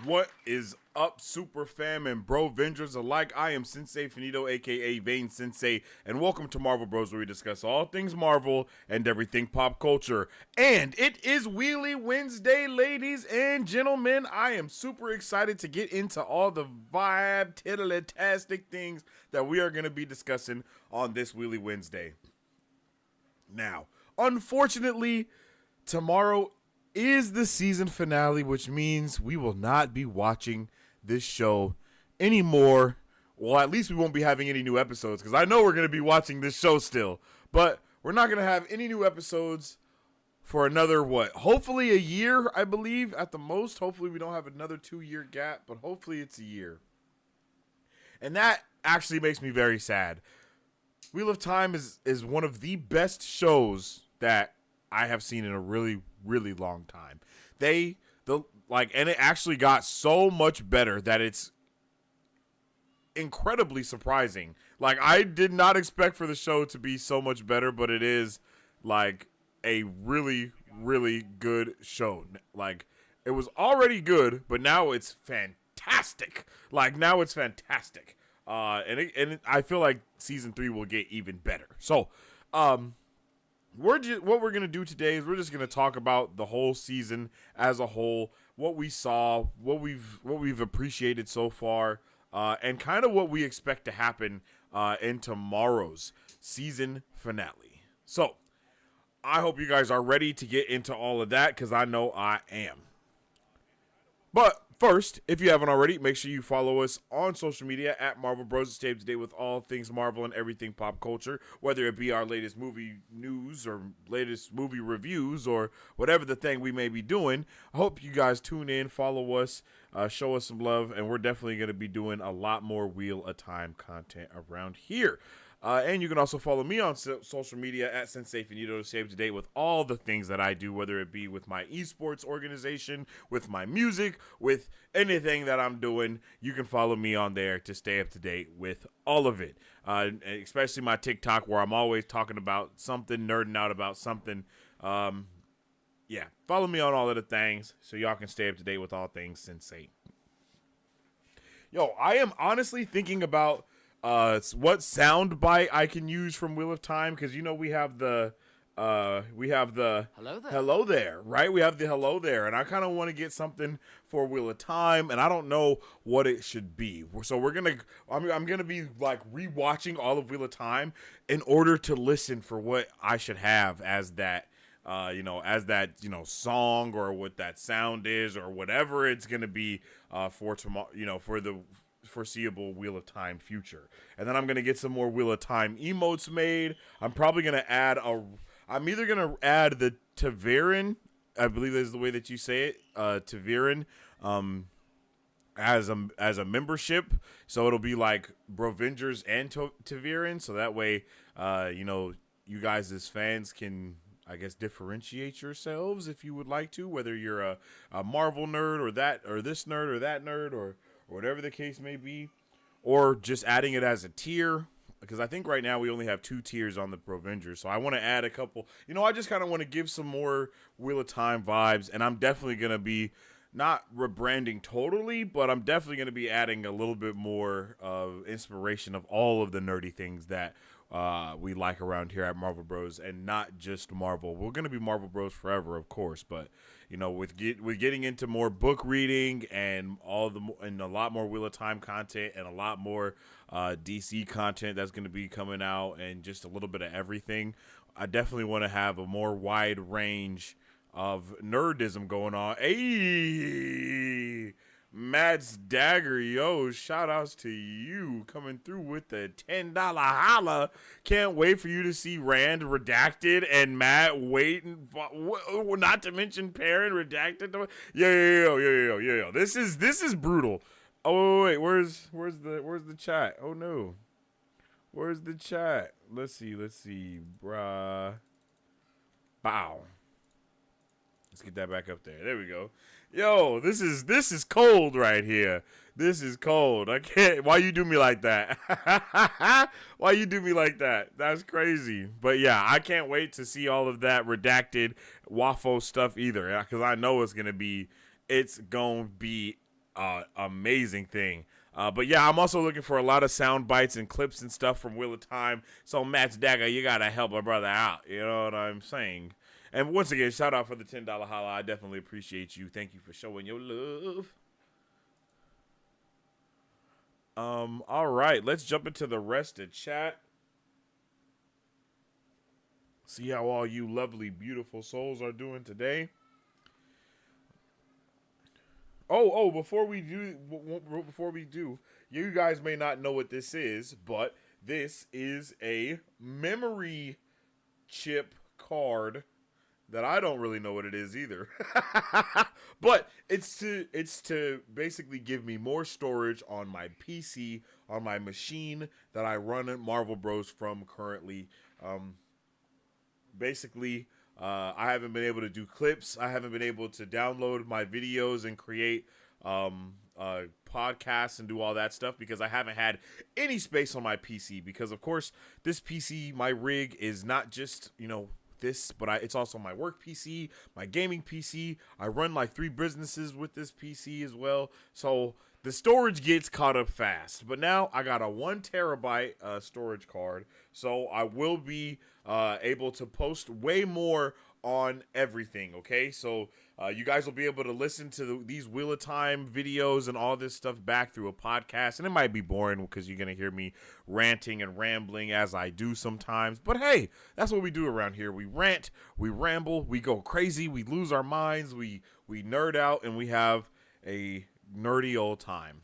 What is up, super fam and Brovengers alike? I am Sensei Finito, aka Vane Sensei, and welcome to Marvel Bros, where we discuss all things Marvel and everything pop culture. And it is Wheelie Wednesday, ladies and gentlemen. I am super excited to get into all the vibe, tiddly-tastic things that we are going to be discussing on this Wheelie Wednesday. Now, unfortunately, tomorrow is the season finale, which means we will not be watching this show anymore. Well, at least we won't be having any new episodes, because I know we're going to be watching this show still. But we're not going to have any new episodes for another, hopefully a year, I believe, at the most. Hopefully we don't have another 2-year gap, but hopefully it's a year. And that actually makes me very sad. Wheel of Time is one of the best shows that I have seen in a really long time. And it actually got so much better that it's incredibly surprising. Like, I did not expect for the show to be so much better, but it is like a really good show. Like, it was already good, but now it's fantastic. And I feel like season 3 will get even better. So, what we're going to do today is we're just going to talk about the whole season as a whole, what we saw, what we've appreciated so far, and kind of what we expect to happen in tomorrow's season finale. So, I hope you guys are ready to get into all of that, because I know I am. But first, if you haven't already, make sure you follow us on social media at Marvel Bros to stay up to date with all things Marvel and everything pop culture, whether it be our latest movie news or latest movie reviews or whatever the thing we may be doing. I hope you guys tune in, follow us, show us some love, and we're definitely going to be doing a lot more Wheel of Time content around here. And you can also follow me on social media at Sensei Finito to stay up to date with all the things that I do, whether it be with my esports organization, with my music, with anything that I'm doing. You can follow me on there to stay up to date with all of it, especially my TikTok where I'm always talking about something, nerding out about something. Yeah, follow me on all of the things so y'all can stay up to date with all things Sensei. Yo, I am honestly thinking about what sound bite I can use from Wheel of Time, because we have the hello there, right? We have the hello there, and I kind of want to get something for Wheel of Time, and I don't know what it should be. So I'm gonna be like rewatching all of Wheel of Time in order to listen for what I should have as that song, or what that sound is, or whatever it's gonna be for tomorrow, for the foreseeable Wheel of Time future. And then I'm gonna get some more Wheel of Time emotes made. I'm probably gonna add I'm either gonna add the Taviran, I believe is the way that you say it, Taviran, as a membership, so it'll be like Brovengers and Taviran, so that way you guys as fans can, I guess, differentiate yourselves if you would like to, whether you're a Marvel nerd or this nerd or that nerd or whatever the case may be, or just adding it as a tier, because I think right now we only have 2 tiers on the Brovenger, so I want to add a couple. I just kind of want to give some more Wheel of Time vibes, and I'm definitely going to be not rebranding totally, but I'm definitely going to be adding a little bit more of inspiration of all of the nerdy things that we like around here at Marvel Bros, and not just Marvel. We're going to be Marvel Bros forever, of course, but with getting into more book reading and and a lot more Wheel of Time content and a lot more DC content that's going to be coming out, and just a little bit of everything, I definitely want to have a more wide range of nerdism going on. Hey, Matt's Dagger, yo, shout outs to you coming through with the $10 holla. Can't wait for you to see Rand redacted and Matt waiting, not to mention Perrin redacted. Yo. This is brutal. Oh wait, where's the chat? Oh no, where's the chat? Let's see, bruh. Bow. Let's get that back up there. There we go. Yo, this is cold right here. This is cold. I can't. Why you do me like that? Why you do me like that? That's crazy. But yeah, I can't wait to see all of that redacted waffle stuff either, because I know it's gonna be amazing thing. But yeah, I'm also looking for a lot of sound bites and clips and stuff from Wheel of Time. So Matt's Dagger, you gotta help a brother out. You know what I'm saying? And once again, shout out for the $10 holla. I definitely appreciate you. Thank you for showing your love. All right, let's jump into the rest of chat. See how all you lovely, beautiful souls are doing today. Before we do, you guys may not know what this is, but this is a memory chip card that I don't really know what it is either. But it's to basically give me more storage on my PC, on my machine that I run at Marvel Bros from currently. I haven't been able to do clips. I haven't been able to download my videos and create podcasts and do all that stuff, because I haven't had any space on my PC, because of course this PC, my rig, is not just, but it's also my work PC, my gaming PC. I run like 3 businesses with this PC as well, so the storage gets caught up fast. But now I got a 1 terabyte storage card, so I will be able to post way more on everything. Okay, so you guys will be able to listen to these Wheel of Time videos and all this stuff back through a podcast, and it might be boring because you're gonna hear me ranting and rambling as I do sometimes, but hey, that's what we do around here. We rant, we ramble, we go crazy, we lose our minds, we nerd out, and we have a nerdy old time.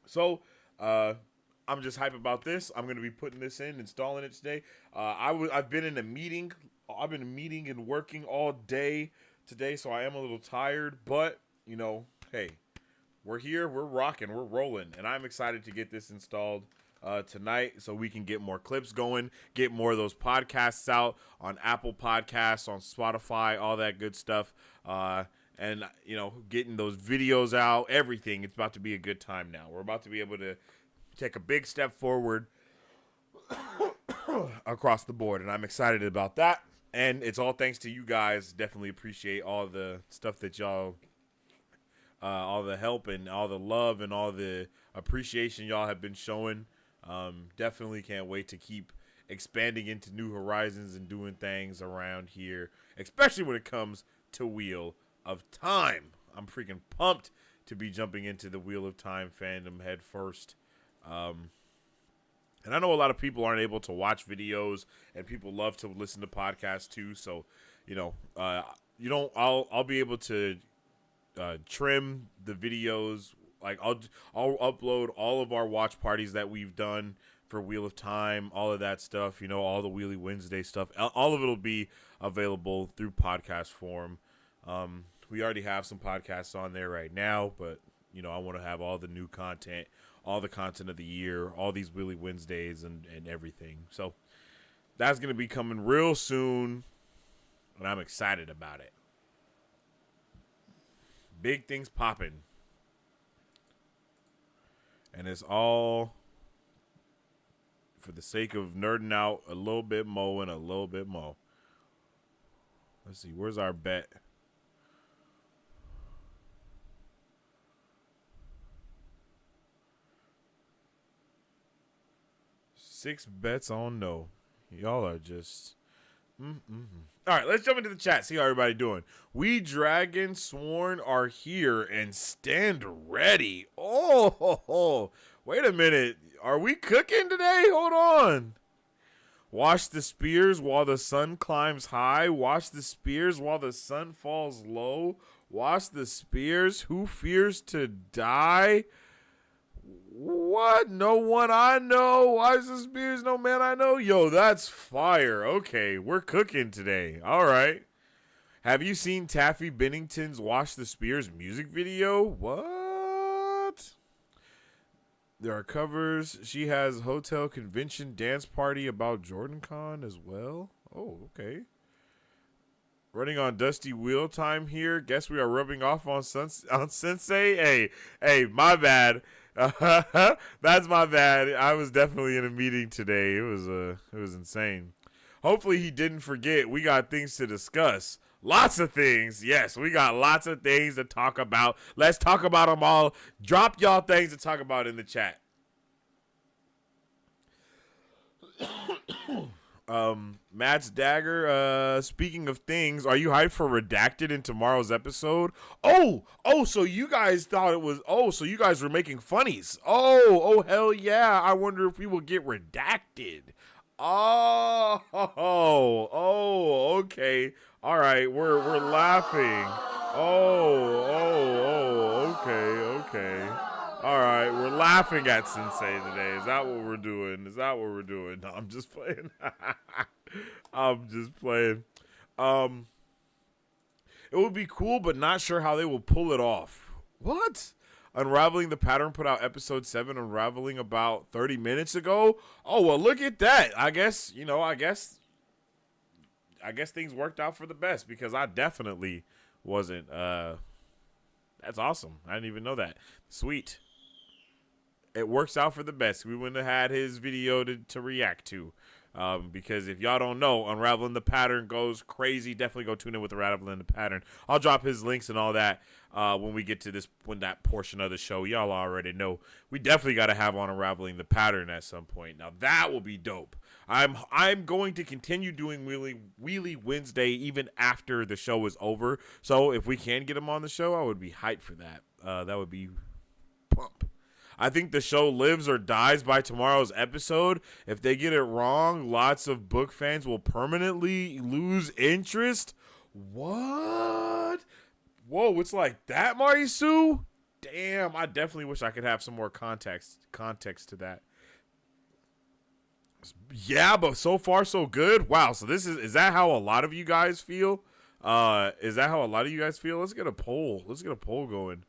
So, I'm just hype about this. I'm gonna be putting this in, installing it today. I've been in a meeting. I've been meeting and working all day today, so I am a little tired. But hey, we're here, we're rocking, we're rolling, and I'm excited to get this installed tonight so we can get more clips going, get more of those podcasts out on Apple Podcasts, on Spotify, all that good stuff. And getting those videos out, everything. It's about to be a good time now. We're about to be able to take a big step forward across the board, and I'm excited about that. And it's all thanks to you guys. Definitely appreciate all the stuff that y'all, all the help and all the love and all the appreciation y'all have been showing. Definitely can't wait to keep expanding into new horizons and doing things around here, especially when it comes to Wheel of Time. I'm freaking pumped to be jumping into the Wheel of Time fandom head first. And I know a lot of people aren't able to watch videos, and people love to listen to podcasts too. So, I'll be able to trim the videos. Like I'll upload all of our watch parties that we've done for Wheel of Time, all of that stuff. All the Wheelie Wednesday stuff. All of it will be available through podcast form. We already have some podcasts on there right now, but I want to have all the new content, all the content of the year, all these Wheelie Wednesdays and everything. So that's going to be coming real soon, and I'm excited about it. Big things popping. And it's all for the sake of nerding out a little bit more and a little bit more. Let's see, where's our bet? Six bets on no. Y'all are just... All right, let's jump into the chat, see how everybody doing. We Dragon Sworn are here and stand ready. Oh, wait a minute. Are we cooking today? Hold on. Watch the spears while the sun climbs high. Watch the spears while the sun falls low. Watch the spears. Who fears to die? What? No one I know. Watch the spears. No man I know. Yo, that's fire. Okay, we're cooking today. All right. Have you seen Taffy Bennington's Watch the Spears music video? What? There are covers. She has Hotel Convention Dance Party about Jordan Con as well. Oh, okay. Running on Dusty Wheel Time here. Guess we are rubbing off on Sensei. Hey, my bad. That's my bad. I was definitely in a meeting today. It was insane. Hopefully he didn't forget. We got things to discuss. Lots of things. Yes, we got lots of things to talk about. Let's talk about them all. Drop y'all things to talk about in the chat. Matt's Dagger, speaking of things, are you hyped for Redacted in tomorrow's episode? Oh, so you guys thought it was, so you guys were making funnies. Oh, hell yeah. I wonder if we will get redacted. Oh, okay. All right, we're laughing. Okay. All right, we're laughing at Sensei today. Is that what we're doing? No, I'm just playing. It would be cool, but not sure how they will pull it off. What? Unraveling the Pattern put out episode 7, Unraveling, about 30 minutes ago. Oh, well, look at that. I guess things worked out for the best, because I definitely wasn't. That's awesome. I didn't even know that. Sweet. It works out for the best. We wouldn't have had his video to react to. Because if y'all don't know, Unraveling the Pattern goes crazy. Definitely go tune in with Unraveling the Pattern. I'll drop his links and all that when we get to that portion of the show. Y'all already know. We definitely got to have on Unraveling the Pattern at some point. Now that will be dope. I'm going to continue doing Wheelie Wednesday even after the show is over. So if we can get him on the show, I would be hyped for that. That would be pump. I think the show lives or dies by tomorrow's episode. If they get it wrong, lots of book fans will permanently lose interest. What? Whoa, it's like that, Marisu? Damn, I definitely wish I could have some more context to that. Yeah, but so far so good. Wow, so this is that how a lot of you guys feel? Is that how a lot of you guys feel? Let's get a poll. Let's get a poll going.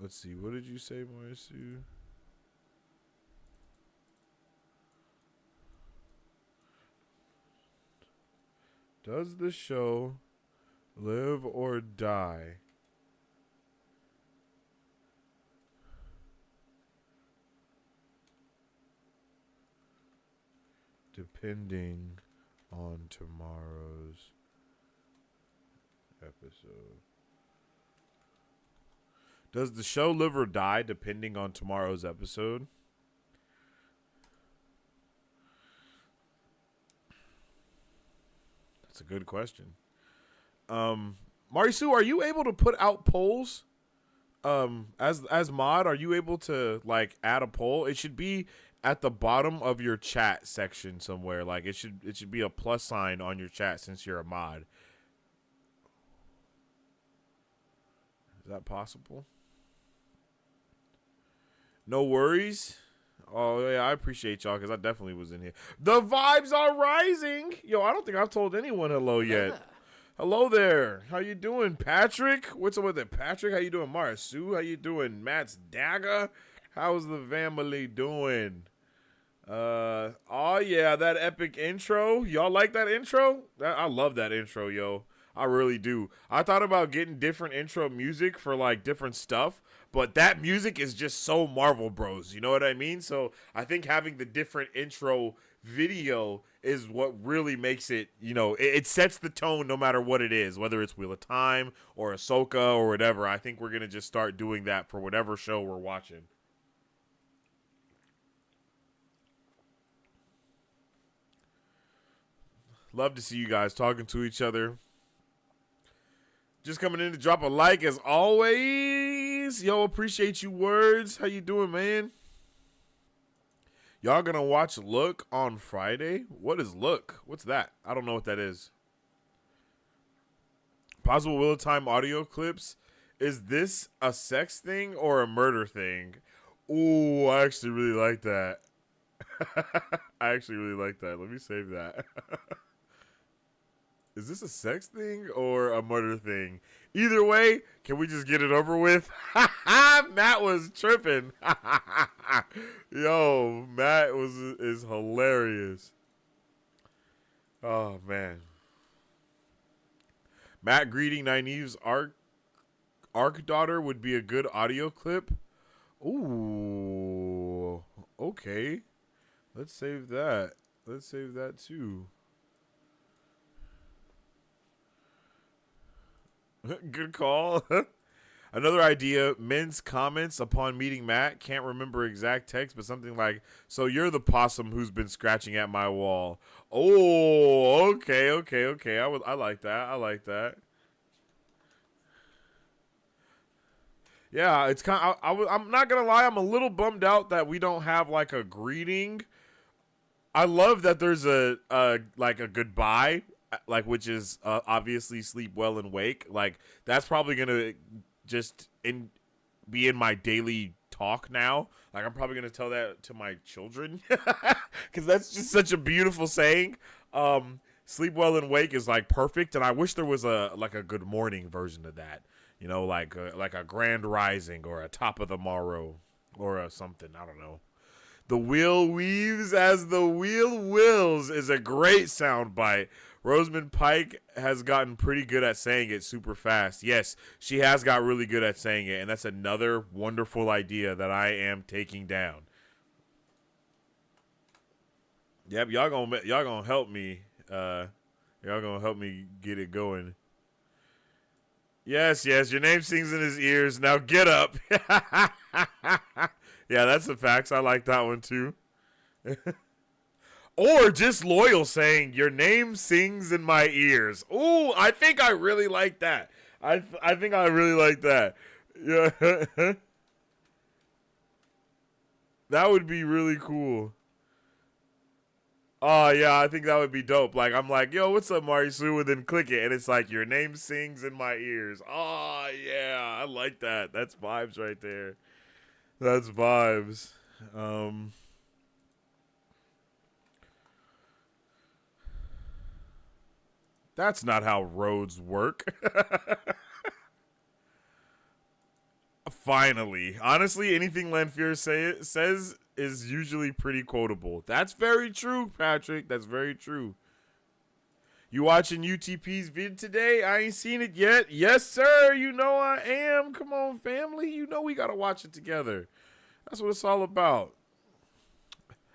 Let's see. What did you say, Marisu? Does the show live or die? Depending on tomorrow's episode. Does the show live or die depending on tomorrow's episode? That's a good question. Marisu, are you able to put out polls? As mod, are you able to like add a poll? It should be at the bottom of your chat section somewhere. Like it should be a plus sign on your chat since you're a mod. Is that possible? No worries. Oh yeah, I appreciate y'all because I definitely was in here. The vibes are rising. Yo, I don't think I've told anyone hello yet. Yeah. Hello there. How you doing, Patrick? What's up with it, Patrick? How you doing, Marisu? How you doing, Matt's Dagger? How's the family doing? Oh yeah, that epic intro. Y'all like that intro? I love that intro, yo. I really do. I thought about getting different intro music for like different stuff, but that music is just so Marvel Bros. You know what I mean? So I think having the different intro video is what really makes it, you know, it sets the tone no matter what it is, whether it's Wheel of Time or Ahsoka or whatever. I think we're going to just start doing that for whatever show we're watching. Love to see you guys talking to each other. Just coming in to drop a like as always. Yo, appreciate you words. How you doing, man? Y'all gonna watch Look on Friday? What is Look? What's that? I don't know what that is. Possible Wheel of Time audio clips. Is this a sex thing or a murder thing? Ooh, I actually really like that. I actually really like that. Let me save that. Is this a sex thing or a murder thing? Either way, can we just get it over with? Matt was tripping. Yo, Matt is hilarious. Oh, man. Matt greeting Nynaeve's Arc daughter would be a good audio clip. Ooh, okay. Let's save that. Let's save that too. Good call. Another idea, men's comments upon meeting Matt. Can't remember exact text, but something like, so you're the possum who's been scratching at my wall. Oh, okay. I like that. I like that. Yeah, it's kind of, I'm not going to lie. I'm a little bummed out that we don't have like a greeting. I love that there's a goodbye, like, which is obviously sleep well and wake. Like, that's probably going to just be in my daily talk now. Like, I'm probably going to tell that to my children because that's just such a beautiful saying. Sleep well and wake is like perfect. And I wish there was a good morning version of that, you know, like a grand rising or a top of the morrow or a something. I don't know. The wheel weaves as the wheel wills is a great soundbite. Rosamund Pike has gotten pretty good at saying it super fast. Yes, she has got really good at saying it, and that's another wonderful idea that I am taking down. Yep, y'all gonna help me. Y'all gonna help me get it going. Yes, your name sings in his ears. Now get up. Yeah, that's the facts. I like that one too. Or just Loyal saying, your name sings in my ears. Ooh, I think I really like that. I think I really like that. Yeah. That would be really cool. Oh yeah, I think that would be dope. Like I'm like, yo, what's up, Marisu? And then click it, and it's like your name sings in my ears. Oh yeah, I like that. That's vibes right there. That's vibes. Um, that's not how roads work. Finally, honestly, anything Lanfear says is usually pretty quotable. That's very true, Patrick. That's very true. You watching UTP's vid today? I ain't seen it yet. Yes, sir. You know I am. Come on, family. You know we gotta watch it together. That's what it's all about.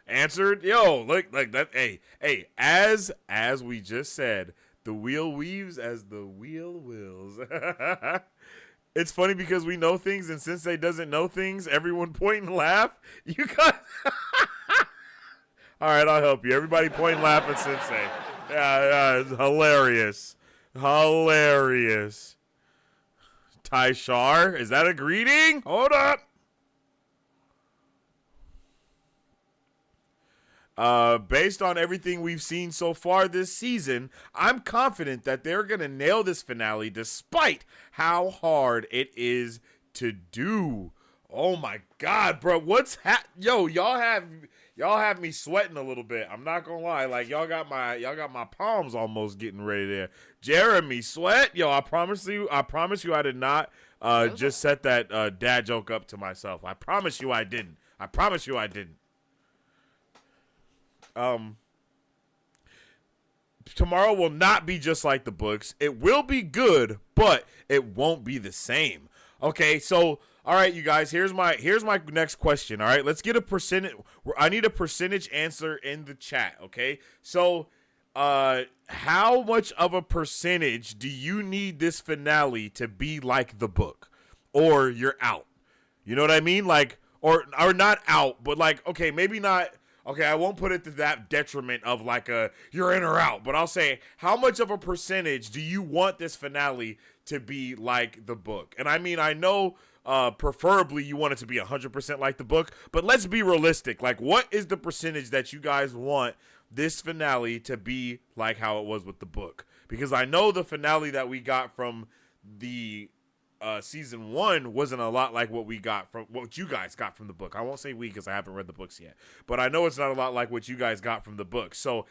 Answered. Yo, look like that. Hey. As we just said, the wheel weaves as the wheel wills. It's funny because we know things, and Sensei doesn't know things. Everyone point and laugh. You got. All right, I'll help you. Everybody point and laugh at Sensei. Yeah, it's hilarious. Hilarious. Taishar, is that a greeting? Hold up. Based on everything we've seen so far this season, I'm confident that they're going to nail this finale despite how hard it is to do. Oh my god, bro. Yo, y'all have me sweating a little bit. I'm not going to lie. Like y'all got my palms almost getting ready there. Jeremy, sweat. Yo, I promise you I did not just set that dad joke up to myself. I promise you I didn't. Tomorrow will not be just like the books. It will be good, but it won't be the same. Okay, so all right, you guys, here's my next question. All right, let's get a percentage. I need a percentage answer in the chat. Okay, so how much of a percentage do you need this finale to be like the book, or you're out? You know what I mean? Like, or not out, but like, okay, maybe not. Okay, I won't put it to that detriment of like you're in or out, but I'll say how much of a percentage do you want this finale to be like the book? And I mean, I know preferably you want it to be 100% like the book, but let's be realistic. Like, what is the percentage that you guys want this finale to be like how it was with the book? Because I know the finale that we got from the season 1 wasn't a lot like what you guys got from the book. I won't say we because I haven't read the books yet, but I know it's not a lot like what you guys got from the book. So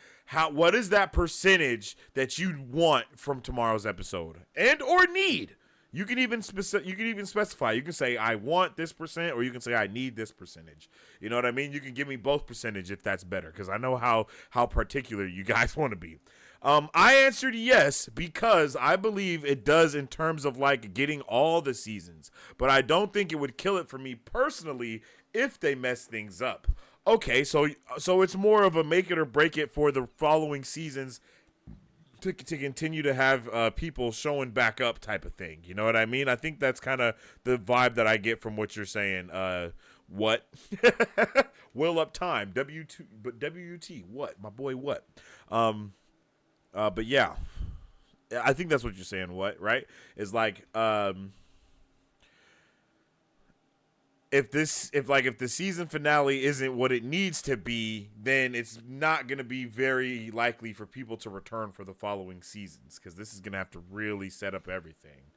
what is that percentage that you want from tomorrow's episode and or need? You can even specify. You can say I want this percent, or you can say I need this percentage. You know what I mean? You can give me both percentage if that's better, because I know how particular you guys want to be. I answered yes because I believe it does in terms of like getting all the seasons, but I don't think it would kill it for me personally if they mess things up. Okay, so it's more of a make it or break it for the following seasons to continue to have people showing back up type of thing. You know what I mean? I think that's kind of the vibe that I get from what you're saying. What? Will up time. WT. What? My boy, what? But yeah, I think that's what you're saying. What, right? Is like, if the season finale isn't what it needs to be, then it's not going to be very likely for people to return for the following seasons, because this is going to have to really set up everything.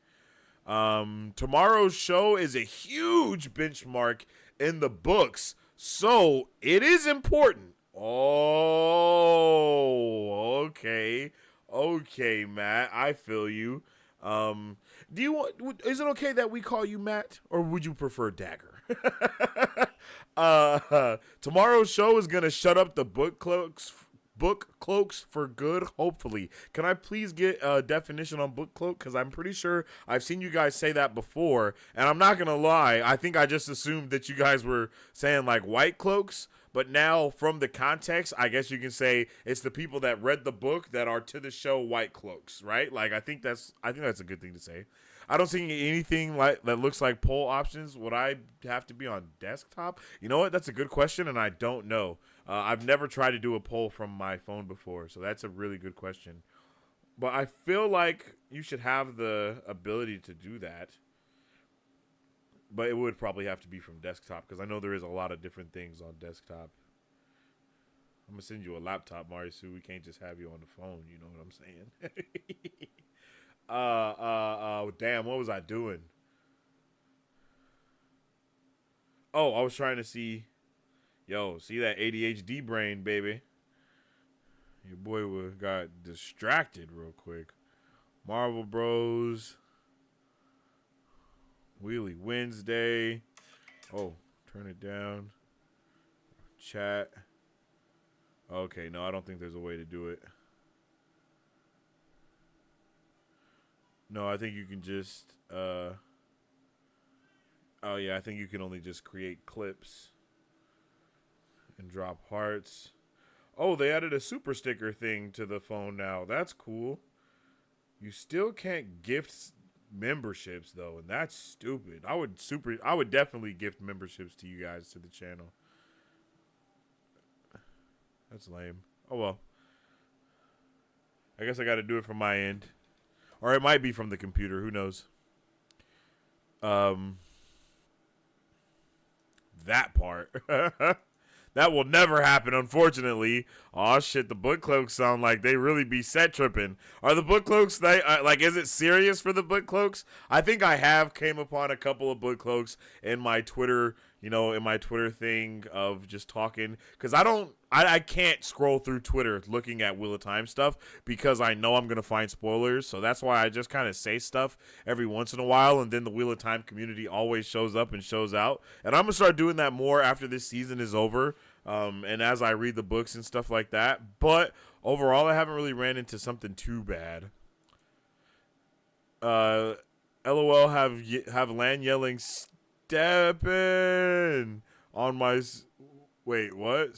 Tomorrow's show is a huge benchmark in the books, so it is important. Oh, okay, Matt, I feel you. Is it okay that we call you Matt, or would you prefer Dagger? Tomorrow's show is gonna shut up the book cloaks for good, hopefully. Can I please get a definition on book cloak? Because I'm pretty sure I've seen you guys say that before, and I'm not gonna lie, I think I just assumed that you guys were saying like white cloaks. But now, from the context, I guess you can say it's the people that read the book that are to the show white cloaks, right? Like, I think that's a good thing to say. I don't see anything like that looks like poll options. Would I have to be on desktop? You know what? That's a good question, and I don't know. I've never tried to do a poll from my phone before, so that's a really good question. But I feel like you should have the ability to do that. But it would probably have to be from desktop, because I know there is a lot of different things on desktop. I'm gonna send you a laptop, Mario. So we can't just have you on the phone. You know what I'm saying? Damn. What was I doing? Oh, I was trying to see. Yo, see that ADHD brain, baby. Your boy got distracted real quick. Marvel Bros. Wheelie Wednesday. Oh, turn it down. Chat. Okay, no, I don't think there's a way to do it. No, I think you can just, oh yeah, I think you can only just create clips and drop hearts. Oh, they added a super sticker thing to the phone now. That's cool. You still can't gift memberships though, and that's stupid. I would definitely gift memberships to you guys to the channel. That's lame. Oh well. I guess I got to do it from my end. Or it might be from the computer. Who knows? That part. That will never happen, unfortunately. Aw, shit, the book cloaks sound like they really be set tripping. Are the book cloaks, like, is it serious for the book cloaks? I think I have came upon a couple of book cloaks in my Twitter, in my Twitter thing of just talking. Because I can't scroll through Twitter looking at Wheel of Time stuff because I know I'm going to find spoilers. So that's why I just kind of say stuff every once in a while. And then the Wheel of Time community always shows up and shows out. And I'm going to start doing that more after this season is over. And as I read the books and stuff like that. But overall, I haven't really ran into something too bad. LOL have Lan yelling, "Step in!" on my... Wait, what?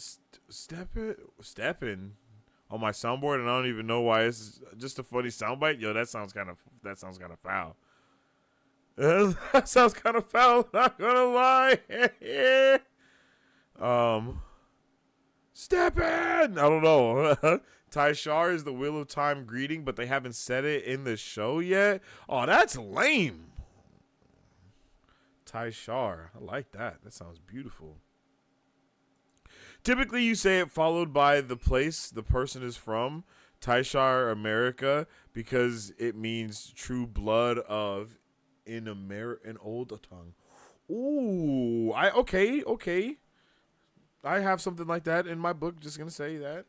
Step in on my soundboard, and I don't even know why. It's just a funny soundbite. Yo, that sounds kind of foul. That sounds kind of foul. Not gonna lie. Step in. I don't know. Taishar is the Wheel of Time greeting, but they haven't said it in the show yet. Oh, that's lame. Taishar, I like that. That sounds beautiful. Typically, you say it followed by the place the person is from, Taishar, America, because it means true blood of in old tongue. Ooh, okay. I have something like that in my book. Just gonna say that.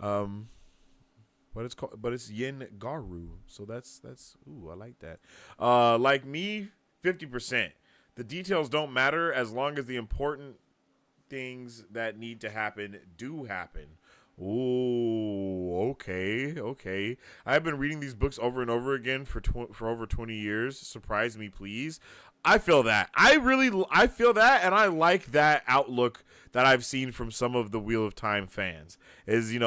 But it's Yin Garu, so that's ooh, I like that. Like me, 50%. The details don't matter as long as the important things that need to happen do happen. Ooh, okay. I have been reading these books over and over again for over 20 years. Surprise me, please. I feel that. I feel that, and I like that outlook that I've seen from some of the Wheel of Time fans. Is,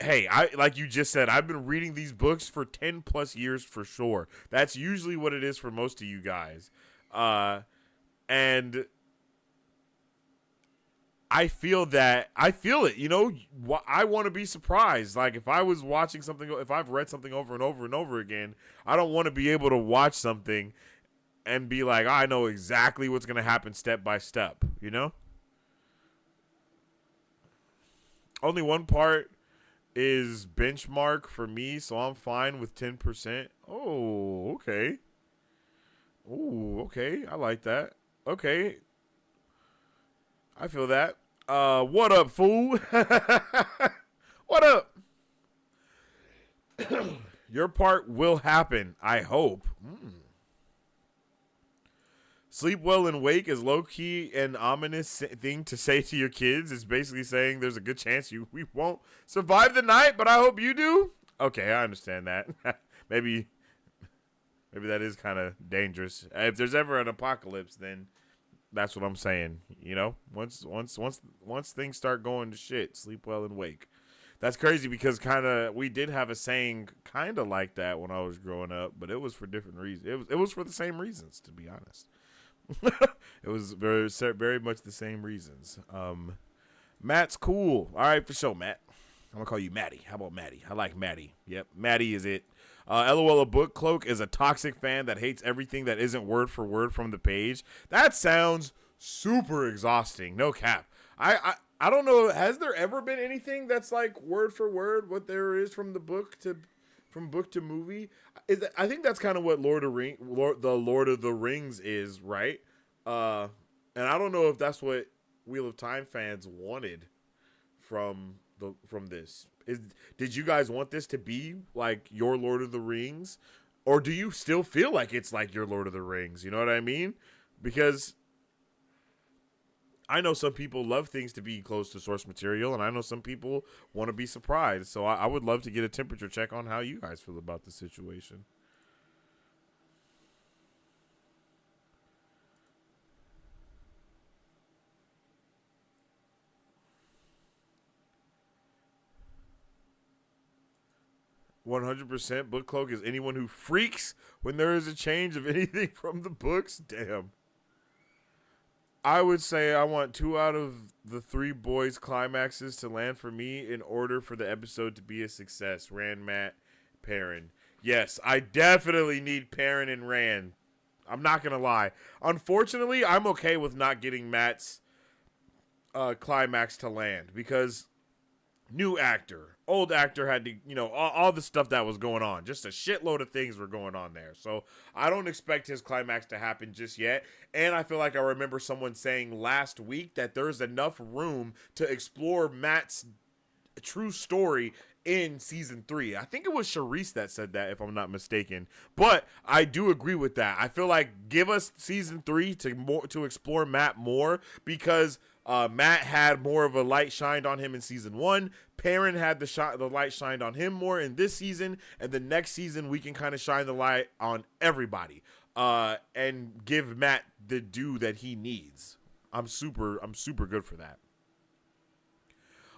hey, like you just said, I've been reading these books for 10 plus years for sure. That's usually what it is for most of you guys. And I feel it, I want to be surprised. Like if I was watching something, if I've read something over and over and over again, I don't want to be able to watch something and be like, I know exactly what's going to happen step by step, Only one part is benchmark for me, so I'm fine with 10%. Oh, okay. Ooh, okay. I like that. Okay. I feel that. What up, fool? What up? Your part will happen, I hope. Sleep well and wake is low-key an ominous thing to say to your kids. It's basically saying there's a good chance we won't survive the night, but I hope you do. Okay, I understand that. Maybe that is kind of dangerous. If there's ever an apocalypse, then that's what I'm saying. Once things start going to shit, sleep well and wake. That's crazy because we did have a saying kind of like that when I was growing up, but it was for different reasons. It was for the same reasons, to be honest. It was very much the same reasons. Matt's cool. All right, for sure, Matt. I'm gonna call you Matty. How about Matty? I like Matty. Yep, Matty is it. LOL, a book cloak is a toxic fan that hates everything that isn't word for word from the page. That sounds super exhausting. No cap. I I don't know. Has there ever been anything that's like word for word what there is from the book to movie? I think that's kind of what the Lord of the Rings is, right? And I don't know if that's what Wheel of Time fans wanted from this. Did you guys want this to be like your Lord of the Rings, or do you still feel like it's like your Lord of the Rings? You know what I mean? Because I know some people love things to be close to source material, and I know some people want to be surprised. So I would love to get a temperature check on how you guys feel about the situation. "100% book cloak is anyone who freaks when there is a change of anything from the books." Damn. I would say I want 2 out of the 3 boys' climaxes to land for me in order for the episode to be a success. Rand, Matt, Perrin. Yes, I definitely need Perrin and Rand. I'm not going to lie. Unfortunately, I'm okay with not getting Matt's climax to land because new actor, old actor had to, all the stuff that was going on. Just a shitload of things were going on there. So I don't expect his climax to happen just yet. And I feel like I remember someone saying last week that there's enough room to explore Matt's true story in season 3. I think it was Charisse that said that, if I'm not mistaken. But I do agree with that. I feel like give us season 3 to explore Matt more, because Matt had more of a light shined on him in season 1. Perrin had the light shined on him more in this season, and the next season we can kind of shine the light on everybody and give Matt the due that he needs. I'm super good for that.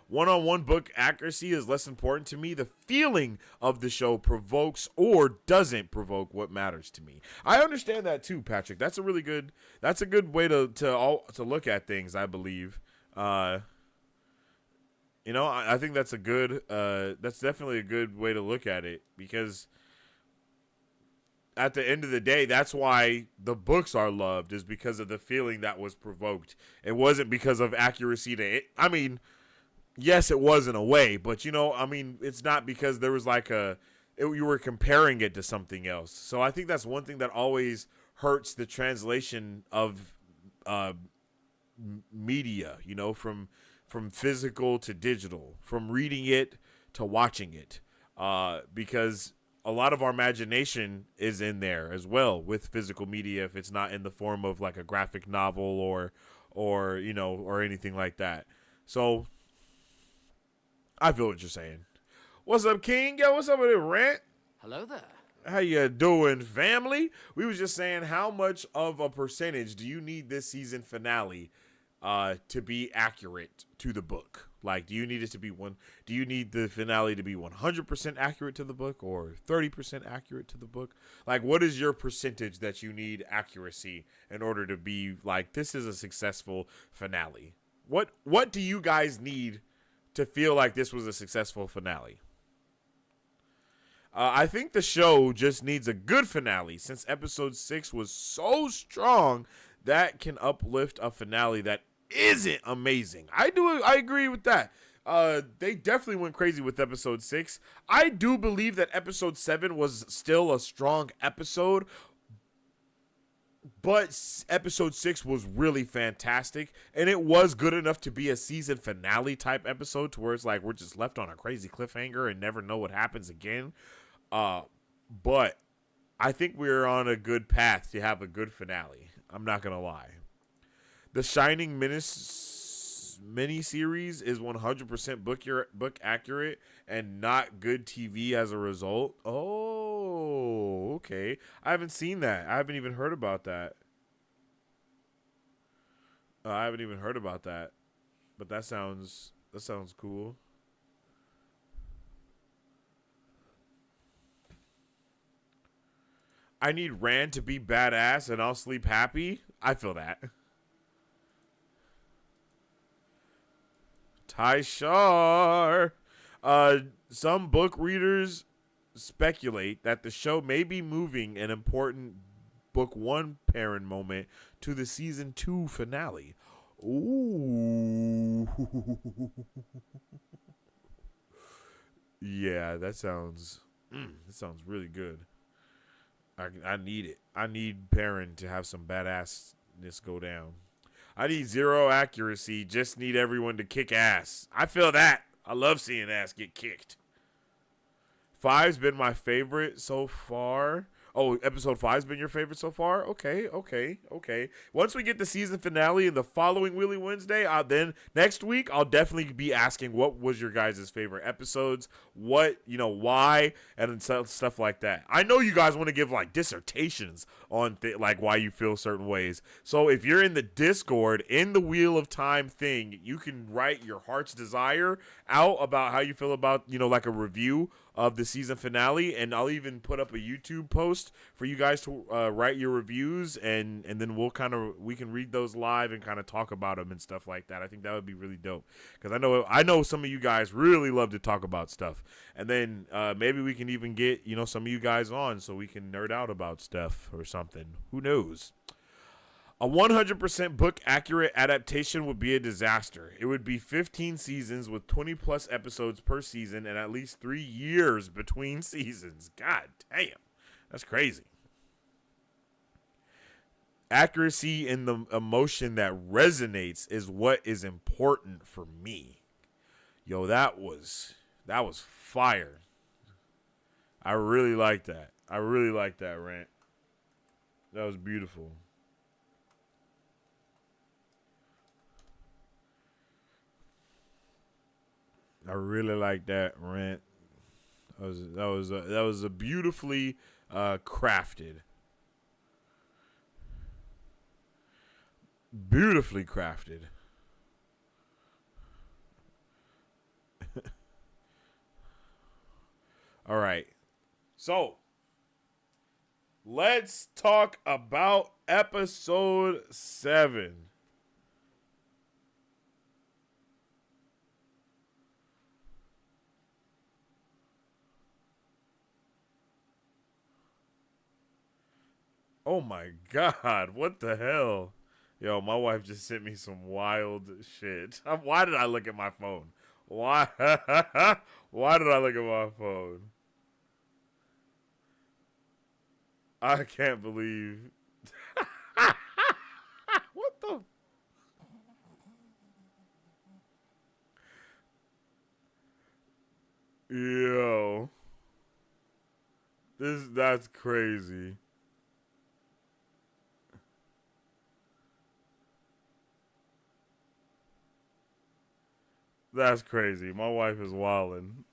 One-on-one book accuracy is less important to me. The feeling of the show provokes or doesn't provoke what matters to me. I understand that too, Patrick. That's a good way to look at things, I believe. I think that's that's definitely a good way to look at it, because at the end of the day, that's why the books are loved, is because of the feeling that was provoked. It wasn't because of accuracy to it. I mean, yes, it was in a way, but it's not because there was you were comparing it to something else. So I think that's one thing that always hurts the translation of media, from physical to digital, from reading it to watching it, because a lot of our imagination is in there as well with physical media, if it's not in the form of like a graphic novel or anything like that. So I feel what you're saying. What's up, King? Yo, what's up with it, Rant? Hello there. How you doing, family? We was just saying, how much of a percentage do you need this season finale to be accurate to the book? Like, do you need the finale to be 100% accurate to the book, or 30% accurate to the book? Like, what is your percentage that you need accuracy in order to be like, this is a successful finale? What do you guys need to feel like this was a successful finale? I think the show just needs a good finale, since episode 6 was so strong that can uplift a finale that isn't amazing. I agree with that. They definitely went crazy with episode 6. I do believe that episode 7 was still a strong episode, but episode 6 was really fantastic, and it was good enough to be a season finale type episode, to where it's like we're just left on a crazy cliffhanger and never know what happens again. But I think we're on a good path to have a good finale. I'm not going to lie. The Shining miniseries is 100% book accurate and not good TV as a result. Oh, okay. I haven't seen that. I haven't even heard about that. But that sounds cool. I need Rand to be badass and I'll sleep happy. I feel that. Tyshar. Some book readers speculate that the show may be moving an important book 1 Perrin moment to the season 2 finale. Ooh. Yeah, that sounds really good. I need it. I need Perrin to have some badassness go down. I need zero accuracy. Just need everyone to kick ass. I feel that. I love seeing ass get kicked. Five's been my favorite so far. Oh, episode five's been your favorite so far? Okay. Once we get the season finale and the following Wheelie Wednesday, then next week I'll definitely be asking what was your guys' favorite episodes, what, why, and stuff like that. I know you guys want to give like dissertations on like why you feel certain ways. So if you're in the Discord, in the Wheel of Time thing, you can write your heart's desire out about how you feel about, like a review of the season finale, and I'll even put up a YouTube post for you guys to write your reviews, and then we can read those live and kind of talk about them and stuff like that. I think that would be really dope, because I know some of you guys really love to talk about stuff, and then maybe we can even get some of you guys on so we can nerd out about stuff or something. Who knows? A 100% book accurate adaptation would be a disaster. It would be 15 seasons with 20 plus episodes per season and at least 3 years between seasons. God damn. That's crazy. Accuracy in the emotion that resonates is what is important for me. Yo, that was fire. I really like that. I really like that rant. That was beautiful. I really like that rant. That was a beautifully crafted, beautifully crafted. All right, so let's talk about episode 7. Oh my god, what the hell? Yo, my wife just sent me some wild shit. Why did I look at my phone? Why? Why did I look at my phone? I can't believe. What the? Yo, that's crazy. That's crazy. My wife is wildin'.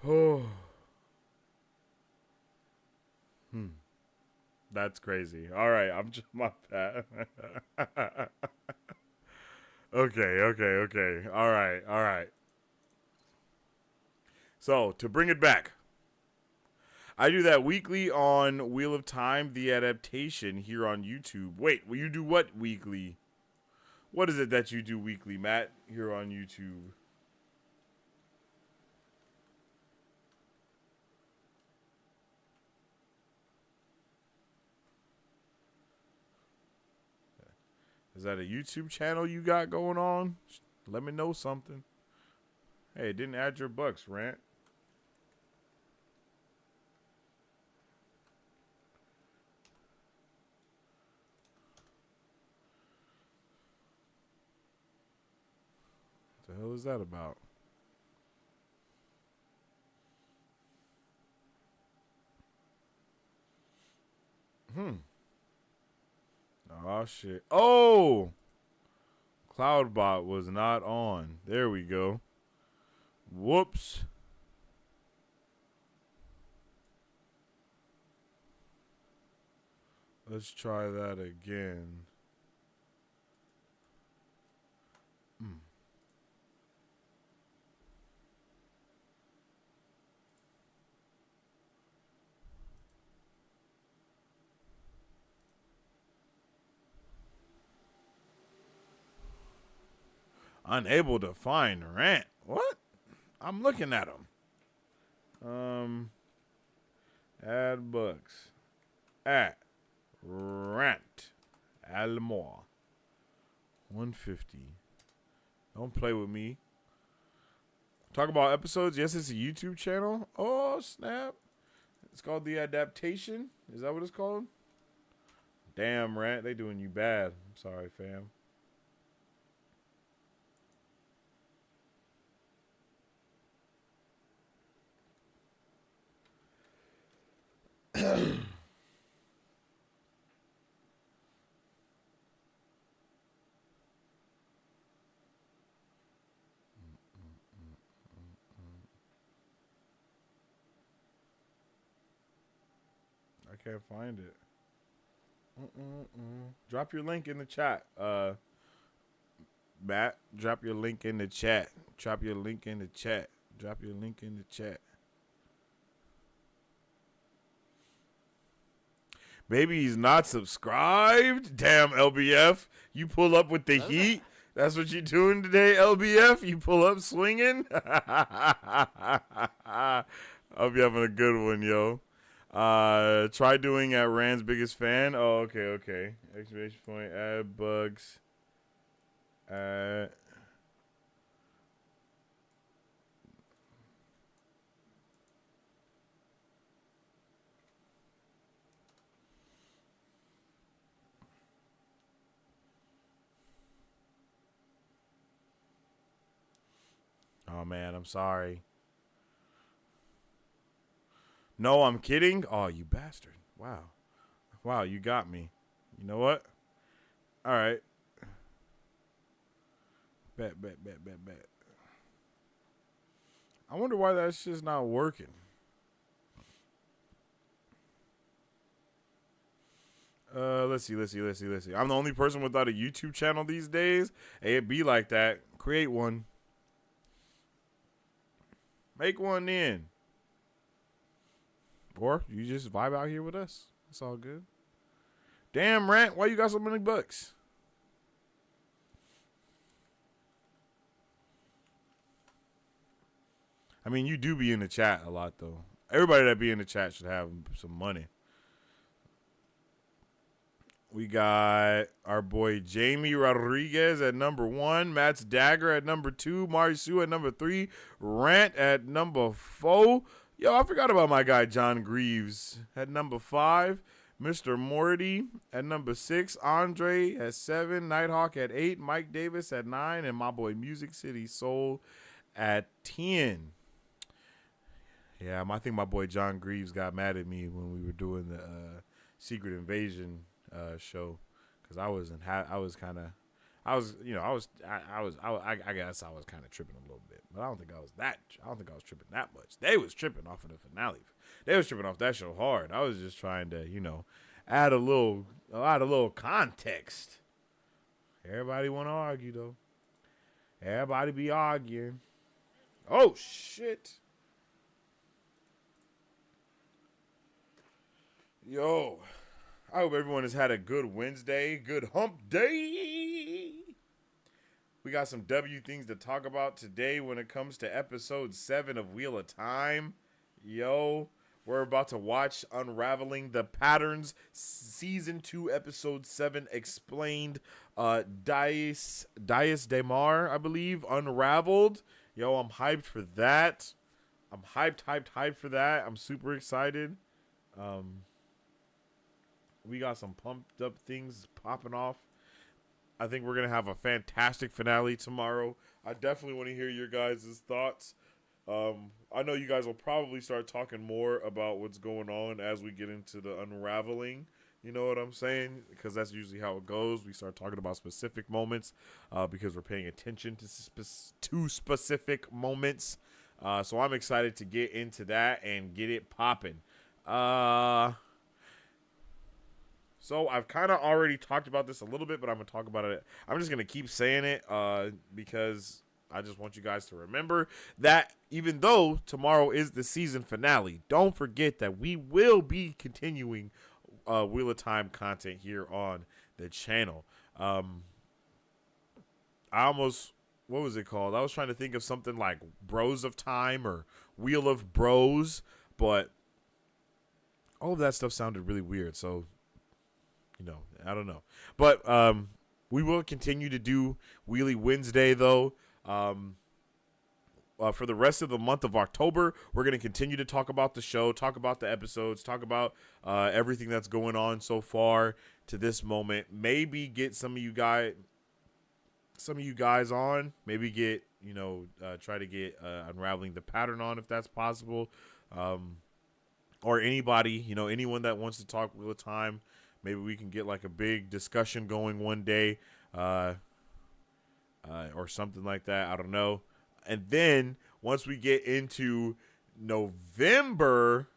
Oh, hmm. That's crazy. All right, I'm just my bad. Okay. All right. So to bring it back, I do that weekly on Wheel of Time, the adaptation here on YouTube. Wait, will you do what weekly? What is it that you do weekly, Matt, here on YouTube? Is that a YouTube channel you got going on? Let me know something. Hey, it didn't add your bucks, Rant. What the hell is that about? Oh, shit. Oh! Cloudbot was not on. There we go. Whoops. Let's try that again. Unable to find rant. What? I'm looking at him. Add books. At rant. Almore. 150. Don't play with me. Talk about episodes. Yes, it's a YouTube channel. Oh, snap. It's called The Adaptation. Is that what it's called? Damn, Rant. They doing you bad. I'm sorry, fam. I can't find it. Drop your link in the chat. Matt, drop your link in the chat. Drop your link in the chat. Drop your link in the chat. Maybe he's not subscribed. Damn, LBF. You pull up with the heat. That's what you're doing today, LBF? You pull up swinging? I hope you're having a good one, yo. Try doing at Rand's biggest fan. Oh, okay. Exclamation point. Add bugs. Oh, man, I'm sorry. No, I'm kidding. Oh, you bastard. Wow, you got me. You know what? All right. Bet. I wonder why that's just not working. Let's see. I'm the only person without a YouTube channel these days. Hey, it be like that. Create one. Make one then. Or you just vibe out here with us. It's all good. Damn, Rant, why you got so many bucks? I mean, you do be in the chat a lot, though. Everybody that be in the chat should have some money. We got our boy Jamie Rodriguez at number 1. Matt's Dagger at number 2. Mari Sue at number 3. Rant at number 4. Yo, I forgot about my guy John Greaves at number 5. Mr. Morty at number 6. Andre at 7. Nighthawk at 8. Mike Davis at 9. And my boy Music City Soul at 10. Yeah, I think my boy John Greaves got mad at me when we were doing the Secret Invasion show, because I guess I was kind of tripping a little bit, but I don't think I was tripping that much. They was tripping off of the finale. They was tripping off that show hard. I was just trying to, add a little context. Everybody want to argue though. Everybody be arguing. Oh shit. Yo, I hope everyone has had a good Wednesday, good hump day. We got some W things to talk about today when it comes to episode 7 of Wheel of Time. Yo, we're about to watch Unraveling the Patterns, season 2, episode 7, explained. Dias Demar, I believe, Unraveled. Yo, I'm hyped for that. I'm hyped for that. I'm super excited. We got some pumped up things popping off. I think we're going to have a fantastic finale tomorrow. I definitely want to hear your guys' thoughts. I know you guys will probably start talking more about what's going on as we get into the unraveling. You know what I'm saying? Because that's usually how it goes. We start talking about specific moments because we're paying attention to specific moments. So I'm excited to get into that and get it popping. So I've kind of already talked about this a little bit, but I'm going to talk about it. I'm just going to keep saying it because I just want you guys to remember that even though tomorrow is the season finale, don't forget that we will be continuing Wheel of Time content here on the channel. I almost what was it called? I was trying to think of something like Bros of Time or Wheel of Bros, but all of that stuff sounded really weird. So, I don't know. But we will continue to do Wheelie Wednesday, though. For the rest of the month of October, we're going to continue to talk about the show, talk about the episodes, talk about everything that's going on so far to this moment. Maybe get some of you guys on. Maybe get, try to get Unraveling the Pattern on if that's possible. Or anybody, anyone that wants to talk real time. Maybe we can get like a big discussion going one day or something like that. I don't know. And then once we get into November,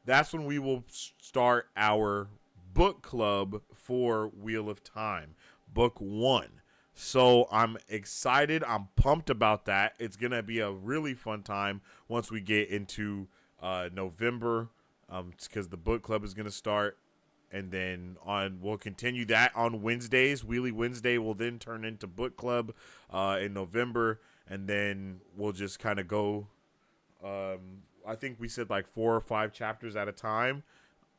that's when we will start our book club for Wheel of Time, book 1. So I'm excited. I'm pumped about that. It's going to be a really fun time once we get into November, because the book club is going to start. And then we'll continue that on Wednesdays. Wheelie Wednesday will then turn into book club in November. And then we'll just kind of go, I think we said like 4 or 5 chapters at a time,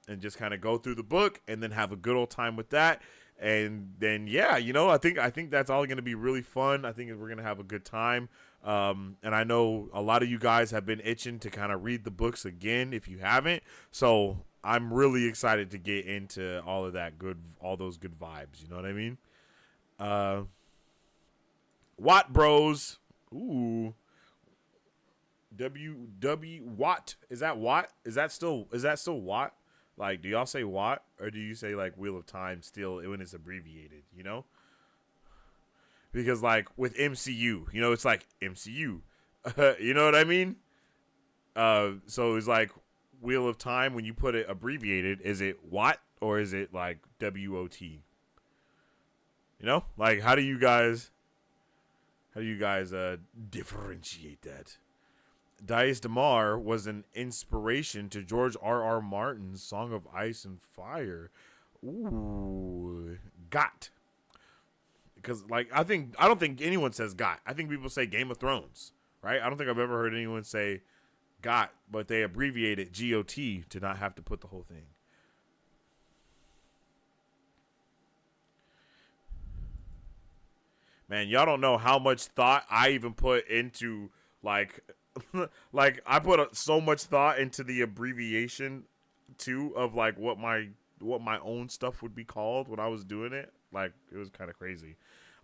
and just kind of go through the book and then have a good old time with that. And then, yeah, I think that's all going to be really fun. I think we're going to have a good time. And I know a lot of you guys have been itching to kind of read the books again if you haven't. So I'm really excited to get into all of that all those good vibes. You know what I mean? Watt Bros. Ooh. Watt. Is that Watt? Is that still Watt? Like, do y'all say Watt, or do you say like Wheel of Time still when it's abbreviated, Because like with MCU, it's like MCU. You know what I mean? So it's like Wheel of Time, when you put it abbreviated, is it Watt or is it like WOT? Like how do you guys differentiate that? Dias Damar was an inspiration to George R.R. Martin's Song of Ice and Fire. Ooh, got. Because like I don't think anyone says got. I think people say Game of Thrones, right? I don't think I've ever heard anyone say got, but they abbreviate it GOT to not have to put the whole thing. Man, y'all don't know how much thought I even put into like like I put so much thought into the abbreviation too of like what my own stuff would be called when I was doing it. Like it was kind of crazy.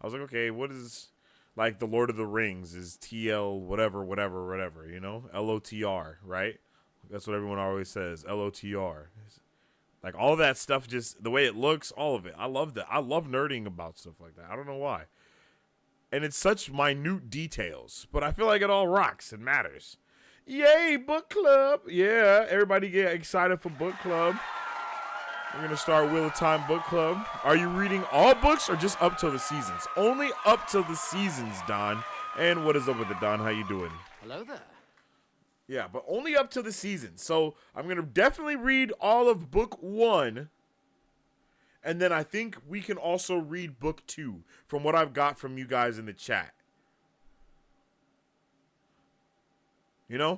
I was like, okay, what is like the Lord of the Rings is TL whatever, LOTR, right? That's what everyone always says, LOTR. Like all of that stuff, just the way it looks, all of it. I love that. I love nerding about stuff like that. I don't know why. And it's such minute details, but I feel like it all rocks and matters. Yay, book club. Yeah, everybody get excited for book club. We're going to start Wheel of Time book club. Are you reading all books or just up till the seasons? Only up till the seasons, Don. And what is up with it, Don? How you doing? Hello there. Yeah, but only up to the season. So I'm going to definitely read all of book 1. And then I think we can also read book 2 from what I've got from you guys in the chat.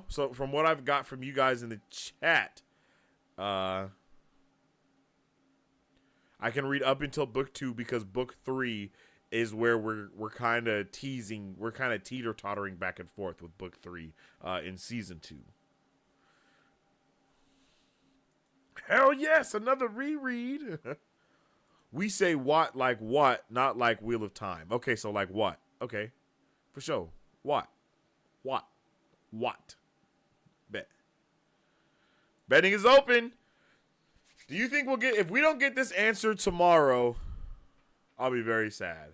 So from what I've got from you guys in the chat, I can read up until book 2 because book 3 is where we're kind of teasing, we're kind of teeter-tottering back and forth with book 3 in season 2. Hell yes, another reread. We say what like what, not like Wheel of Time. Okay, so like what? Okay, for sure. What? Bet. Betting is open. Do you think if we don't get this answer tomorrow, I'll be very sad.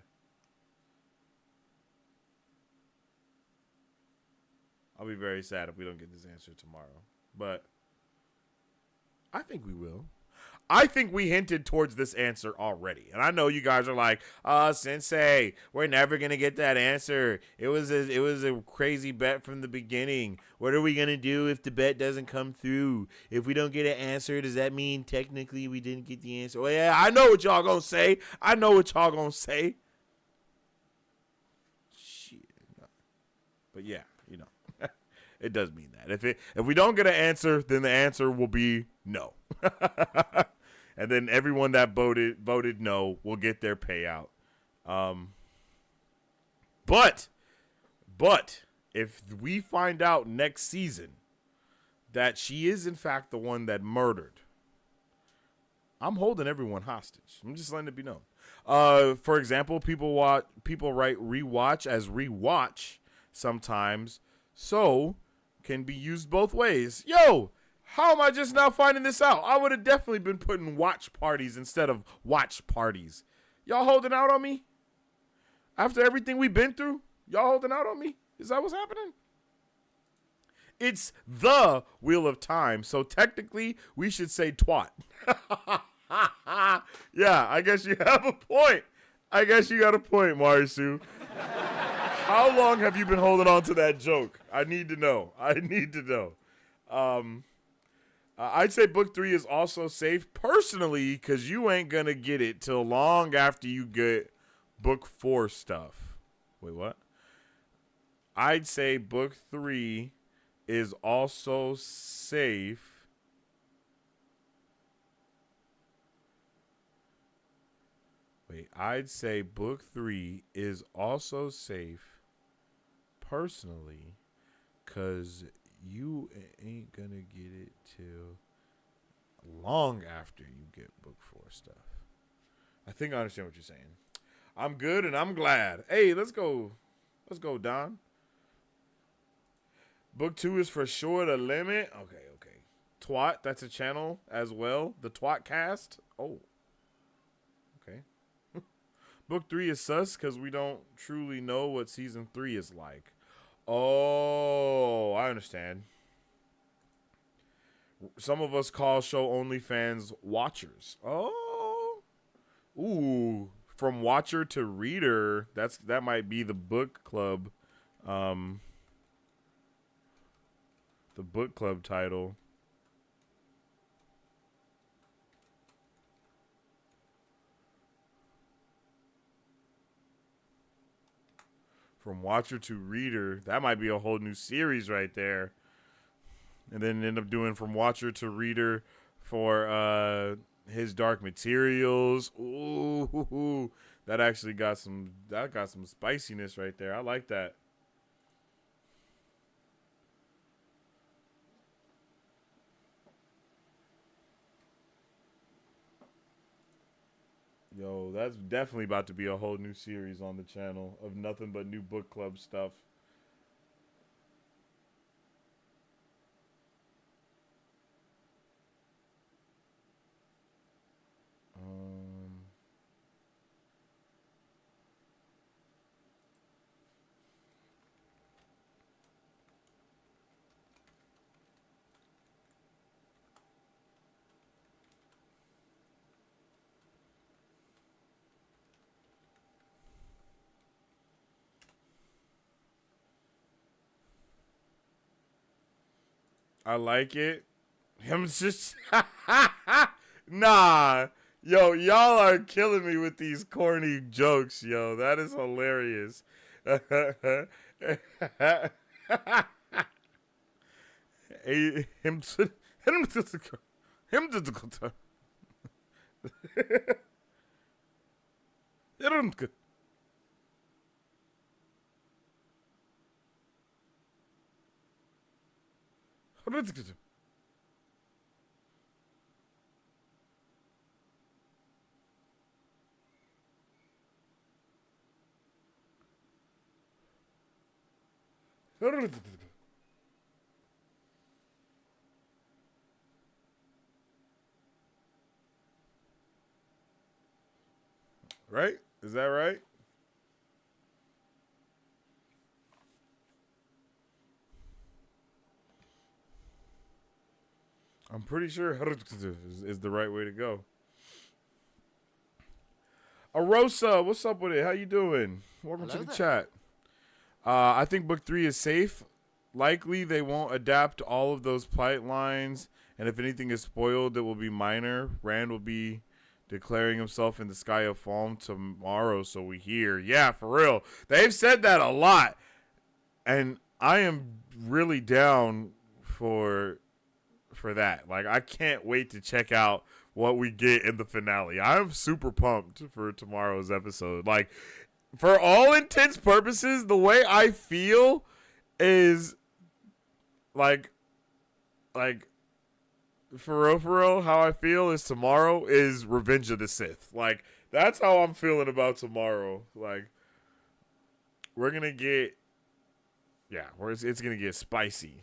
I'll be very sad if we don't get this answer tomorrow. But I think we will. I think we hinted towards this answer already. And I know you guys are like, Sensei, we're never going to get that answer. It was a crazy bet from the beginning. What are we going to do if the bet doesn't come through? If we don't get an answer, does that mean technically we didn't get the answer? Well, yeah, I know what y'all going to say. But yeah, it does mean that. If we don't get an answer, then the answer will be no. And then everyone that voted no will get their payout. But if we find out next season that she is in fact the one that murdered, I'm holding everyone hostage. I'm just letting it be known. For example, people write rewatch as rewatch sometimes, so can be used both ways. Yo, how am I just now finding this out? I would have definitely been putting watch parties instead of watch parties. Y'all holding out on me? After everything we've been through, y'all holding out on me? Is that what's happening? It's the Wheel of Time, so technically we should say twat. Yeah, I guess you have a point. I guess you got a point, Marisu. How long have you been holding on to that joke? I need to know. I'd say book 3 is also safe personally because you ain't going to get it till long after you get book 4 stuff. Wait, what? I'd say book 3 is also safe. I'd say book 3 is also safe personally because you ain't going to get it till long after you get book 4 stuff. I think I understand what you're saying. I'm good and I'm glad. Hey, let's go. Let's go, Don. Book 2 is for sure the limit. Okay. Twat, that's a channel as well. The Twat Cast. Oh. Okay. Book 3 is sus because we don't truly know what season 3 is like. Oh, I understand. Some of us call show OnlyFans watchers. Oh. Ooh. From watcher to reader. That might be the book club. The book club title. From watcher to reader. That might be a whole new series right there. And then end up doing from watcher to reader for his Dark Materials. Ooh, that actually got some spiciness right there. I like that. Yo, that's definitely about to be a whole new series on the channel of nothing but new book club stuff. I like it. Him just nah. Yo, y'all are killing me with these corny jokes, yo. That is hilarious. Right? Is that right? I'm pretty sure is the right way to go. Arosa, what's up with it? How you doing? Welcome to the chat. I think book 3 is safe. Likely they won't adapt all of those plight lines, and if anything is spoiled, it will be minor. Rand will be declaring himself in the Sky of Falm tomorrow, so we hear. Yeah, for real. They've said that a lot. And I am really down for that. Like, I can't wait to check out what we get in the finale. I'm super pumped for tomorrow's episode. Like, for all intents purposes, the way I feel is like for real, how I feel is tomorrow is Revenge of the Sith. Like, that's how I'm feeling about tomorrow. Like, we're gonna get, it's gonna get spicy.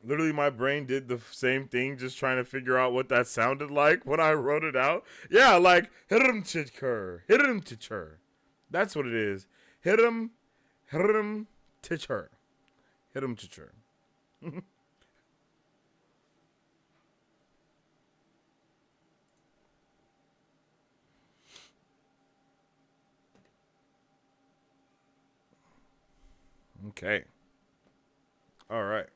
Literally, my brain did the same thing, just trying to figure out what that sounded like when I wrote it out. Yeah, like, hiram tichur. That's what it is. Hiram tichur. Hiram tichur. Okay. All right.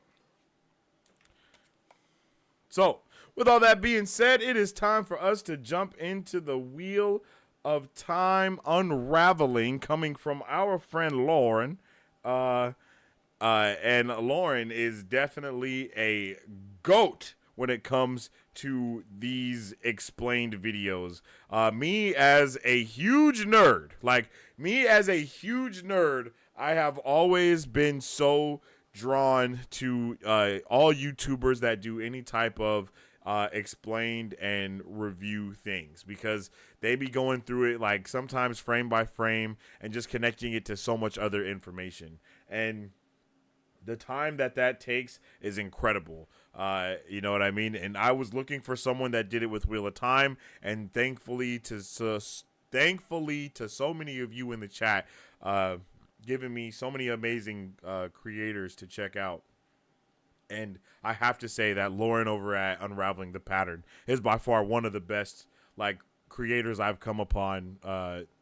So, with all that being said, it is time for us to jump into the Wheel of Time unraveling, coming from our friend Lauren. And Lauren is definitely a GOAT when it comes to these explained videos. Me as a huge nerd, I have always been so drawn to all YouTubers that do any type of explained and review things, because they be going through it like sometimes frame by frame and just connecting it to so much other information, and the time that takes is incredible. You know what I mean? And I was looking for someone that did it with Wheel of Time, and thankfully to so many of you in the chat giving me so many amazing creators to check out. And I have to say that Lauren over at Unraveling the Pattern is by far one of the best creators I've come upon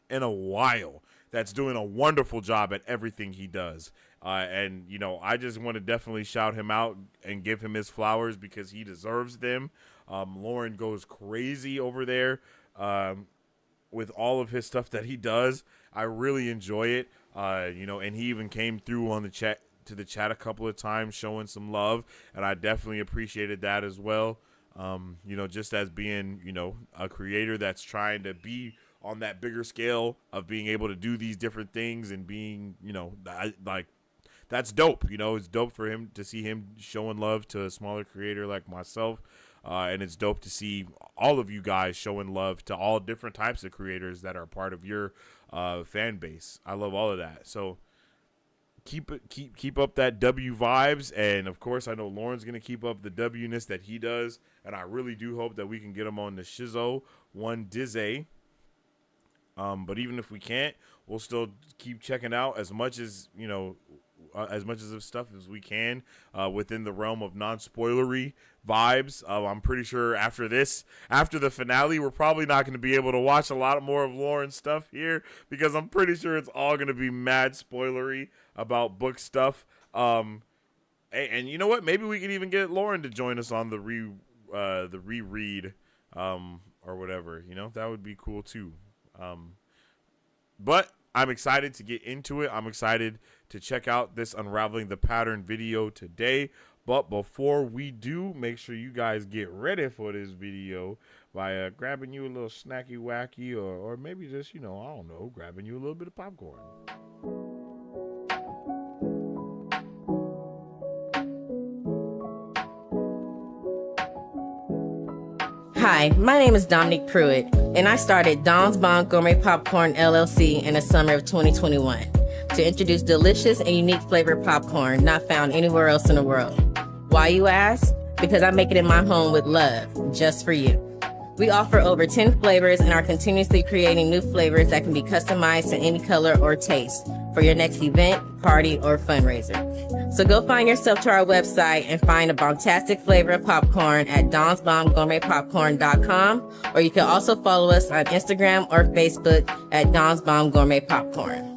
in a while, that's doing a wonderful job at everything he does. And, you know, I just want to definitely shout him out and give him his flowers, because he deserves them. Lauren goes crazy over there with all of his stuff that he does. I really enjoy it. You know, and he even came through on the chat a couple of times showing some love, and I definitely appreciated that as well. You know, just as being, you know, a creator that's trying to be on that bigger scale of being able to do these different things and being, you know, that's dope. You know, it's dope for him to see him showing love to a smaller creator like myself. And it's dope to see all of you guys showing love to all different types of creators that are part of your fan base. I love all of that. So keep up that W vibes, and of course I know Lauren's gonna keep up the W-ness that he does, and I really do hope that we can get him on the Shizo one Dizzy. But even if we can't, we'll still keep checking out as much as, you know, as much of stuff as we can within the realm of non-spoilery vibes. I'm pretty sure after the finale, we're probably not going to be able to watch a lot more of Lauren's stuff here, because I'm pretty sure it's all going to be mad spoilery about book stuff. And you know what? Maybe we could even get Lauren to join us on the reread or whatever. You know, that would be cool too. But I'm excited to get into it. I'm excited to check out this Unraveling the Pattern video today. But before we do, make sure you guys get ready for this video by grabbing you a little snacky wacky, or maybe just, you know, I don't know, grabbing you a little bit of popcorn. Hi, my name is Dominique Pruitt, and I started Don's Bon Gourmet Popcorn LLC in the summer of 2021 to introduce delicious and unique flavored popcorn not found anywhere else in the world. Why, you ask? Because I make it in my home with love, just for you. We offer over 10 flavors and are continuously creating new flavors that can be customized to any color or taste, for your next event, party, or fundraiser. So go find yourself to our website and find a bombastic flavor of popcorn at donsbombgourmetpopcorn.com, or you can also follow us on Instagram or Facebook at Don's Bomb Gourmet Popcorn.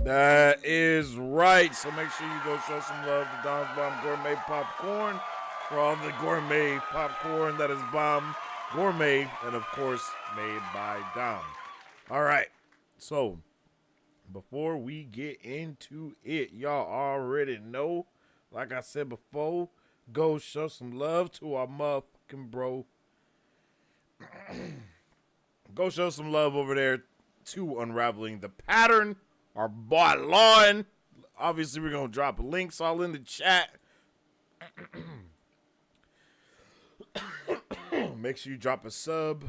That is right. So make sure you go show some love to Don's Bomb Gourmet Popcorn for all the gourmet popcorn that is bomb gourmet and, of course, made by Dom. All right. So before we get into it, y'all already know, like I said before, go show some love to our motherfucking bro. Go show some love over there to Unraveling the Pattern. Our boy Lauren. Obviously, we're going to drop links all in the chat. Make sure you drop a sub.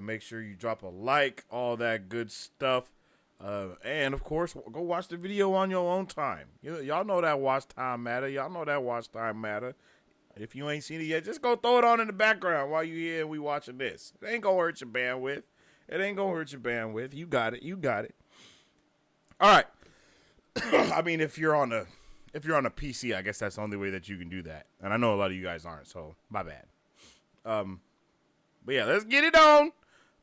Make sure you drop a like. All that good stuff. And, of course, go watch the video on your own time. Y'all know that watch time matter. Y'all know that watch time matter. If you ain't seen it yet, just go throw it on in the background while you here and we watching this. It ain't going to hurt your bandwidth. It ain't going to hurt your bandwidth. You got it. You got it. All right. I mean, if you're on a PC, I guess that's the only way that you can do that. And I know a lot of you guys aren't, so my bad. But yeah, let's get it on.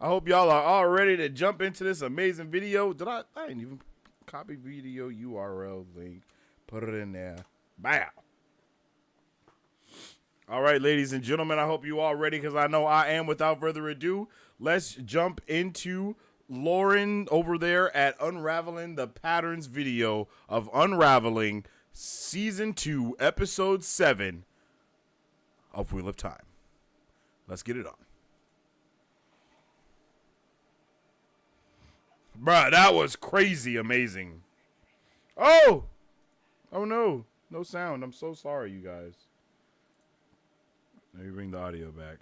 I hope y'all are all ready to jump into this amazing video. I didn't even copy video URL link. Put it in there. Bow. All right, ladies and gentlemen, I hope you all ready because I know I am. Without further ado, let's jump into Lauren over there at Unraveling the Patterns video of Unraveling Season 2, Episode 7 of Wheel of Time. Let's get it on. Bruh, that was crazy amazing. Oh no. No sound. I'm so sorry, you guys. Let me bring the audio back.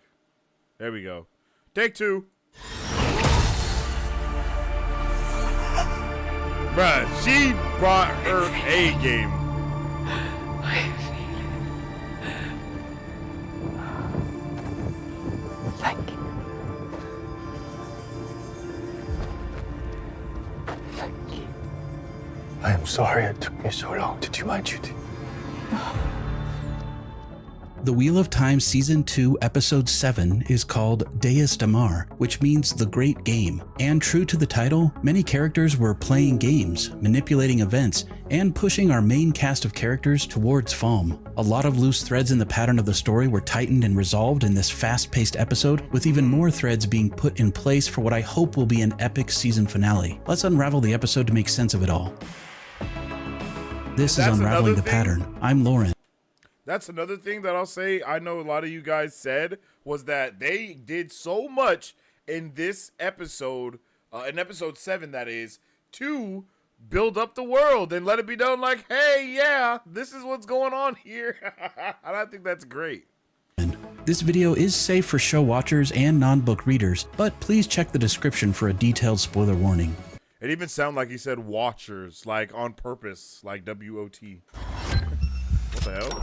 There we go. Take 2. Bruh, she brought her A game. Thank you. Thank you. I am sorry it took me so long. Did you mind, Judy? The Wheel of Time Season 2, Episode 7 is called Deus Damar, which means the Great Game. And true to the title, many characters were playing games, manipulating events, and pushing our main cast of characters towards Falm. A lot of loose threads in the pattern of the story were tightened and resolved in this fast-paced episode, with even more threads being put in place for what I hope will be an epic season finale. Let's unravel the episode to make sense of it all. This is Unraveling the Pattern. I'm Lauren. That's another thing that I'll say I know a lot of you guys said was that they did so much in this episode, in episode 7 that is, to build up the world and let it be known like, hey, yeah, this is what's going on here. And I think that's great. This video is safe for show watchers and non-book readers, but please check the description for a detailed spoiler warning. It even sounded like he said watchers, like on purpose, like W-O-T. What the hell?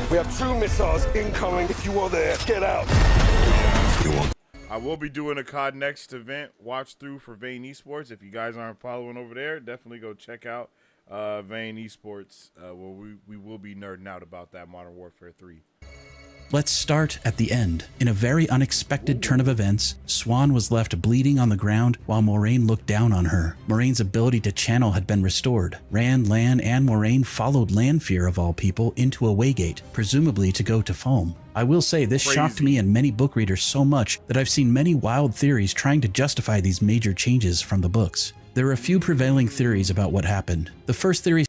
We have true missiles incoming. If you are there, get out. I will be doing a COD Next event watch through for Vane Esports. If you guys aren't following over there, definitely go check out Vane Esports. Where we will be nerding out about that Modern Warfare 3. Let's start at the end. In a very unexpected turn of events, Swan was left bleeding on the ground while Moiraine looked down on her. Moiraine's ability to channel had been restored. Rand, Lan, and Moiraine followed Lanfear of all people into a waygate, presumably to go to Falm. I will say this shocked me and many book readers so much that I've seen many wild theories trying to justify these major changes from the books. There are a few prevailing theories about what happened. The first theory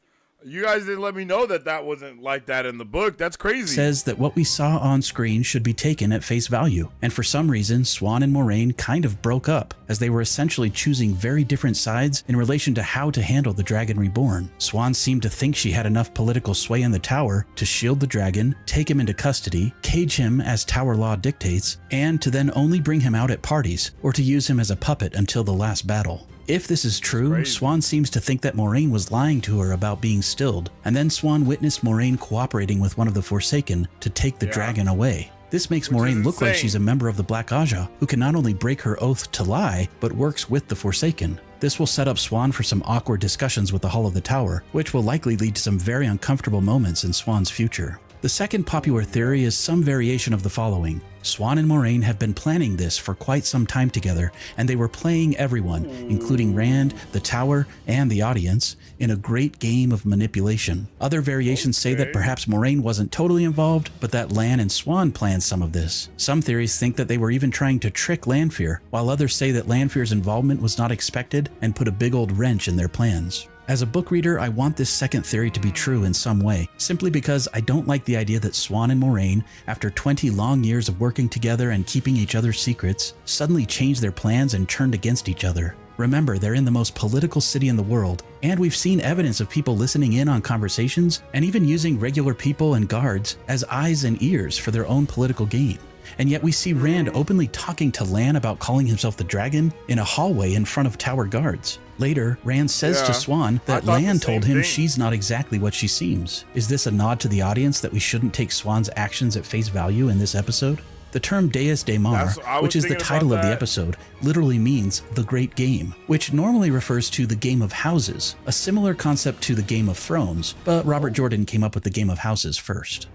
You guys didn't let me know that that wasn't like that in the book. That's crazy. Says that what we saw on screen should be taken at face value. And for some reason, Swan and Moiraine kind of broke up, as they were essentially choosing very different sides in relation to how to handle the Dragon Reborn. Swan seemed to think she had enough political sway in the tower to shield the dragon, take him into custody, cage him as tower law dictates, and to then only bring him out at parties, or to use him as a puppet until the last battle. If this is true, Swan seems to think that Moiraine was lying to her about being stilled, and then Swan witnessed Moiraine cooperating with one of the Forsaken to take the dragon away. This makes Which is Moiraine look like insane. she's a member of the Black Aja who can not only break her oath to lie, but works with the Forsaken. This will set up Swan for some awkward discussions with the Hall of the Tower, which will likely lead to some very uncomfortable moments in Swan's future. The second popular theory is some variation of the following. Swan and Moiraine have been planning this for quite some time together, and they were playing everyone, including Rand, the Tower, and the audience, in a great game of manipulation. Other variations say that perhaps Moiraine wasn't totally involved, but that Lan and Swan planned some of this. Some theories think that they were even trying to trick Lanfear, while others say that Lanfear's involvement was not expected and put a big old wrench in their plans. As a book reader, I want this second theory to be true in some way, simply because I don't like the idea that Swan and Moiraine, after 20 long years of working together and keeping each other's secrets, suddenly changed their plans and turned against each other. Remember, they're in the most political city in the world, and we've seen evidence of people listening in on conversations and even using regular people and guards as eyes and ears for their own political game. And yet we see Rand openly talking to Lan about calling himself the dragon in a hallway in front of Tower guards. Later, Rand says to Swan that Lan told him she's not exactly what she seems. Is this a nod to the audience that we shouldn't take Swan's actions at face value in this episode? The term Deus de Mar, which is the title of the episode, literally means the Great Game, which normally refers to the Game of Houses, a similar concept to the Game of Thrones, but Robert Jordan came up with the Game of Houses first.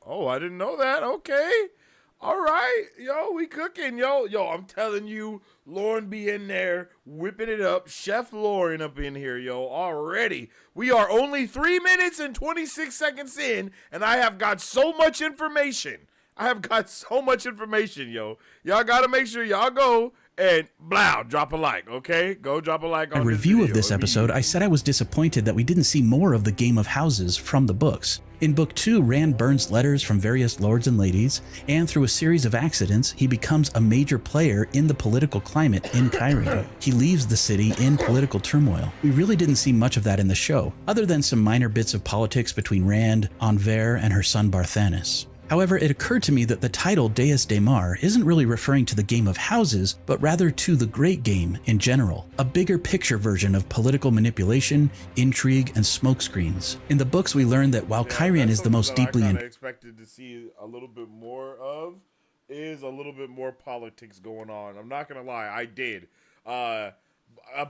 Oh, I didn't know that. Okay. All right. Yo, we cooking. Yo, I'm telling you, Lauren be in there whipping it up. Chef Lauren up in here, yo, already. We are only 3 minutes and 26 seconds in, and I have got so much information. Yo. Y'all got to make sure y'all go and drop a like, okay? Go drop a like on this video. review of this episode, I said I was disappointed that we didn't see more of the Game of Houses from the books. In Book 2, Rand burns letters from various lords and ladies, and through a series of accidents, he becomes a major player in the political climate in Cairhien. He leaves the city in political turmoil. We really didn't see much of that in the show, other than some minor bits of politics between Rand, Anver, and her son Barthanes. However, it occurred to me that the title Deus de Mar isn't really referring to the Game of Houses, but rather to the Great Game in general, a bigger picture version of political manipulation, intrigue, and smokescreens. In the books, we learn that while Cairhien is the most deeply expected to see a little bit more of is a little bit more politics going on. I'm not gonna lie, I did.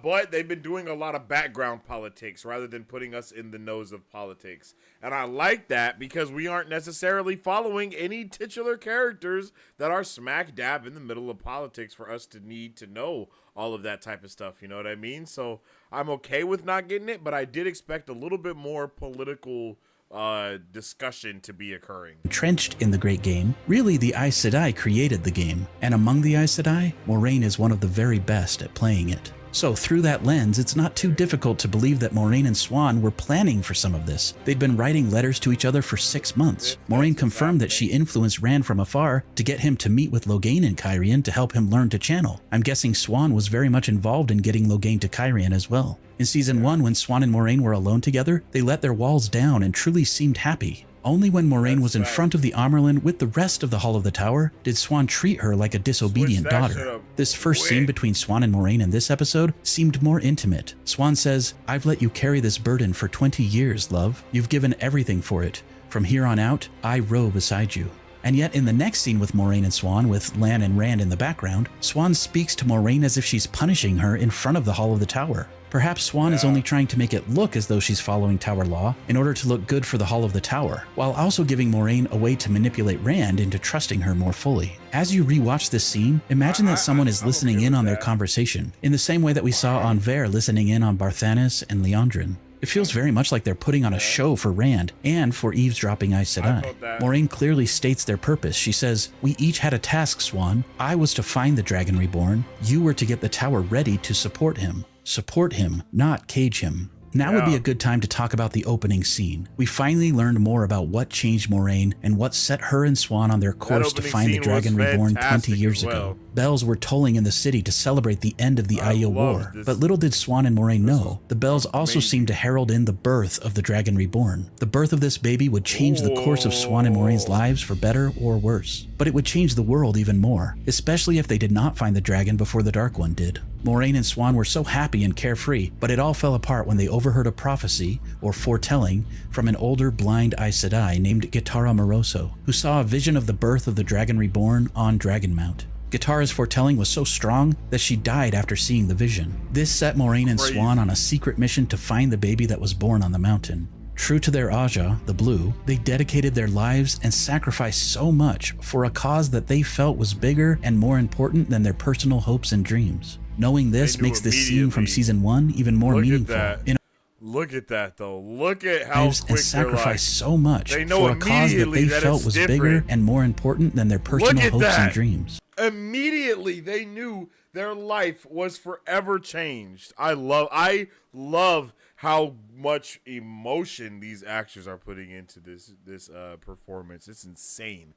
But they've been doing a lot of background politics rather than putting us in the nose of politics. And I like that because we aren't necessarily following any titular characters that are smack dab in the middle of politics for us to need to know all of that type of stuff. You know what I mean? So I'm okay with not getting it, but I did expect a little bit more political discussion to be occurring. Entrenched in the Great Game, really the Aes Sedai created the game. And among the Aes Sedai, Moiraine is one of the very best at playing it. So through that lens, it's not too difficult to believe that Moiraine and Swan were planning for some of this. They'd been writing letters to each other for 6 months. Moiraine confirmed that she influenced Rand from afar to get him to meet with Loghain in Cairhien to help him learn to channel. I'm guessing Swan was very much involved in getting Loghain to Cairhien as well. In Season 1, when Swan and Moiraine were alone together, they let their walls down and truly seemed happy. Only when Moiraine was in front of the Amyrlin with the rest of the Hall of the Tower did Swan treat her like a disobedient daughter. This first scene between Swan and Moiraine in this episode seemed more intimate. Swan says, "I've let you carry this burden for 20 years, love. You've given everything for it. From here on out, I row beside you." And yet in the next scene with Moiraine and Swan, with Lan and Rand in the background, Swan speaks to Moiraine as if she's punishing her in front of the Hall of the Tower. Perhaps Swan is only trying to make it look as though she's following Tower law in order to look good for the Hall of the Tower, while also giving Moiraine a way to manipulate Rand into trusting her more fully. As you rewatch this scene, imagine that someone is listening in on their conversation, in the same way that we saw Anver listening in on Barthanes and Liandrin. It feels very much like they're putting on a show for Rand and for eavesdropping Aes Sedai. Moiraine clearly states their purpose. She says, "We each had a task, Swan. I was to find the Dragon Reborn. You were to get the tower ready to support him. Support him, not cage him." Now would be a good time to talk about the opening scene. We finally learned more about what changed Moiraine and what set her and Swan on their course to find the Dragon Reborn 20 years ago. Bells were tolling in the city to celebrate the end of the Aiel War, this. but little did Swan and Moiraine know, the bells also seemed to herald in the birth of the Dragon Reborn. The birth of this baby would change the course of Swan and Moraine's lives for better or worse, but it would change the world even more, especially if they did not find the dragon before the Dark One did. Moiraine and Swan were so happy and carefree, but it all fell apart when they overheard a prophecy, or foretelling, from an older blind Aes Sedai named Gitara Moroso, who saw a vision of the birth of the Dragon Reborn on Dragonmount. Gitara's foretelling was so strong that she died after seeing the vision. This set Moiraine and Swan on a secret mission to find the baby that was born on the mountain. True to their Aja, the Blue, they dedicated their lives and sacrificed so much for a cause that they felt was bigger and more important than their personal hopes and dreams. Knowing this makes this scene from season 1 even more meaningful. Look at that though. Look at how quick and sacrificed so much for a cause that they felt was bigger and more important than their personal hopes and dreams. Immediately they knew their life was forever changed. I love how much emotion these actors are putting into this performance. It's insane.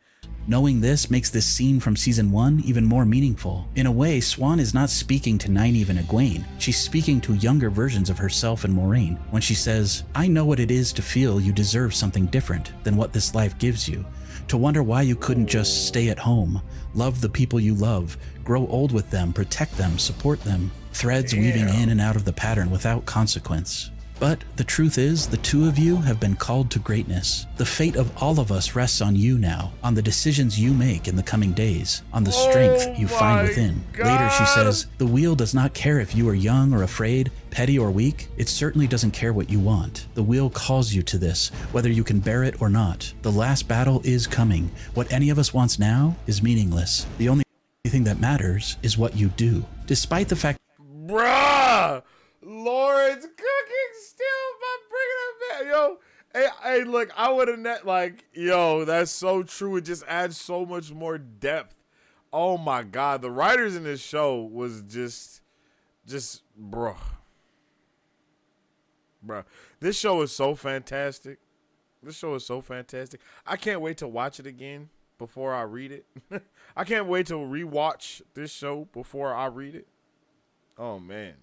Knowing this makes this scene from season 1 even more meaningful. In a way, Swan is not speaking to Nynaeve and Egwene. She's speaking to younger versions of herself and Moiraine when she says, "I know what it is to feel you deserve something different than what this life gives you. To wonder why you couldn't just stay at home, love the people you love, grow old with them, protect them, support them." Threads weaving in and out of the pattern without consequence. But the truth is, the two of you have been called to greatness. The fate of all of us rests on you now, on the decisions you make in the coming days, on the strength you find within. Later she says, "The wheel does not care if you are young or afraid, petty or weak. It certainly doesn't care what you want. The wheel calls you to this, whether you can bear it or not. The last battle is coming. What any of us wants now is meaningless. The only thing that matters is what you do." Despite the fact, bruh, Lauren's cooking still by bringing up that. Yo, hey, look, I would have yo, that's so true. It just adds so much more depth. Oh my God, the writers in this show was just bruh. This show is so fantastic. I can't wait to watch it again before I read it. I can't wait to rewatch this show before I read it. Oh man.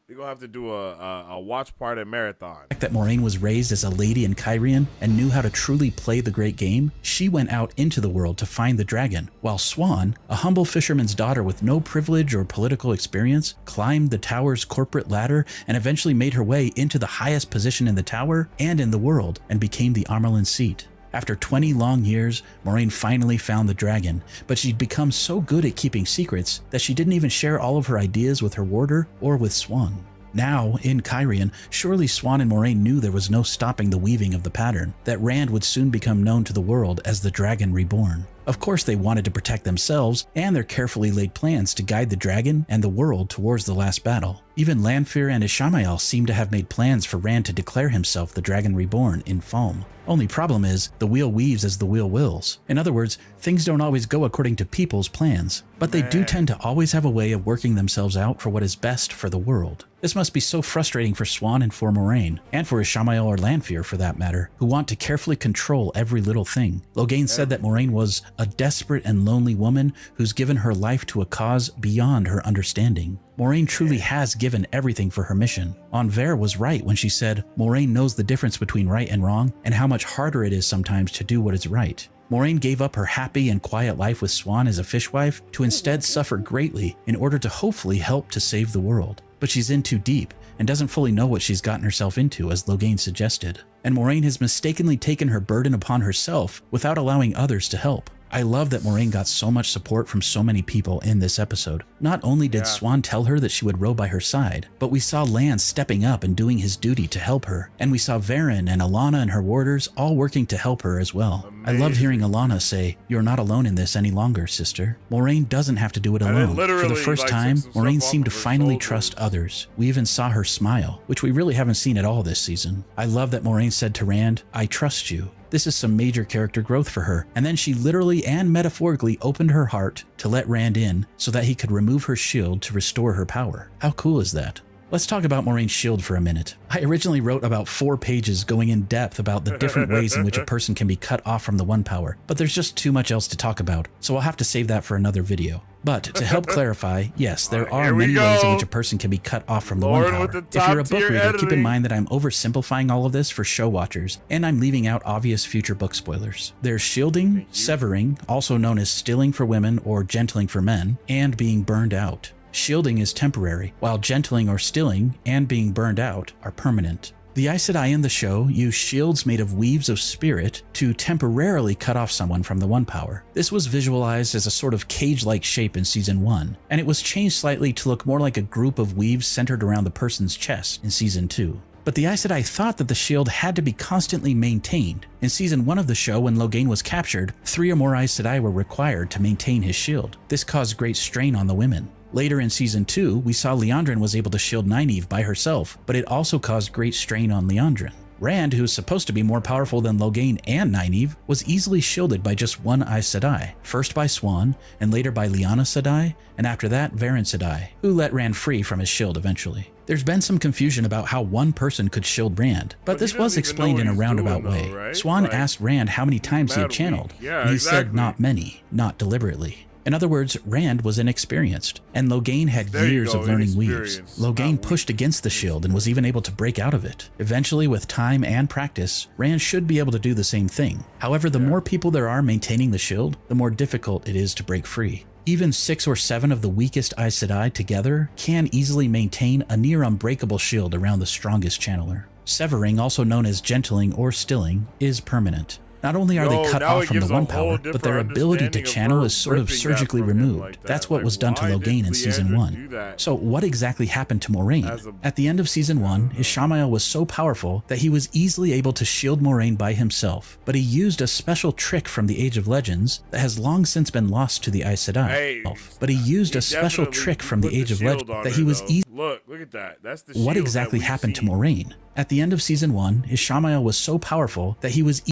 We're going to have to do a watch party marathon. That Moiraine was raised as a lady in Cairhien and knew how to truly play the great game, she went out into the world to find the dragon, while Swan, a humble fisherman's daughter with no privilege or political experience, climbed the tower's corporate ladder and eventually made her way into the highest position in the tower and in the world and became the Amarlin seat. After 20 long years, Moiraine finally found the dragon, but she'd become so good at keeping secrets that she didn't even share all of her ideas with her warder or with Swan. Now, in Cairhien, surely Swan and Moiraine knew there was no stopping the weaving of the pattern, that Rand would soon become known to the world as the Dragon Reborn. Of course, they wanted to protect themselves and their carefully laid plans to guide the dragon and the world towards the last battle. Even Lanfear and Ishamael seemed to have made plans for Rand to declare himself the Dragon Reborn in Falme. Only problem is, the wheel weaves as the wheel wills. In other words, things don't always go according to people's plans, but they do tend to always have a way of working themselves out for what is best for the world. This must be so frustrating for Swan and for Moiraine, and for Ishamael or Lanfear for that matter, who want to carefully control every little thing. Logain said that Moiraine was a desperate and lonely woman who's given her life to a cause beyond her understanding. Moiraine truly has given everything for her mission. Anvere was right when she said, Moiraine knows the difference between right and wrong and how much harder it is sometimes to do what is right. Moiraine gave up her happy and quiet life with Swan as a fishwife to instead suffer greatly in order to hopefully help to save the world. But she's in too deep and doesn't fully know what she's gotten herself into, as Logain suggested. And Moiraine has mistakenly taken her burden upon herself without allowing others to help. I love that Moiraine got so much support from so many people in this episode. Not only did Swan tell her that she would row by her side, but we saw Lan stepping up and doing his duty to help her. And we saw Varen and Alana and her warders all working to help her as well. Amazing. I loved hearing Alana say, "You're not alone in this any longer, sister." Moiraine doesn't have to do it alone. For the first time, Moiraine seemed to finally trust others. We even saw her smile, which we really haven't seen at all this season. I love that Moiraine said to Rand, "I trust you." This is some major character growth for her, and then she literally and metaphorically opened her heart to let Rand in so that he could remove her shield to restore her power. How cool is that? Let's talk about Moiraine's shield for a minute. I originally wrote about 4 pages going in depth about the different ways in which a person can be cut off from the one power, but there's just too much else to talk about, so I'll have to save that for another video. But to help clarify, yes, there are many ways in which a person can be cut off from the one power. If you're a book reader, keep in mind that I'm oversimplifying all of this for show watchers, and I'm leaving out obvious future book spoilers. There's shielding, severing, also known as stilling for women or gentling for men, and being burned out. Shielding is temporary, while gentling or stilling and being burned out are permanent. The Aes Sedai in the show use shields made of weaves of spirit to temporarily cut off someone from the one power. This was visualized as a sort of cage-like shape in Season 1, and it was changed slightly to look more like a group of weaves centered around the person's chest in Season 2. But the Aes Sedai thought that the shield had to be constantly maintained. In Season 1 of the show, when Logain was captured, 3 or more Aes Sedai were required to maintain his shield. This caused great strain on the women. Later in Season 2, we saw Liandrin was able to shield Nynaeve by herself, but it also caused great strain on Liandrin. Rand, who is supposed to be more powerful than Logain and Nynaeve, was easily shielded by just one Aes Sedai, first by Swan, and later by Lyanna Sedai, and after that Varen Sedai, who let Rand free from his shield eventually. There's been some confusion about how one person could shield Rand, but this was explained in a roundabout way. Right? Swan asked Rand how many times he had channeled, and he said not many, not deliberately. In other words, Rand was inexperienced, and Logain had years of learning weaves. Logain pushed against the shield and was even able to break out of it. Eventually, with time and practice, Rand should be able to do the same thing. However, the more people there are maintaining the shield, the more difficult it is to break free. Even 6 or 7 of the weakest Aes Sedai together can easily maintain a near unbreakable shield around the strongest channeler. Severing, also known as gentling or stilling, is permanent. Not only are they cut off from the one power, but their ability to channel is sort of surgically removed. That's what was done to Logain in Season 1. So what exactly happened to Moiraine? At the end of Season 1, Ishamael was so powerful that he was easily able to shield Moiraine by himself, but he used a special trick from the Age of Legends that has long since been lost to the Aes Sedai. Look at that. That's the shield. What exactly happened to Moiraine? At the end of Season 1, Ishamael was so powerful that he was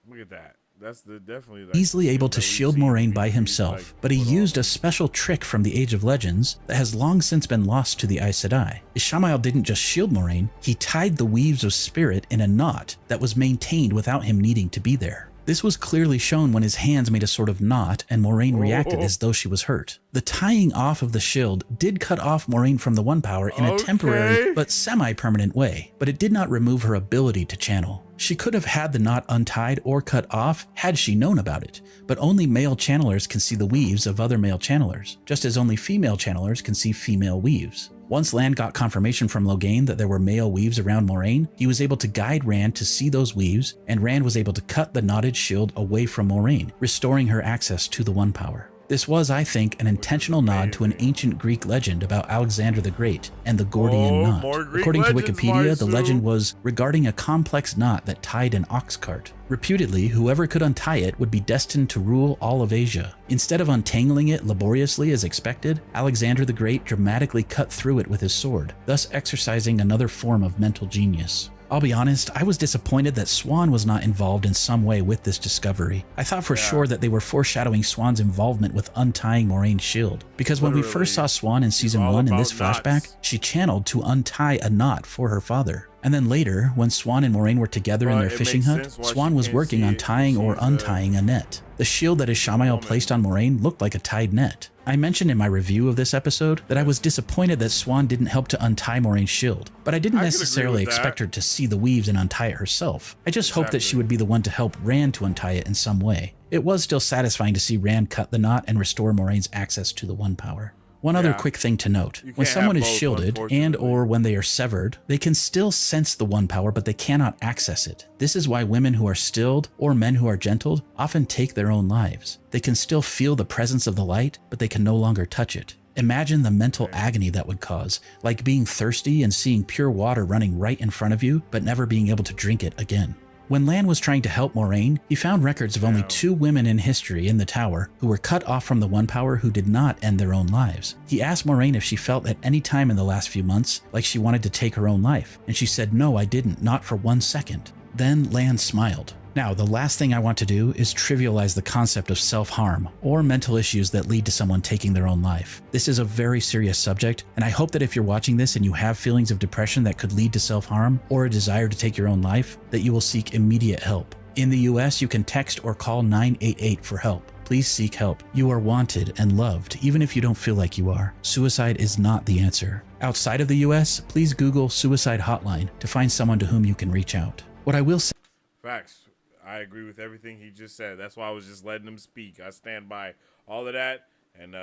Look at that. That's definitely easily able to shield Moiraine by himself, but he used a special trick from the Age of Legends that has long since been lost to the Aes Sedai. Ishamael didn't just shield Moiraine, he tied the weaves of spirit in a knot that was maintained without him needing to be there. This was clearly shown when his hands made a sort of knot and Moiraine reacted as though she was hurt. The tying off of the shield did cut off Moiraine from the one power in a temporary but semi-permanent way, but it did not remove her ability to channel. She could have had the knot untied or cut off had she known about it, but only male channelers can see the weaves of other male channelers, just as only female channelers can see female weaves. Once Lan got confirmation from Logain that there were male weaves around Moiraine, he was able to guide Rand to see those weaves, and Rand was able to cut the knotted shield away from Moiraine, restoring her access to the One Power. This was, I think, an intentional nod to an ancient Greek legend about Alexander the Great and the Gordian knot. According to Wikipedia, the legend was regarding a complex knot that tied an ox cart. Reputedly, whoever could untie it would be destined to rule all of Asia. Instead of untangling it laboriously as expected, Alexander the Great dramatically cut through it with his sword, thus exercising another form of mental genius. I'll be honest, I was disappointed that Swan was not involved in some way with this discovery. I thought for sure that they were foreshadowing Swan's involvement with untying Moiraine's shield, because when we first saw Swan in Season 1 in this flashback, she channeled to untie a knot for her father. And then later, when Swan and Moiraine were together in their fishing hut, Swan was working on tying or untying a net. The shield that Ishamael placed on Moiraine looked like a tied net. I mentioned in my review of this episode that I was disappointed that Swan didn't help to untie Moiraine's shield, but I didn't necessarily expect her to see the weaves and untie it herself. I just hoped that she would be the one to help Rand to untie it in some way. It was still satisfying to see Rand cut the knot and restore Moraine's access to the One Power. One other quick thing to note, when someone is shielded and or when they are severed, they can still sense the One Power, but they cannot access it. This is why women who are stilled or men who are gentled often take their own lives. They can still feel the presence of the light, but they can no longer touch it. Imagine the mental agony that would cause, like being thirsty and seeing pure water running right in front of you, but never being able to drink it again. When Lan was trying to help Moiraine, he found records of only 2 women in history in the tower who were cut off from the One Power who did not end their own lives. He asked Moiraine if she felt at any time in the last few months like she wanted to take her own life, and she said, "No, I didn't, not for 1 second." Then Lan smiled. Now, the last thing I want to do is trivialize the concept of self-harm or mental issues that lead to someone taking their own life. This is a very serious subject, and I hope that if you're watching this and you have feelings of depression that could lead to self-harm or a desire to take your own life, that you will seek immediate help. In the US, you can text or call 988 for help. Please seek help. You are wanted and loved, even if you don't feel like you are. Suicide is not the answer. Outside of the US, please Google suicide hotline to find someone to whom you can reach out. What I will say... Facts. I agree with everything he just said. That's why I was just letting him speak. I stand by all of that, and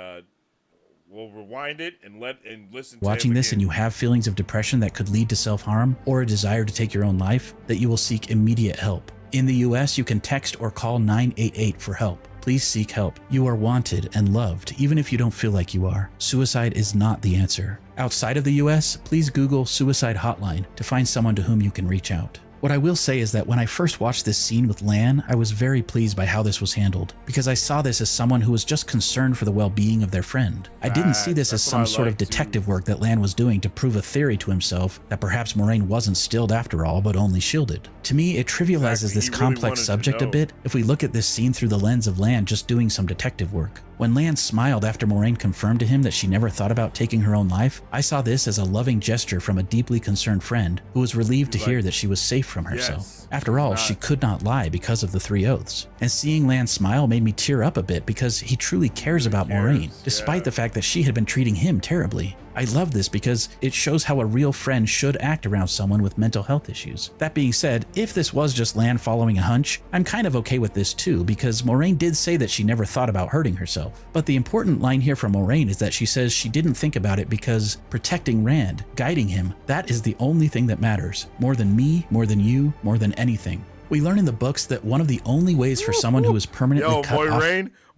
we'll rewind it and listen to watching him this again. And you have feelings of depression that could lead to self-harm or a desire to take your own life, that you will seek immediate help. In the US, you can text or call 988 for help. Please seek help. You are wanted and loved, even if you don't feel like you are. Suicide is not the answer. Outside of the US, please Google suicide hotline to find someone to whom you can reach out. What I will say is that when I first watched this scene with Lan, I was very pleased by how this was handled, because I saw this as someone who was just concerned for the well-being of their friend. I didn't see this as some sort of detective work that Lan was doing to prove a theory to himself that perhaps Moiraine wasn't stilled after all, but only shielded. To me, it trivializes this complex subject a bit if we look at this scene through the lens of Lan just doing some detective work. When Lan smiled after Moiraine confirmed to him that she never thought about taking her own life, I saw this as a loving gesture from a deeply concerned friend who was relieved to hear that she was safe from herself. Yes. After all, she could not lie because of the 3 oaths. And seeing Lan smile made me tear up a bit because he truly cares about Moiraine, despite the fact that she had been treating him terribly. I love this because it shows how a real friend should act around someone with mental health issues. That being said, if this was just Lan following a hunch, I'm kind of okay with this too, because Moiraine did say that she never thought about hurting herself. But the important line here from Moiraine is that she says she didn't think about it because protecting Rand, guiding him, that is the only thing that matters. More than me, more than you, more than anything. We learn in the books that one of the only ways for someone who is permanently cut off...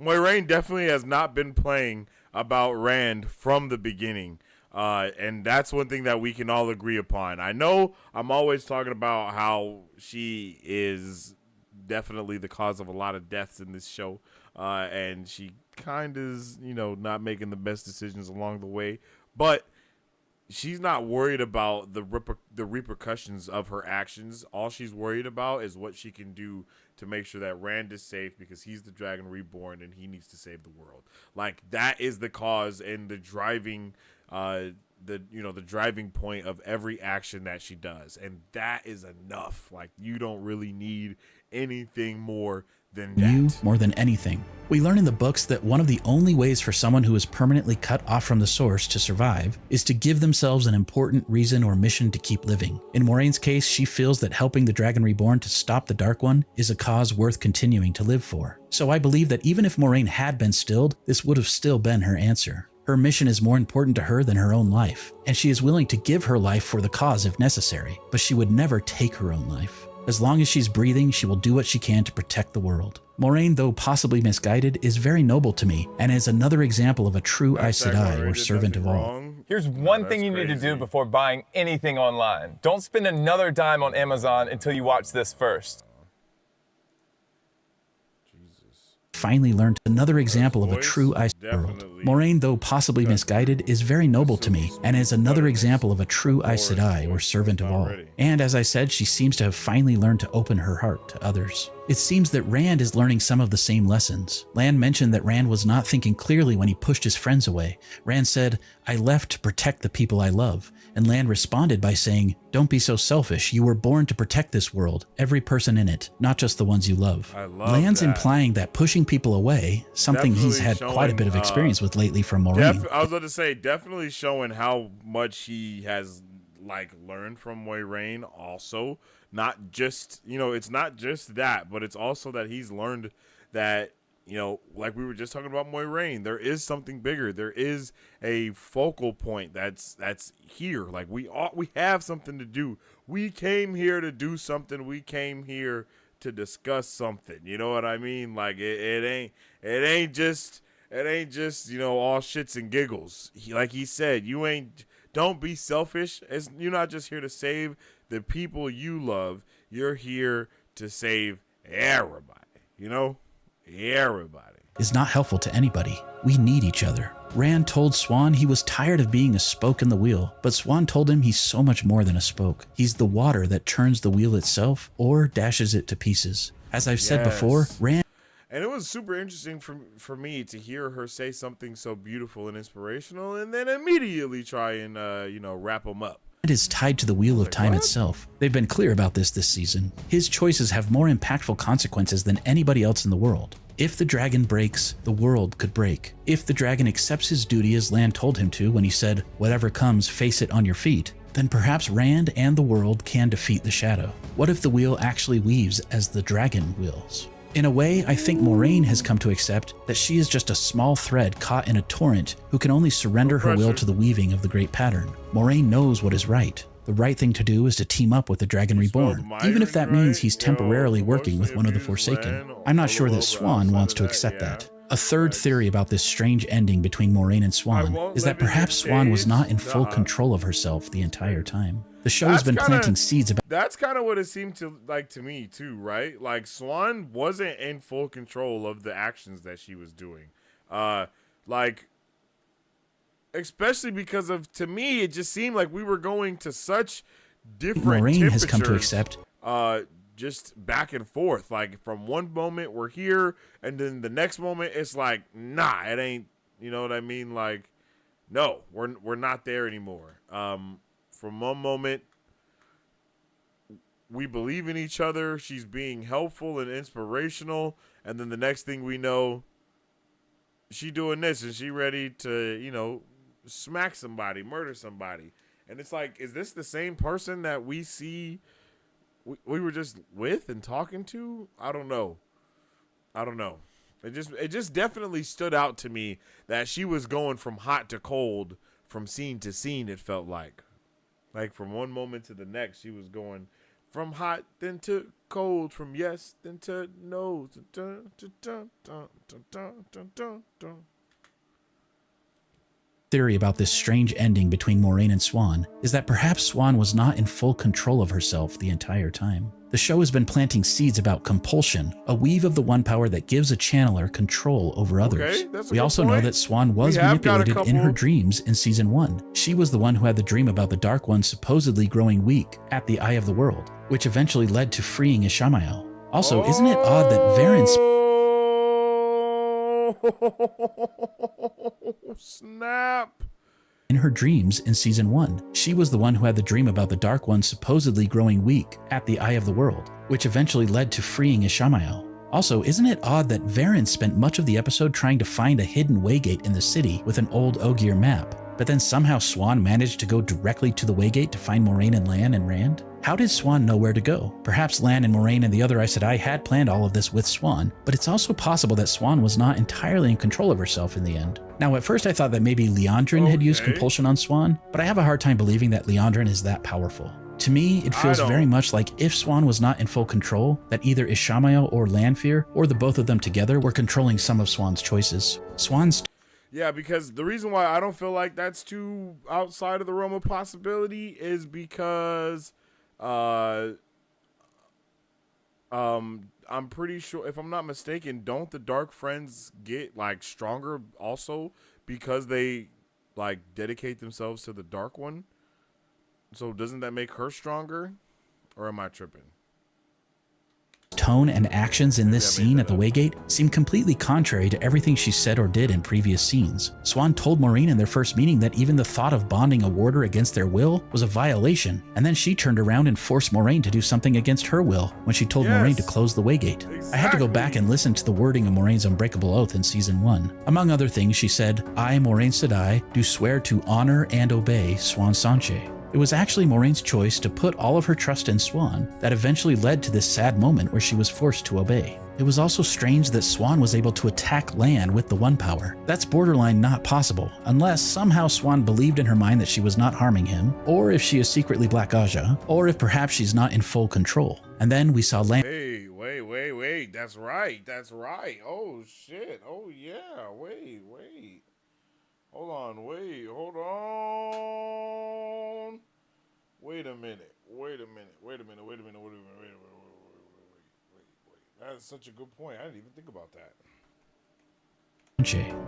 Moiraine definitely has not been playing about Rand from the beginning. And that's one thing that we can all agree upon. I know I'm always talking about how she is definitely the cause of a lot of deaths in this show. And she kind of is, not making the best decisions along the way. But she's not worried about the repercussions of her actions. All she's worried about is what she can do to make sure that Rand is safe, because he's the Dragon Reborn and he needs to save the world. Like, that is the cause and the driving the driving point of every action that she does, and that is enough. Like, you don't really need anything more than that. You more than anything. We learn in the books that one of the only ways for someone who is permanently cut off from the source to survive is to give themselves an important reason or mission to keep living. In Moiraine's case, she feels that helping the Dragon Reborn to stop the Dark One is a cause worth continuing to live for. So I believe that even if Moiraine had been stilled, this would have still been her answer. Her mission is more important to her than her own life, and she is willing to give her life for the cause if necessary, but she would never take her own life. As long as she's breathing, she will do what she can to protect the world. Moiraine, though possibly misguided, is very noble to me, and is another example of a true Aes Sedai, or servant of all. Here's one thing you need to do before buying anything online. Don't spend another dime on Amazon until you watch this first. Finally learned another example of a true Aes world. Moiraine, though possibly misguided, is very noble to me, and is another example of a true Aes Sedai, or servant of all. And as I said, she seems to have finally learned to open her heart to others. It seems that Rand is learning some of the same lessons. Lan mentioned that Rand was not thinking clearly when he pushed his friends away. Rand said, "I left to protect the people I love." And Lan responded by saying, "Don't be so selfish. You were born to protect this world, every person in it, not just the ones you love." Lan's implying that pushing people away, something he's had quite a bit of experience with lately from Moiraine. I was going to say, definitely showing how much he has learned from Moiraine also. Not just, it's not just that, but it's also that he's learned that, like we were just talking about Moiraine, there is something bigger. There is a focal point that's here. Like, we have something to do. We came here to do something. We came here to discuss something. You know what I mean? Like, it ain't just all shits and giggles. Like he said, don't be selfish. You're not just here to save the people you love. You're here to save everybody. Everybody. is not helpful to anybody. We need each other. Rand told Swan he was tired of being a spoke in the wheel, but Swan told him he's so much more than a spoke. He's the water that turns the wheel itself or dashes it to pieces. As I've said before, Rand... And it was super interesting for me to hear her say something so beautiful and inspirational and then immediately try and, wrap them up. is tied to the Wheel of Time itself. They've been clear about this season. His choices have more impactful consequences than anybody else in the world. If the dragon breaks, the world could break. If the dragon accepts his duty as Lan told him to when he said, "Whatever comes, face it on your feet," then perhaps Rand and the world can defeat the shadow. What if the wheel actually weaves as the dragon wills? In a way, I think Moiraine has come to accept that she is just a small thread caught in a torrent who can only surrender her will to the weaving of the great pattern. Moiraine knows what is right. The right thing to do is to team up with the Dragon Reborn, even if that means he's temporarily working with one of the Forsaken. I'm not sure that Swan wants to accept that. A third theory about this strange ending between Moiraine and Swan is that perhaps Swan was not in full control of herself the entire time. The show has been planting seeds about... That's kind of what it seemed to like to me too, right? Like Swan wasn't in full control of the actions that she was doing. Especially because of, to me, it just seemed like we were going to such different Moiraine has come to accept just back and forth. Like from one moment we're here, and then the next moment it's like, nah, it ain't. You know what I mean? Like, no, we're not there anymore. From one moment we believe in each other, she's being helpful and inspirational, and then the next thing we know, she doing this and she ready to, smack somebody, murder somebody. And it's like, is this the same person that we see we were just with and talking to? I don't know. It just definitely stood out to me that she was going from hot to cold, from scene to scene. It felt like from one moment to the next, she was going from hot then to cold, from yes then to no. Theory about this strange ending between Moiraine and Swan is that perhaps Swan was not in full control of herself the entire time. The show has been planting seeds about compulsion, a weave of the one power that gives a channeler control over others. We also know that Swan was manipulated in her dreams in season 1. She was the one who had the dream about the Dark One supposedly growing weak at the Eye of the World, which eventually led to freeing Ishamael. Also, isn't it odd that Varen... Snap. In her dreams in season 1, she was the one who had the dream about the Dark One supposedly growing weak at the Eye of the World, which eventually led to freeing Ishamael. Also, isn't it odd that Varen spent much of the episode trying to find a hidden waygate in the city with an old Ogier map, but then somehow Swan managed to go directly to the waygate to find Moiraine and Lan and Rand? How did Swan know where to go? Perhaps Lan and Moiraine and the other Aes Sedai had planned all of this with Swan, but it's also possible that Swan was not entirely in control of herself in the end. Now, at first I thought that maybe Liandrin had used compulsion on Swan, but I have a hard time believing that Liandrin is that powerful. To me, it feels very much like if Swan was not in full control, that either Ishamael or Lanfear, or the both of them together, were controlling some of Swan's choices. Yeah, because the reason why I don't feel like that's too outside of the realm of possibility is because I'm pretty sure, if I'm not mistaken, don't the Dark Friends get like stronger also because they like dedicate themselves to the Dark One? So doesn't that make her stronger? Or am I tripping? Tone and actions in this scene at the Waygate seem completely contrary to everything she said or did in previous scenes. Swan told Moiraine in their first meeting that even the thought of bonding a warder against their will was a violation, and then she turned around and forced Moiraine to do something against her will when she told Moiraine to close the Waygate. Exactly. I had to go back and listen to the wording of Moraine's unbreakable oath in season 1. Among other things, she said, "I, Moiraine Sedai, do swear to honor and obey Swan Sanche." It was actually Moraine's choice to put all of her trust in Swan that eventually led to this sad moment where she was forced to obey. It was also strange that Swan was able to attack Lan with the One Power. That's borderline not possible, unless somehow Swan believed in her mind that she was not harming him, or if she is secretly Black Aja, or if perhaps she's not in full control. And then we saw Lan... Hey, wait, that's right. Oh, shit, oh, yeah, wait. Hold on. Wait a minute. That's such a good point. I didn't even think about that.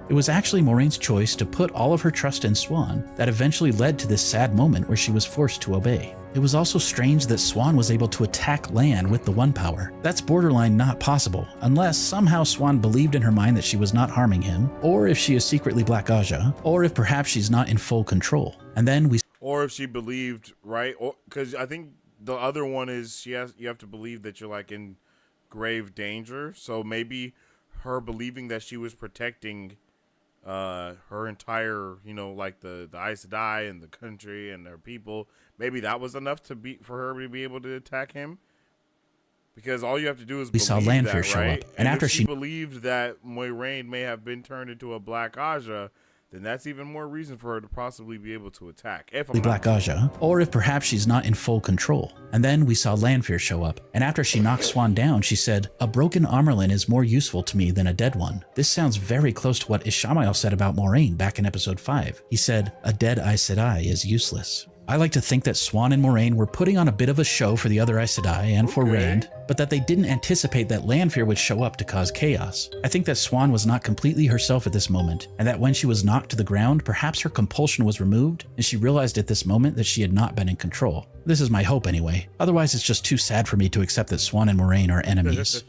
It was actually Moiraine's choice to put all of her trust in Swan that eventually led to this sad moment where she was forced to obey. It was also strange that Swan was able to attack Lan with the One Power. That's borderline not possible, unless somehow Swan believed in her mind that she was not harming him, or if she is secretly Black Aja, or if perhaps she's not in full control. And then we... Or if she believed, right? Because I think the other one is you have to believe that you're like in grave danger. So maybe her believing that she was protecting her entire, like the Aes Sedai and the country and their people, maybe that was enough for her to be able to attack him. Because all you have to do is saw believe Lanfear that, show right? up, and after if she believed that Moiraine may have been turned into a Black Aja, then that's even more reason for her to possibly be able to attack. If I'm Black Aja, or if perhaps she's not in full control. And then we saw Lanfear show up, and after she knocked Swan down, she said, "A broken armorlin is more useful to me than a dead one." This sounds very close to what Ishamael said about Moiraine back in episode 5. He said, "A dead Aes Sedai is useless." I like to think that Swan and Moiraine were putting on a bit of a show for the other Aes Sedai and for Rand, but that they didn't anticipate that Lanfear would show up to cause chaos. I think that Swan was not completely herself at this moment, and that when she was knocked to the ground, perhaps her compulsion was removed, and she realized at this moment that she had not been in control. This is my hope anyway. Otherwise, it's just too sad for me to accept that Swan and Moiraine are enemies.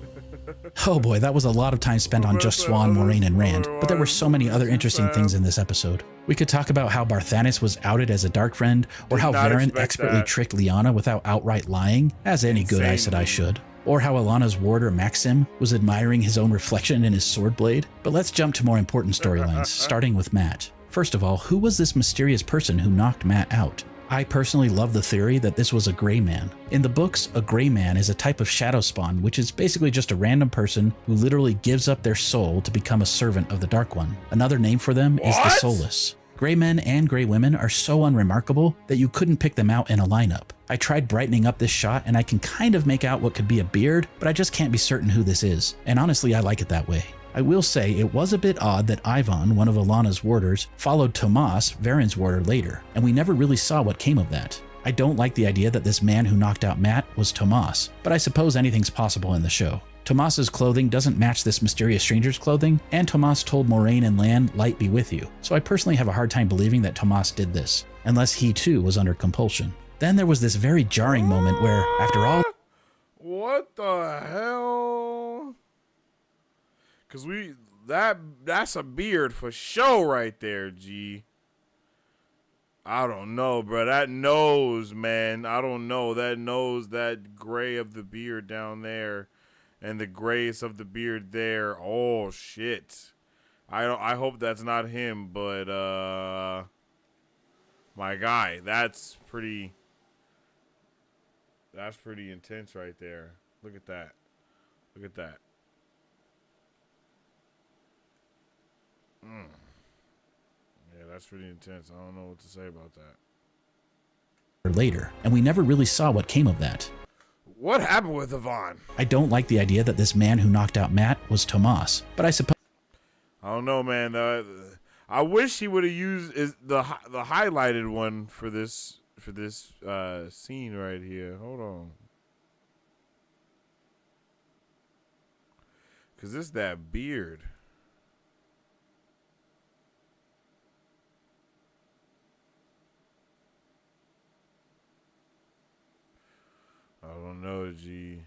Oh boy, that was a lot of time spent on just Swan, Moiraine, and Rand, but there were so many other interesting things in this episode. We could talk about how Barthanes was outed as a dark friend, or how Varen expertly tricked Lyanna without outright lying, as any good Aes Sedai should. Or how Alana's warder Maxim was admiring his own reflection in his sword blade. But let's jump to more important storylines, starting with Mat. First of all, who was this mysterious person who knocked Mat out? I personally love the theory that this was a Grey Man. In the books, a Grey Man is a type of shadow spawn, which is basically just a random person who literally gives up their soul to become a servant of the Dark One. Another name for them is the Soulless. Grey men and grey women are so unremarkable that you couldn't pick them out in a lineup. I tried brightening up this shot and I can kind of make out what could be a beard, but I just can't be certain who this is. And honestly, I like it that way. I will say it was a bit odd that Ivan, one of Alana's warders, followed Tomas, Varen's warder, later, and we never really saw what came of that. I don't like the idea that this man who knocked out Mat was Tomas, but I suppose anything's possible in the show. Tomas's clothing doesn't match this mysterious stranger's clothing, and Tomas told Moiraine and Lan, "Light be with you," so I personally have a hard time believing that Tomas did this, unless he too was under compulsion. Then there was this very jarring moment where, after all— What the hell? Cause that's a beard for sure right there, G. I don't know, bro. That nose, man. I don't know. That nose, that gray of the beard down there, and the grays of the beard there. Oh shit. I hope that's not him, but my guy, that's pretty intense right there. Look at that. Look at that. Yeah, that's pretty intense. I don't know what to say about that. Later, and we never really saw what came of that. What happened with Yvonne? I don't like the idea that this man who knocked out Mat was Tomas, but I suppose— I don't know, man. I wish he would have used the highlighted one for this scene right here. Hold on. Cause it's that beard. I don't know, G.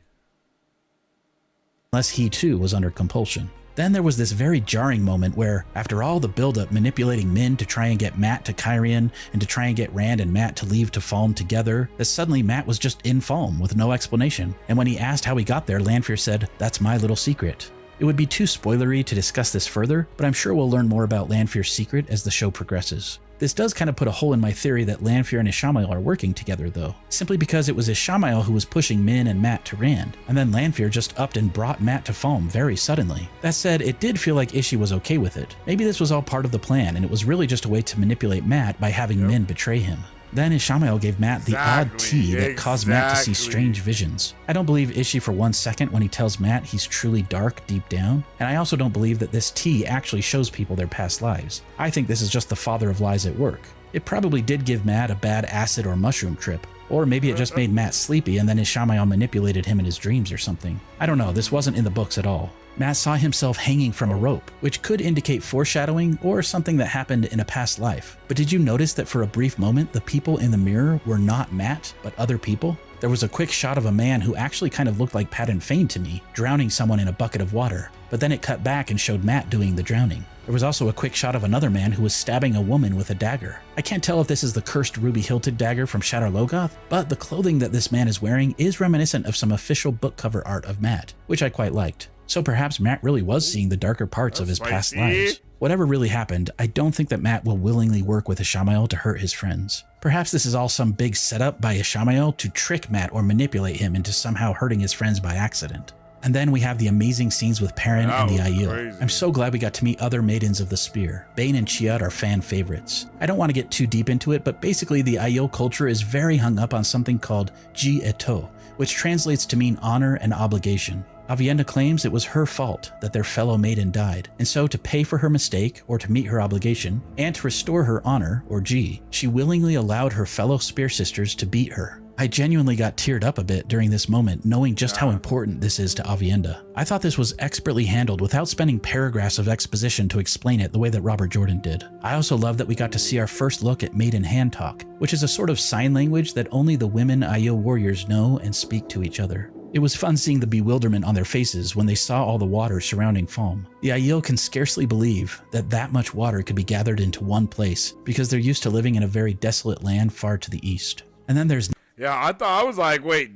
Unless he too was under compulsion. Then there was this very jarring moment where, after all the buildup manipulating Min to try and get Mat to Kyrian and to try and get Rand and Mat to leave to Falm together, that suddenly Mat was just in Falm with no explanation. And when he asked how he got there, Lanfear said, "That's my little secret." It would be too spoilery to discuss this further, but I'm sure we'll learn more about Lanfear's secret as the show progresses. This does kind of put a hole in my theory that Lanfear and Ishamael are working together though, simply because it was Ishamael who was pushing Min and Mat to Rand, and then Lanfear just upped and brought Mat to Falm very suddenly. That said, it did feel like Ishi was okay with it. Maybe this was all part of the plan, and it was really just a way to manipulate Mat by having Min betray him. Then Ishamael gave Mat the odd tea that caused Mat to see strange visions. I don't believe Ishi for 1 second when he tells Mat he's truly dark deep down, and I also don't believe that this tea actually shows people their past lives. I think this is just the father of lies at work. It probably did give Mat a bad acid or mushroom trip, Or maybe it just made Matt sleepy and then his Shamael manipulated him in his dreams or something. I don't know, this wasn't in the books at all. Matt saw himself hanging from a rope, which could indicate foreshadowing or something that happened in a past life. But did you notice that for a brief moment, the people in the mirror were not Matt, but other people? There was a quick shot of a man who actually kind of looked like Patton Fane to me, drowning someone in a bucket of water. But then it cut back and showed Matt doing the drowning. There was also a quick shot of another man who was stabbing a woman with a dagger. I can't tell if this is the cursed ruby-hilted dagger from Shatter Logoth, but the clothing that this man is wearing is reminiscent of some official book cover art of Matt, which I quite liked. So perhaps Matt really was seeing the darker parts of his past lives. Whatever really happened, I don't think that Matt will willingly work with Ishamael to hurt his friends. Perhaps this is all some big setup by Ishamael to trick Matt or manipulate him into somehow hurting his friends by accident. And then we have the amazing scenes with Perrin and the Aiel. I'm so glad we got to meet other Maidens of the Spear. Bane and Chiad are fan favorites. I don't want to get too deep into it, but basically the Aiel culture is very hung up on something called Ji Eto, which translates to mean honor and obligation. Aviendha claims it was her fault that their fellow maiden died, and so to pay for her mistake, or to meet her obligation, and to restore her honor, or Ji, she willingly allowed her fellow spear sisters to beat her. I genuinely got teared up a bit during this moment, knowing just how important this is to Aviendha. I thought this was expertly handled without spending paragraphs of exposition to explain it the way that Robert Jordan did. I also love that we got to see our first look at Maiden Hand Talk, which is a sort of sign language that only the women Aiel warriors know and speak to each other. It was fun seeing the bewilderment on their faces when they saw all the water surrounding Falm. The Aiel can scarcely believe that much water could be gathered into one place because they're used to living in a very desolate land far to the east. And then there's I was like, wait,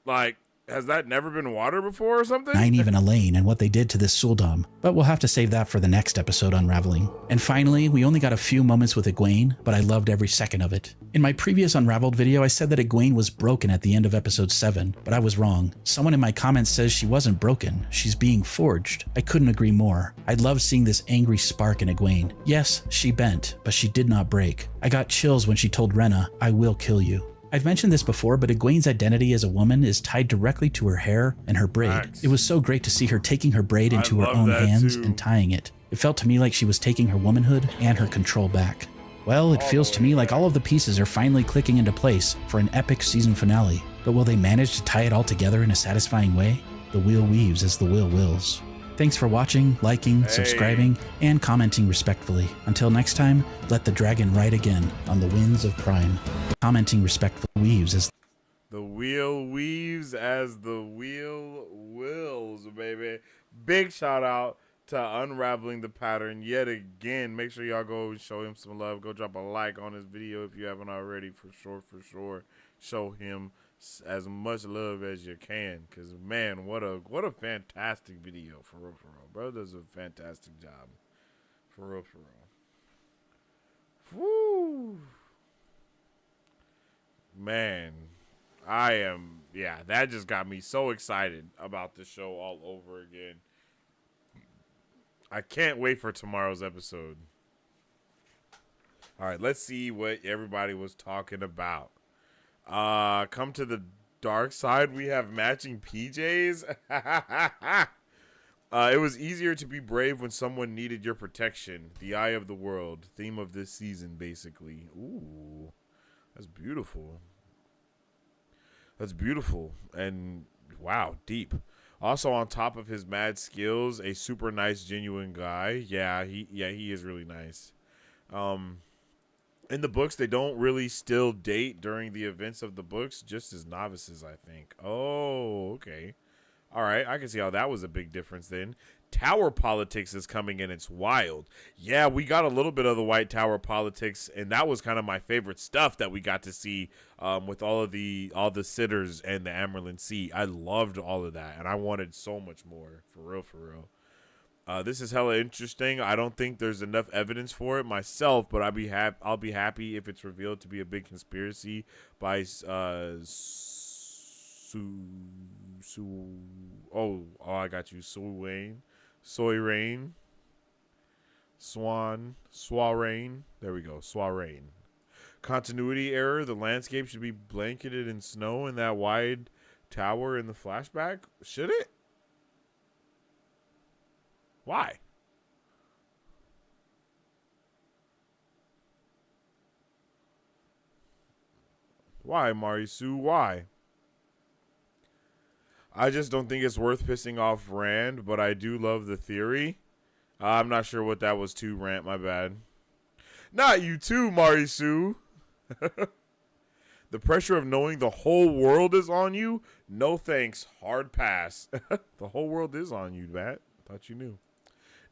like, has that never been water before or something? Nynaeve Elaine and what they did to this Suldam, but we'll have to save that for the next episode Unraveling. And finally, we only got a few moments with Egwene, but I loved every second of it. In my previous Unraveled video, I said that Egwene was broken at the end of episode 7, but I was wrong. Someone in my comments says she wasn't broken, she's being forged. I couldn't agree more. I loved seeing this angry spark in Egwene. Yes, she bent, but she did not break. I got chills when she told Rhenna, "I will kill you." I've mentioned this before, but Egwene's identity as a woman is tied directly to her hair and her braid. Nice. It was so great to see her taking her braid into her own hands and tying it. It felt to me like she was taking her womanhood and her control back. Well, it feels to me like all of the pieces are finally clicking into place for an epic season finale. But will they manage to tie it all together in a satisfying way? The wheel weaves as the wheel wills. Thanks for watching, liking, subscribing, and commenting respectfully. Until next time, let the dragon ride again on the winds of Prime. Commenting respectfully weaves as the wheel weaves as the wheel wills, baby. Big shout out to Unraveling the Pattern yet again. Make sure y'all go show him some love. Go drop a like on this video if you haven't already. For sure. Show him as much love as you can, because man, what a fantastic video. For real, bro does a fantastic job. For real. Woo, man, that just got me so excited about the show all over again. I can't wait for tomorrow's episode. All right, let's see what everybody was talking about. Come to the dark side. We have matching PJs. It was easier to be brave when someone needed your protection. The eye of the world. Theme of this season, basically. Ooh, that's beautiful. And wow, deep. Also, on top of his mad skills, a super nice, genuine guy. Yeah, he is really nice. In the books, they don't really still date during the events of the books, just as novices, I think. Oh, okay. All right, I can see how that was a big difference then. Tower politics is coming in. It's wild. Yeah, we got a little bit of the White Tower politics, and that was kind of my favorite stuff that we got to see with all the sitters and the Amerlin Sea. I loved all of that, and I wanted so much more. For real. This is hella interesting. I don't think there's enough evidence for it myself, but I'll be happy if it's revealed to be a big conspiracy by I got you. Soiraine. There we go. Soiraine. Continuity error. The landscape should be blanketed in snow in that wide tower in the flashback. Should it? Why? Why, Marisu? Why? I just don't think it's worth pissing off Rand, but I do love the theory. I'm not sure what that was too, Rant. My bad. Not you too, Marisu. The pressure of knowing the whole world is on you? No thanks. Hard pass. The whole world is on you, Matt. Thought you knew.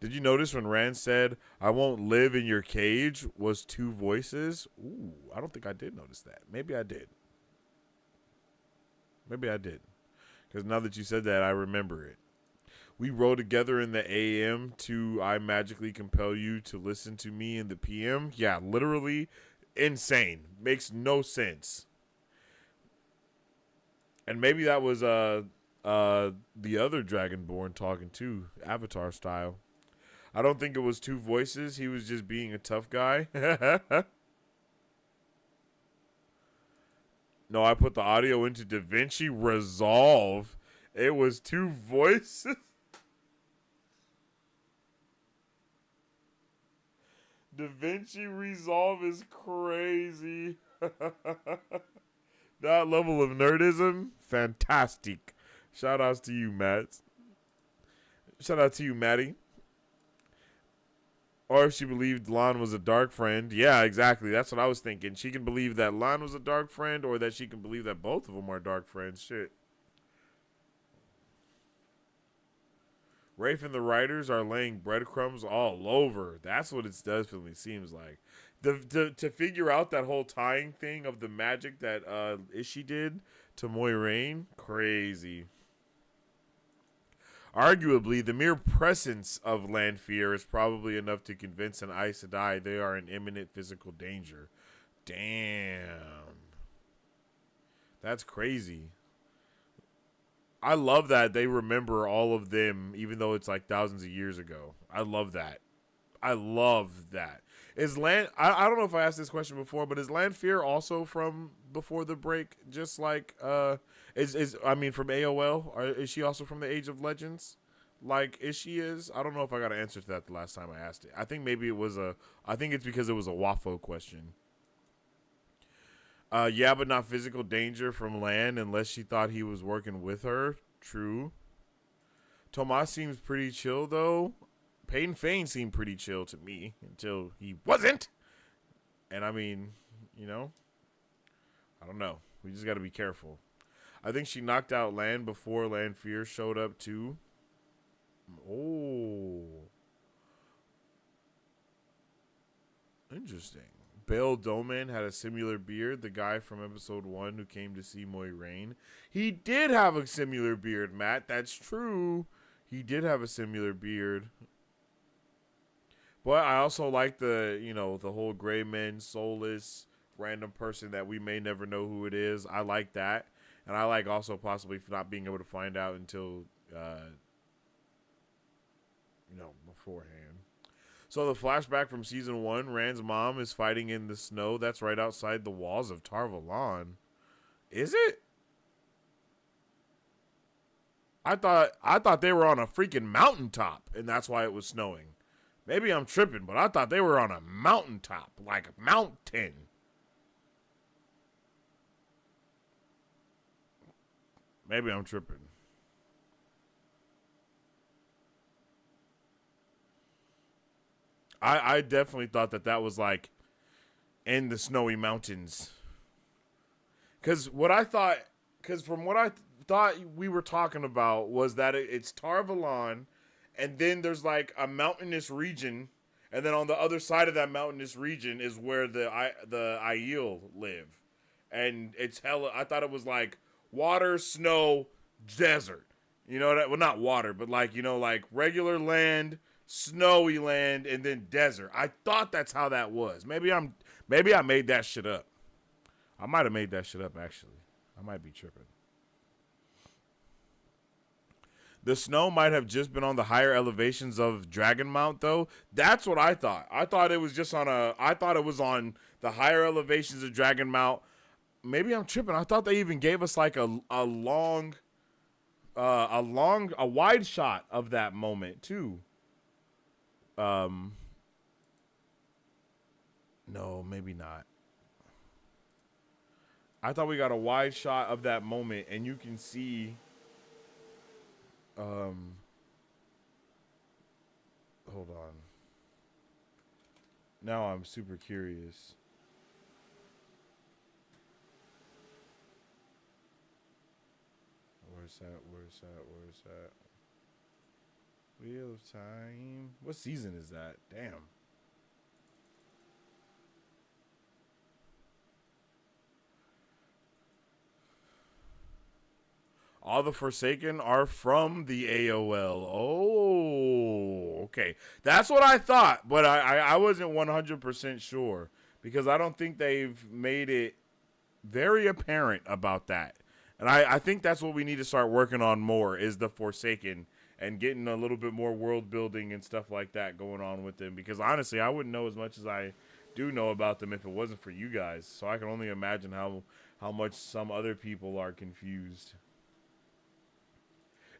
Did you notice when Rand said, I won't live in your cage, was two voices? Ooh, I don't think I did notice that. Maybe I did. Maybe I did. Because now that you said that, I remember it. We rode together in the AM to I magically compel you to listen to me in the PM. Yeah, literally insane. Makes no sense. And maybe that was the other Dragonborn talking too, Avatar style. I don't think it was two voices. He was just being a tough guy. No, I put the audio into DaVinci Resolve. It was two voices. DaVinci Resolve is crazy. That level of nerdism, fantastic. Shout outs to you, Matt. Shout out to you, Maddie. Or if she believed Lan was a dark friend. Yeah, exactly. That's what I was thinking. She can believe that Lan was a dark friend, or that she can believe that both of them are dark friends. Shit. Rafe and the writers are laying breadcrumbs all over. That's what it definitely seems like. To figure out that whole tying thing of the magic that Ishii did to Moiraine, crazy. Arguably, the mere presence of land fear is probably enough to convince an Aes Sedai they are in imminent physical danger. Damn. That's crazy. I love that they remember all of them, even though it's like thousands of years ago. I love that. I love that. Is Land... I don't know if I asked this question before, but is Land Fear also from before the break? Just like... from AOL? Or is she also from the Age of Legends? Like, she is? I don't know if I got an answer to that the last time I asked it. I think maybe it was a... I think it's because it was a WAFO question. Yeah, but not physical danger from Land unless she thought he was working with her. True. Tomas seems pretty chill, though. Peyton Fane seemed pretty chill to me until he wasn't. And I mean, you know, I don't know. We just got to be careful. I think she knocked out Land before Land Fear showed up, too. Oh. Interesting. Bail Doman had a similar beard, the guy from episode 1 who came to see Moiraine. He did have a similar beard, Matt. That's true. He did have a similar beard. But I also like the, you know, the whole gray men, soulless, random person that we may never know who it is. I like that. And I like also possibly not being able to find out until, beforehand. So the flashback from season 1, Rand's mom is fighting in the snow. That's right outside the walls of Tar Valon. Is it? I thought they were on a freaking mountaintop, and that's why it was snowing. Maybe I'm tripping, but I thought they were on a mountaintop, like a mountain. Maybe I'm tripping. I definitely thought that was like in the snowy mountains. Because from what I thought we were talking about was that it's Tar Valon, and then there's like a mountainous region, and then on the other side of that mountainous region is where the Aiel live. And it's hella, I thought it was like water, snow, desert. You know that? Well, not water, but like, you know, like regular land, snowy land, and then desert. I thought that's how that was. Maybe I made that shit up. I might have made that shit up, actually. I might be tripping. The snow might have just been on the higher elevations of Dragonmount, though. That's what I thought. I thought it was just I thought it was on the higher elevations of Dragonmount. Maybe I'm tripping. I thought they even gave us like a wide shot of that moment too. No, maybe not. I thought we got a wide shot of that moment, and you can see. Hold on. Now I'm super curious. Where's that? Where's that? Where's that? Wheel of Time. What season is that? Damn. All the Forsaken are from the AOL. Oh, okay. That's what I thought, but I wasn't 100% sure because I don't think they've made it very apparent about that. And I think that's what we need to start working on more is the Forsaken and getting a little bit more world building and stuff like that going on with them. Because honestly, I wouldn't know as much as I do know about them if it wasn't for you guys. So I can only imagine how much some other people are confused.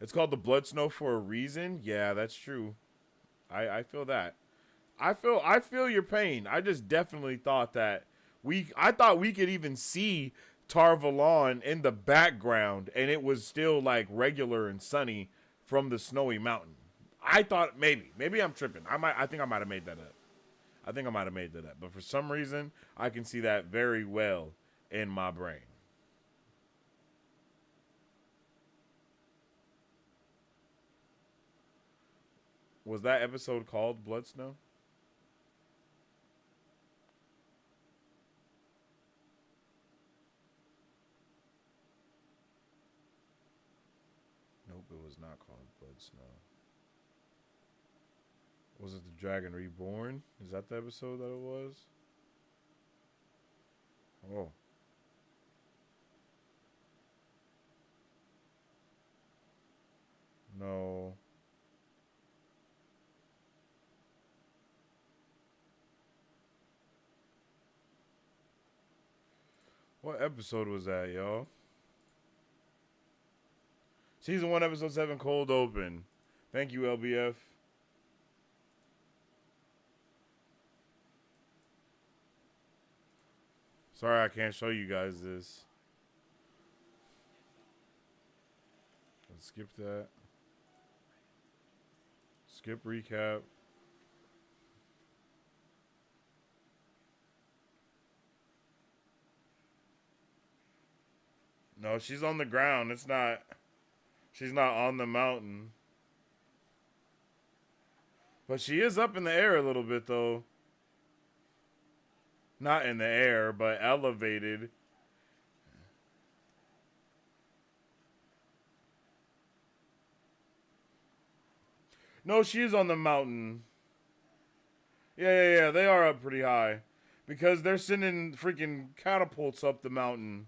It's called the Blood Snow for a reason. Yeah, that's true. I feel that. I feel your pain. I just definitely thought that I thought we could even see Tar Valon in the background and it was still like regular and sunny from the snowy mountain. I thought maybe I'm tripping. I think I might have made that up. But for some reason, I can see that very well in my brain. Was that episode called Blood Snow? Nope, it was not called Blood Snow. Was it The Dragon Reborn? Is that the episode that it was? Oh. No. What episode was that, y'all? Season 1, Episode 7, Cold Open. Thank you, LBF. Sorry I can't show you guys this. Let's skip that. Skip recap. No, she's on the ground. She's not on the mountain. But she is up in the air a little bit, though. Not in the air, but elevated. No, she is on the mountain. Yeah. They are up pretty high. Because they're sending freaking catapults up the mountain.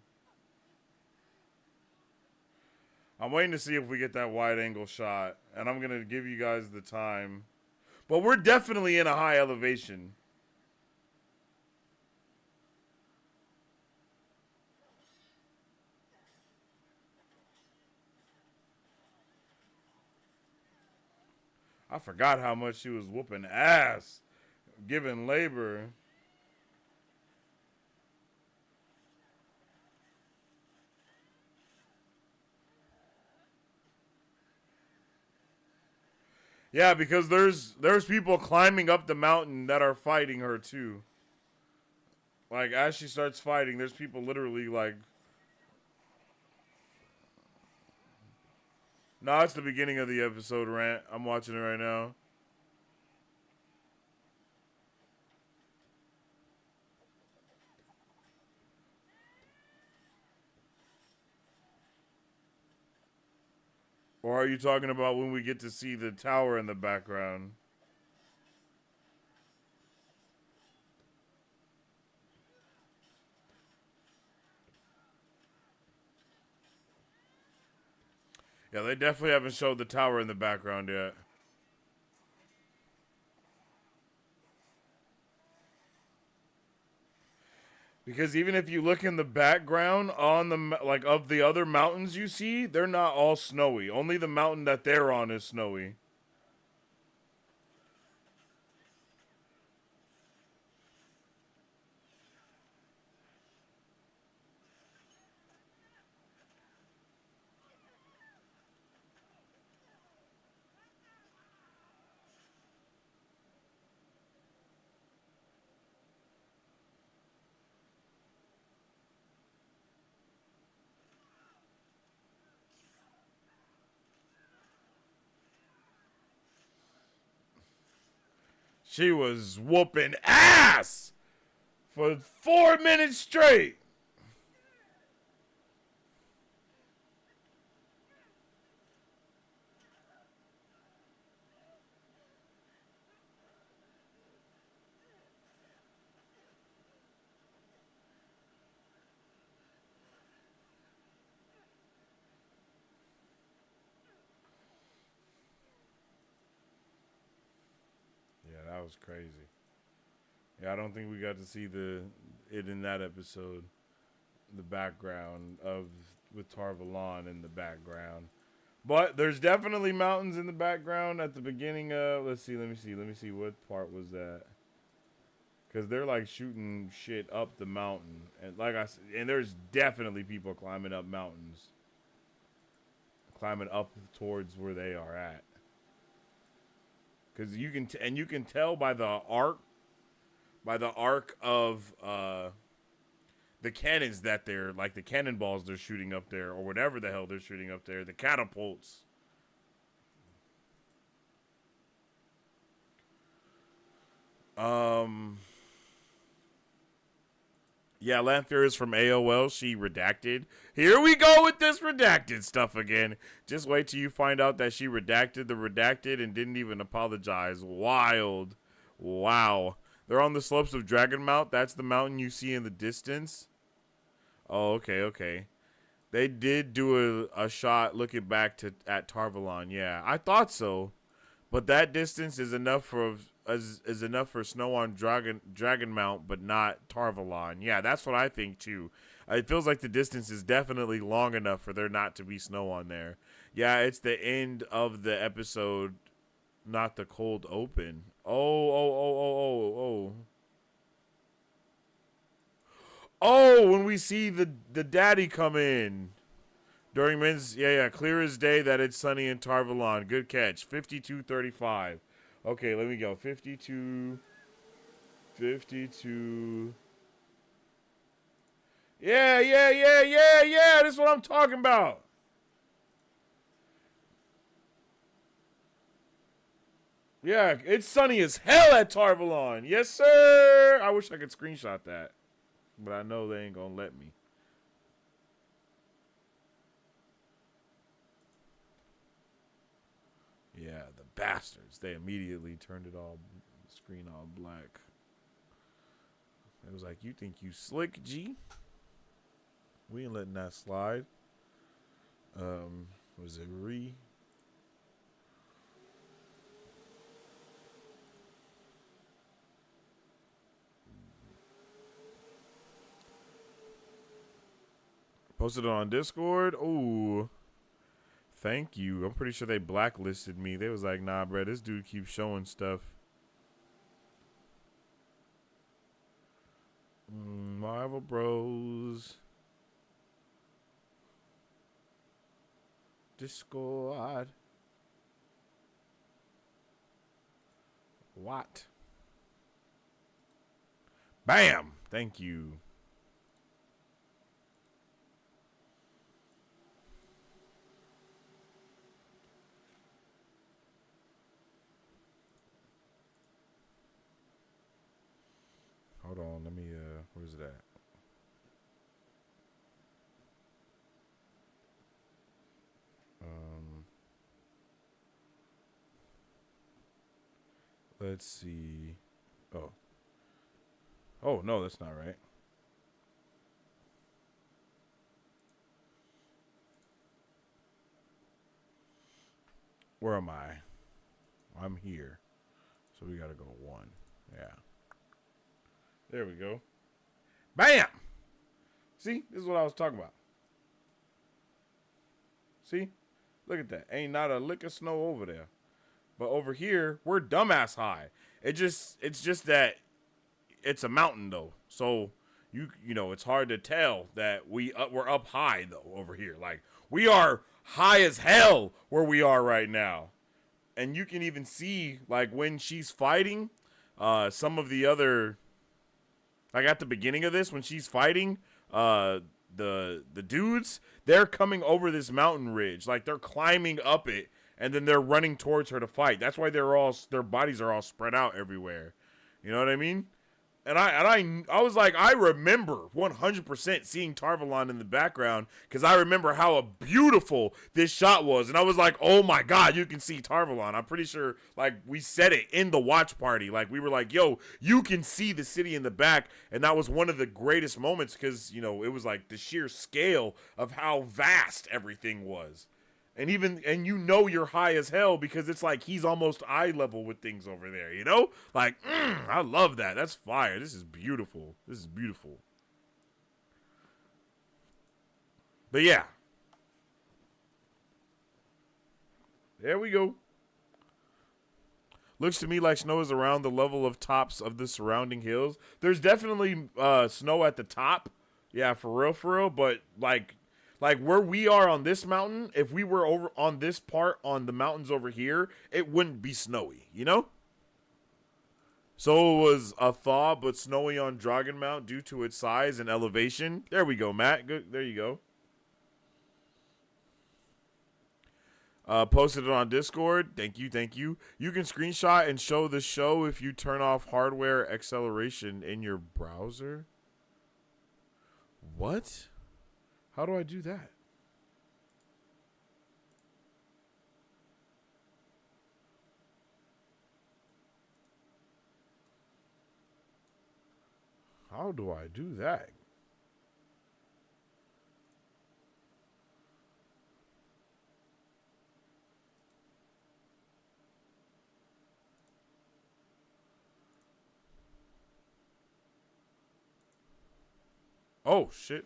I'm waiting to see if we get that wide angle shot. And I'm going to give you guys the time. But we're definitely in a high elevation. I forgot how much she was whooping ass. Giving labor. Yeah, because there's people climbing up the mountain that are fighting her too. Like as she starts fighting, there's people literally like. No, it's the beginning of the episode, Rant. I'm watching it right now. Or are you talking about when we get to see the tower in the background? Yeah, they definitely haven't showed the tower in the background yet. Because even if you look in the background on the like of the other mountains you see, they're not all snowy. Only the mountain that they're on is snowy. She was whooping ass for 4 minutes straight. Yeah, that was crazy. Yeah, I don't think we got to see it in that episode. The background of with Tarvalon in the background. But there's definitely mountains in the background at the beginning of, let me see what part was that? Cuz they're like shooting shit up the mountain, and like I said, and there's definitely people climbing up mountains. Climbing up towards where they are at. Cuz you can tell by the arc of the cannons that they're, like the cannonballs they're shooting up there, or whatever the hell they're shooting up there, the catapults. Yeah, Lanfear is from AOL. She redacted. Here we go with this redacted stuff again. Just wait till you find out that she redacted the redacted and didn't even apologize. Wild. Wow. They're on the slopes of Dragonmount. That's the mountain you see in the distance. Oh, okay. They did do a shot looking back at Tarvalon. Yeah, I thought so. But that distance is enough for snow on Dragonmount, but not Tarvalon. Yeah, that's what I think too. It feels like the distance is definitely long enough for there not to be snow on there. Yeah, it's the end of the episode, not the cold open. Oh. Oh, when we see the daddy come in. During men's, yeah, clear as day that it's sunny in Tarvalon. Good catch. 52-35. Okay, let me go. 52. Yeah. This is what I'm talking about. Yeah, it's sunny as hell at Tarvalon. Yes, sir. I wish I could screenshot that. But I know they ain't gonna let me. Yeah, the bastards. They immediately turned it all, screen all black. It was like, you think you slick, G? We ain't letting that slide. Was it re? Posted it on Discord. Ooh. Thank you. I'm pretty sure they blacklisted me. They was like, nah, bro, this dude keeps showing stuff. Marvel Bros. Discord. What? Bam! Thank you. Hold on, let me, where's it at? Let's see. Oh, no, that's not right. Where am I? I'm here. So we gotta go 1. Yeah. There we go. Bam! See? This is what I was talking about. See? Look at that. Ain't not a lick of snow over there. But over here, we're dumbass high. It's just that it's a mountain though. So you know, it's hard to tell that we're up high though over here. Like, we are high as hell where we are right now. And you can even see, like, when she's fighting, some of the other, like at the beginning of this, when she's fighting the dudes, they're coming over this mountain ridge. Like, they're climbing up it. and then they're running towards her to fight. That's why their bodies are all spread out everywhere. You know what I mean? And I was like, I remember 100% seeing Tarvalon in the background because I remember how beautiful this shot was. And I was like, oh my God, you can see Tarvalon. I'm pretty sure, like, we said it in the watch party. Like, we were like, yo, you can see the city in the back. And that was one of the greatest moments because, you know, it was like the sheer scale of how vast everything was. And you know you're high as hell because it's like he's almost eye level with things over there, you know? Like, I love that. That's fire. This is beautiful. This is beautiful. But yeah. There we go. Looks to me like snow is around the level of tops of the surrounding hills. There's definitely snow at the top. Yeah, for real. But like where we are on this mountain, if we were over on this part on the mountains over here, it wouldn't be snowy, you know? So it was a thaw but snowy on Dragon Mount due to its size and elevation. There we go, Matt. Good. There you go. Posted it on Discord. Thank you. You can screenshot and show the show if you turn off hardware acceleration in your browser. What? How do I do that? How do I do that? Oh, shit.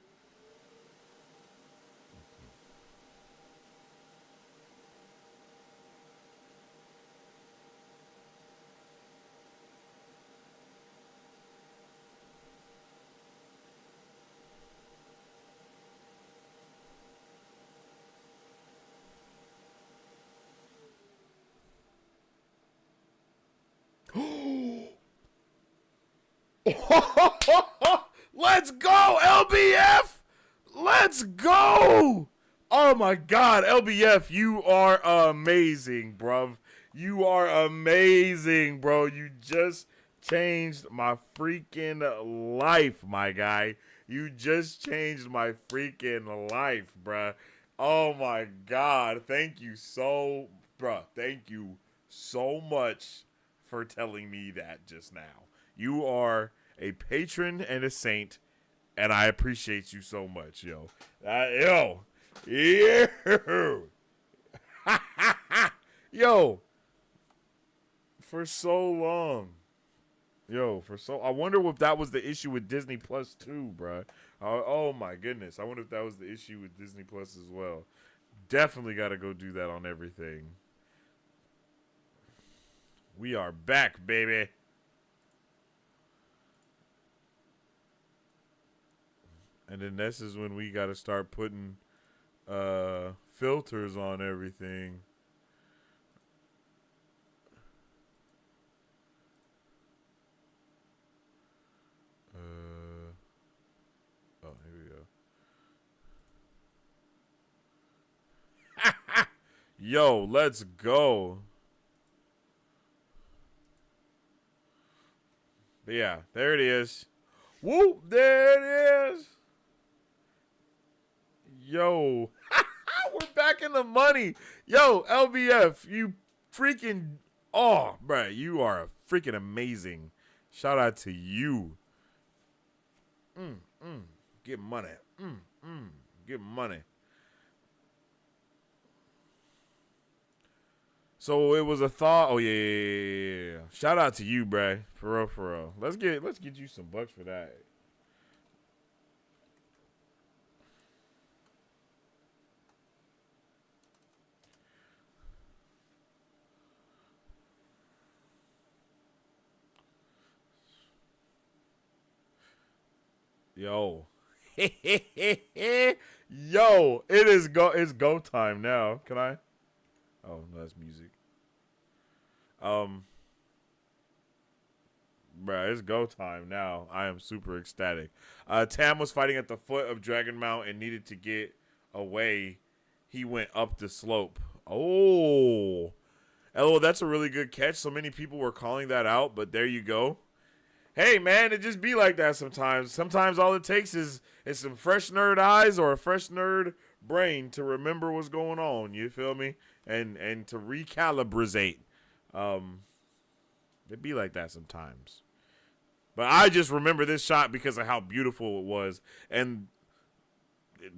Let's go, LBF! Let's go! Oh my God, LBF, you are amazing, bruv. You are amazing, bro. You just changed my freaking life, my guy. You just changed my freaking life, bruh. Oh my God. Thank you so, bruh. Thank you so much for telling me that just now. You are a patron and a saint, and I appreciate you so much, yo. Yo. Yo. For so long. I wonder if that was the issue with Disney Plus too, bruh. Oh my goodness. I wonder if that was the issue with Disney Plus as well. Definitely got to go do that on everything. We are back, baby. And then this is when we got to start putting filters on everything. Oh, here we go. Yo, let's go. But yeah, there it is. Whoop, there it is. Yo, we're back in the money. Yo, LBF, you freaking, oh, bruh, you are freaking amazing. Shout out to you. Get money. Get money. So it was a thought. Oh yeah. Shout out to you, bruh. For real. Let's get you some bucks for that. Yo. Yo, it's go time now. Can I? Oh, no, that's music. Bruh, it's go time now. I am super ecstatic. Tam was fighting at the foot of Dragon Mount and needed to get away. He went up the slope. Oh. LOL, that's a really good catch. So many people were calling that out, but there you go. Hey, man, it just be like that sometimes. Sometimes all it takes is some fresh nerd eyes or a fresh nerd brain to remember what's going on. You feel me? And to recalibrate. It be like that sometimes. But I just remember this shot because of how beautiful it was. And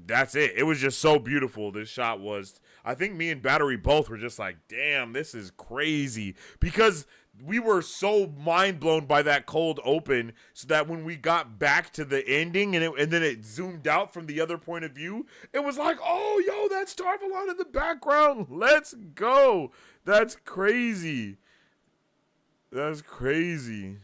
that's it. It was just so beautiful. This shot was. I think me and Battery both were just like, damn, this is crazy. Because we were so mind blown by that cold open, so that when we got back to the ending and then it zoomed out from the other point of view, it was like, oh, yo, that's Tarvalon in the background. Let's go. That's crazy. That's crazy.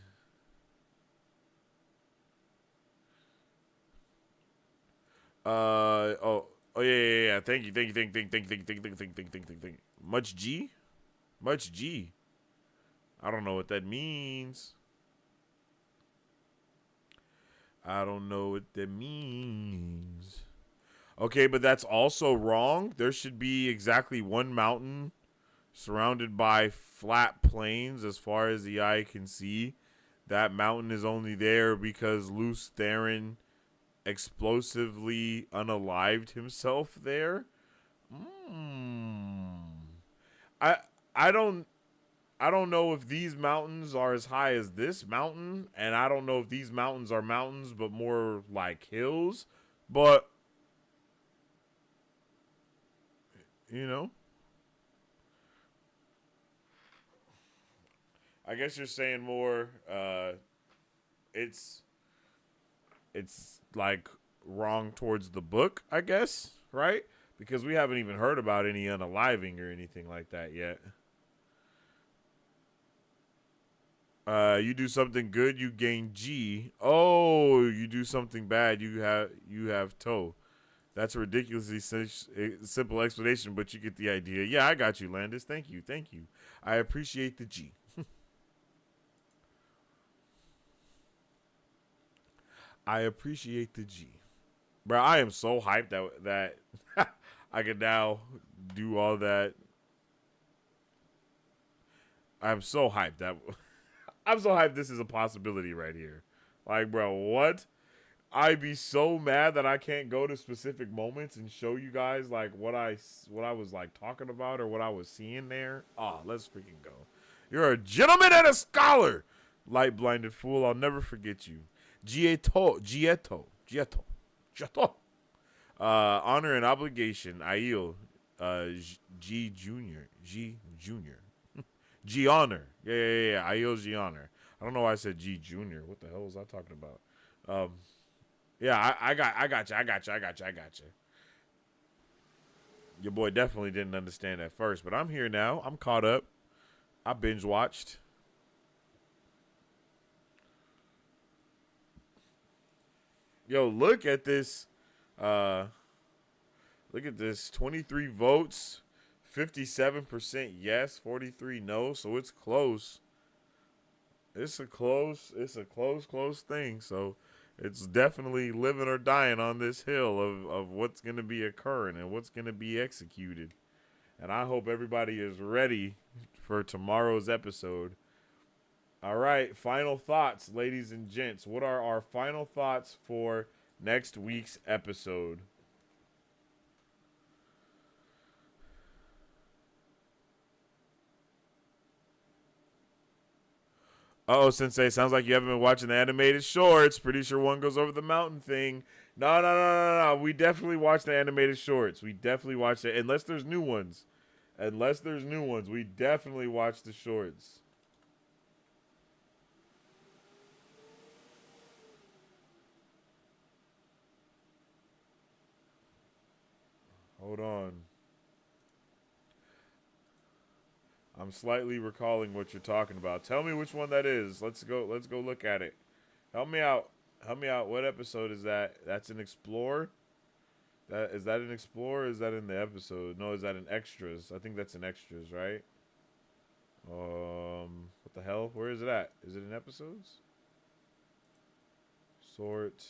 Oh yeah. Thank you. Much G? Much G. I don't know what that means. I don't know what that means. Okay, but that's also wrong. There should be exactly one mountain surrounded by flat plains as far as the eye can see. That mountain is only there because Luce Theron explosively unalived himself there. I don't know if these mountains are as high as this mountain, and I don't know if these mountains are mountains but more like hills, but you know, I guess you're saying more it's like wrong towards the book, I guess, right? Because we haven't even heard about any unaliving or anything like that yet. You do something good, you gain G. Oh, you do something bad, you have toe. That's a ridiculously simple explanation, but you get the idea. Yeah, I got you, Landis. Thank you. I appreciate the G. I appreciate the G. Bro, I am so hyped that I can now do all that. I'm so hyped this is a possibility right here. Like, bro, what? I'd be so mad that I can't go to specific moments and show you guys like what I was like talking about or what I was seeing there. Ah, let's freaking go. You're a gentleman and a scholar. Light blinded fool, I'll never forget you. Gieto. Honor and obligation. Aiel. G Junior. G Honor. Yeah. Aiel G Honor. I don't know why I said G Junior. What the hell was I talking about? Yeah, I got you. Your boy definitely didn't understand at first, but I'm here now. I'm caught up. I binge watched. Yo, look at this. Look at this. 23 votes, 57% yes, 43 no. So it's close. It's a close thing. So it's definitely living or dying on this hill of what's going to be occurring and what's going to be executed. And I hope everybody is ready for tomorrow's episode. All right, final thoughts, ladies and gents. What are our final thoughts for next week's episode? Uh-oh, Sensei, sounds like you haven't been watching the animated shorts. Pretty sure one goes over the mountain thing. No. We definitely watch the animated shorts. We definitely watch it. Unless there's new ones. We definitely watch the shorts. Hold on. I'm slightly recalling what you're talking about. Tell me which one that is. Let's go look at it. Help me out. What episode is that? That's an Explorer? Is that an Explorer or is that in the episode? No, is that in extras? I think that's in extras, right? What the hell? Where is it at? Is it in episodes? Sort.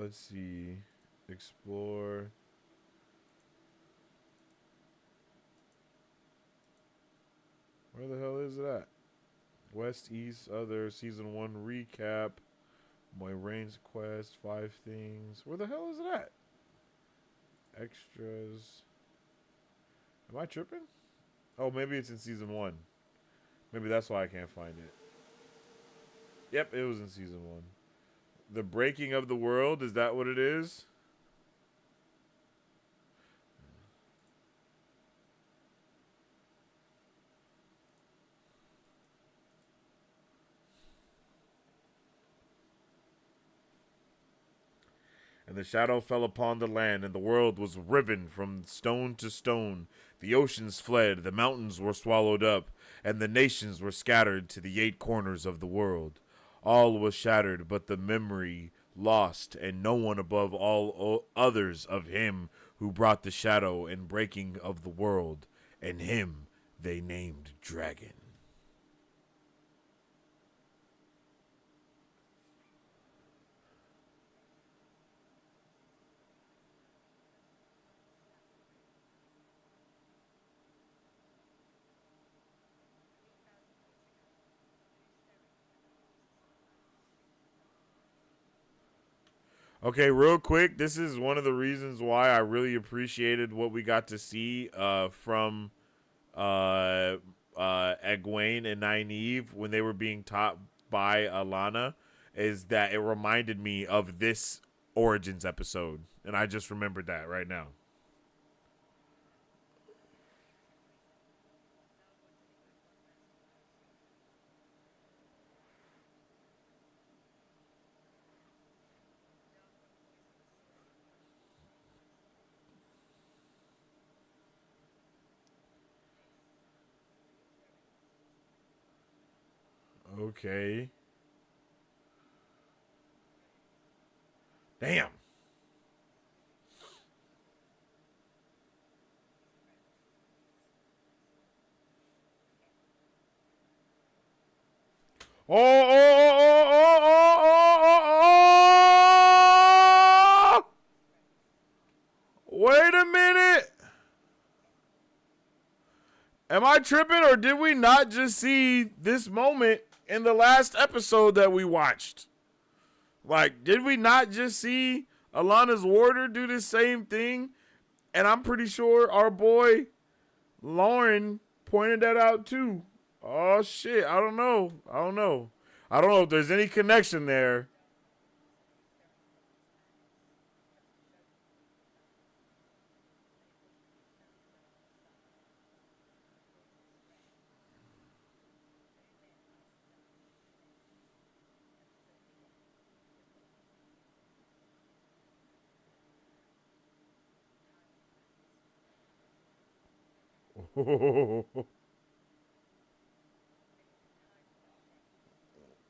Let's see. Explore. Where the hell is it at? West, East, Other, Season 1 recap. Moiraine's quest, 5 things. Where the hell is it at? Extras. Am I tripping? Oh, maybe it's in Season 1. Maybe that's why I can't find it. Yep, it was in Season 1. The Breaking of the World, is that what it is? And the shadow fell upon the land, and the world was riven from stone to stone. The oceans fled, the mountains were swallowed up, and the nations were scattered to the 8 corners of the world. All was shattered, but the memory lost, and no one above all others of him who brought the shadow and breaking of the world, and him they named Dragon. Okay, real quick, this is one of the reasons why I really appreciated what we got to see from Egwene and Nynaeve when they were being taught by Alana, is that it reminded me of this Origins episode, and I just remembered that right now. Okay. Damn. Oh, oh, oh, oh, oh, oh, oh, oh, oh. Wait a minute. Am I tripping, or did we not just see this moment in the last episode that we watched? Like, did we not just see Alana's warder do the same thing? And I'm pretty sure our boy Lauren pointed that out too. Oh shit, I don't know. I don't know if there's any connection there.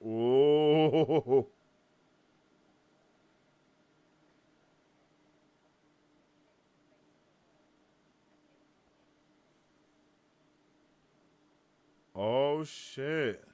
Oh. Oh shit.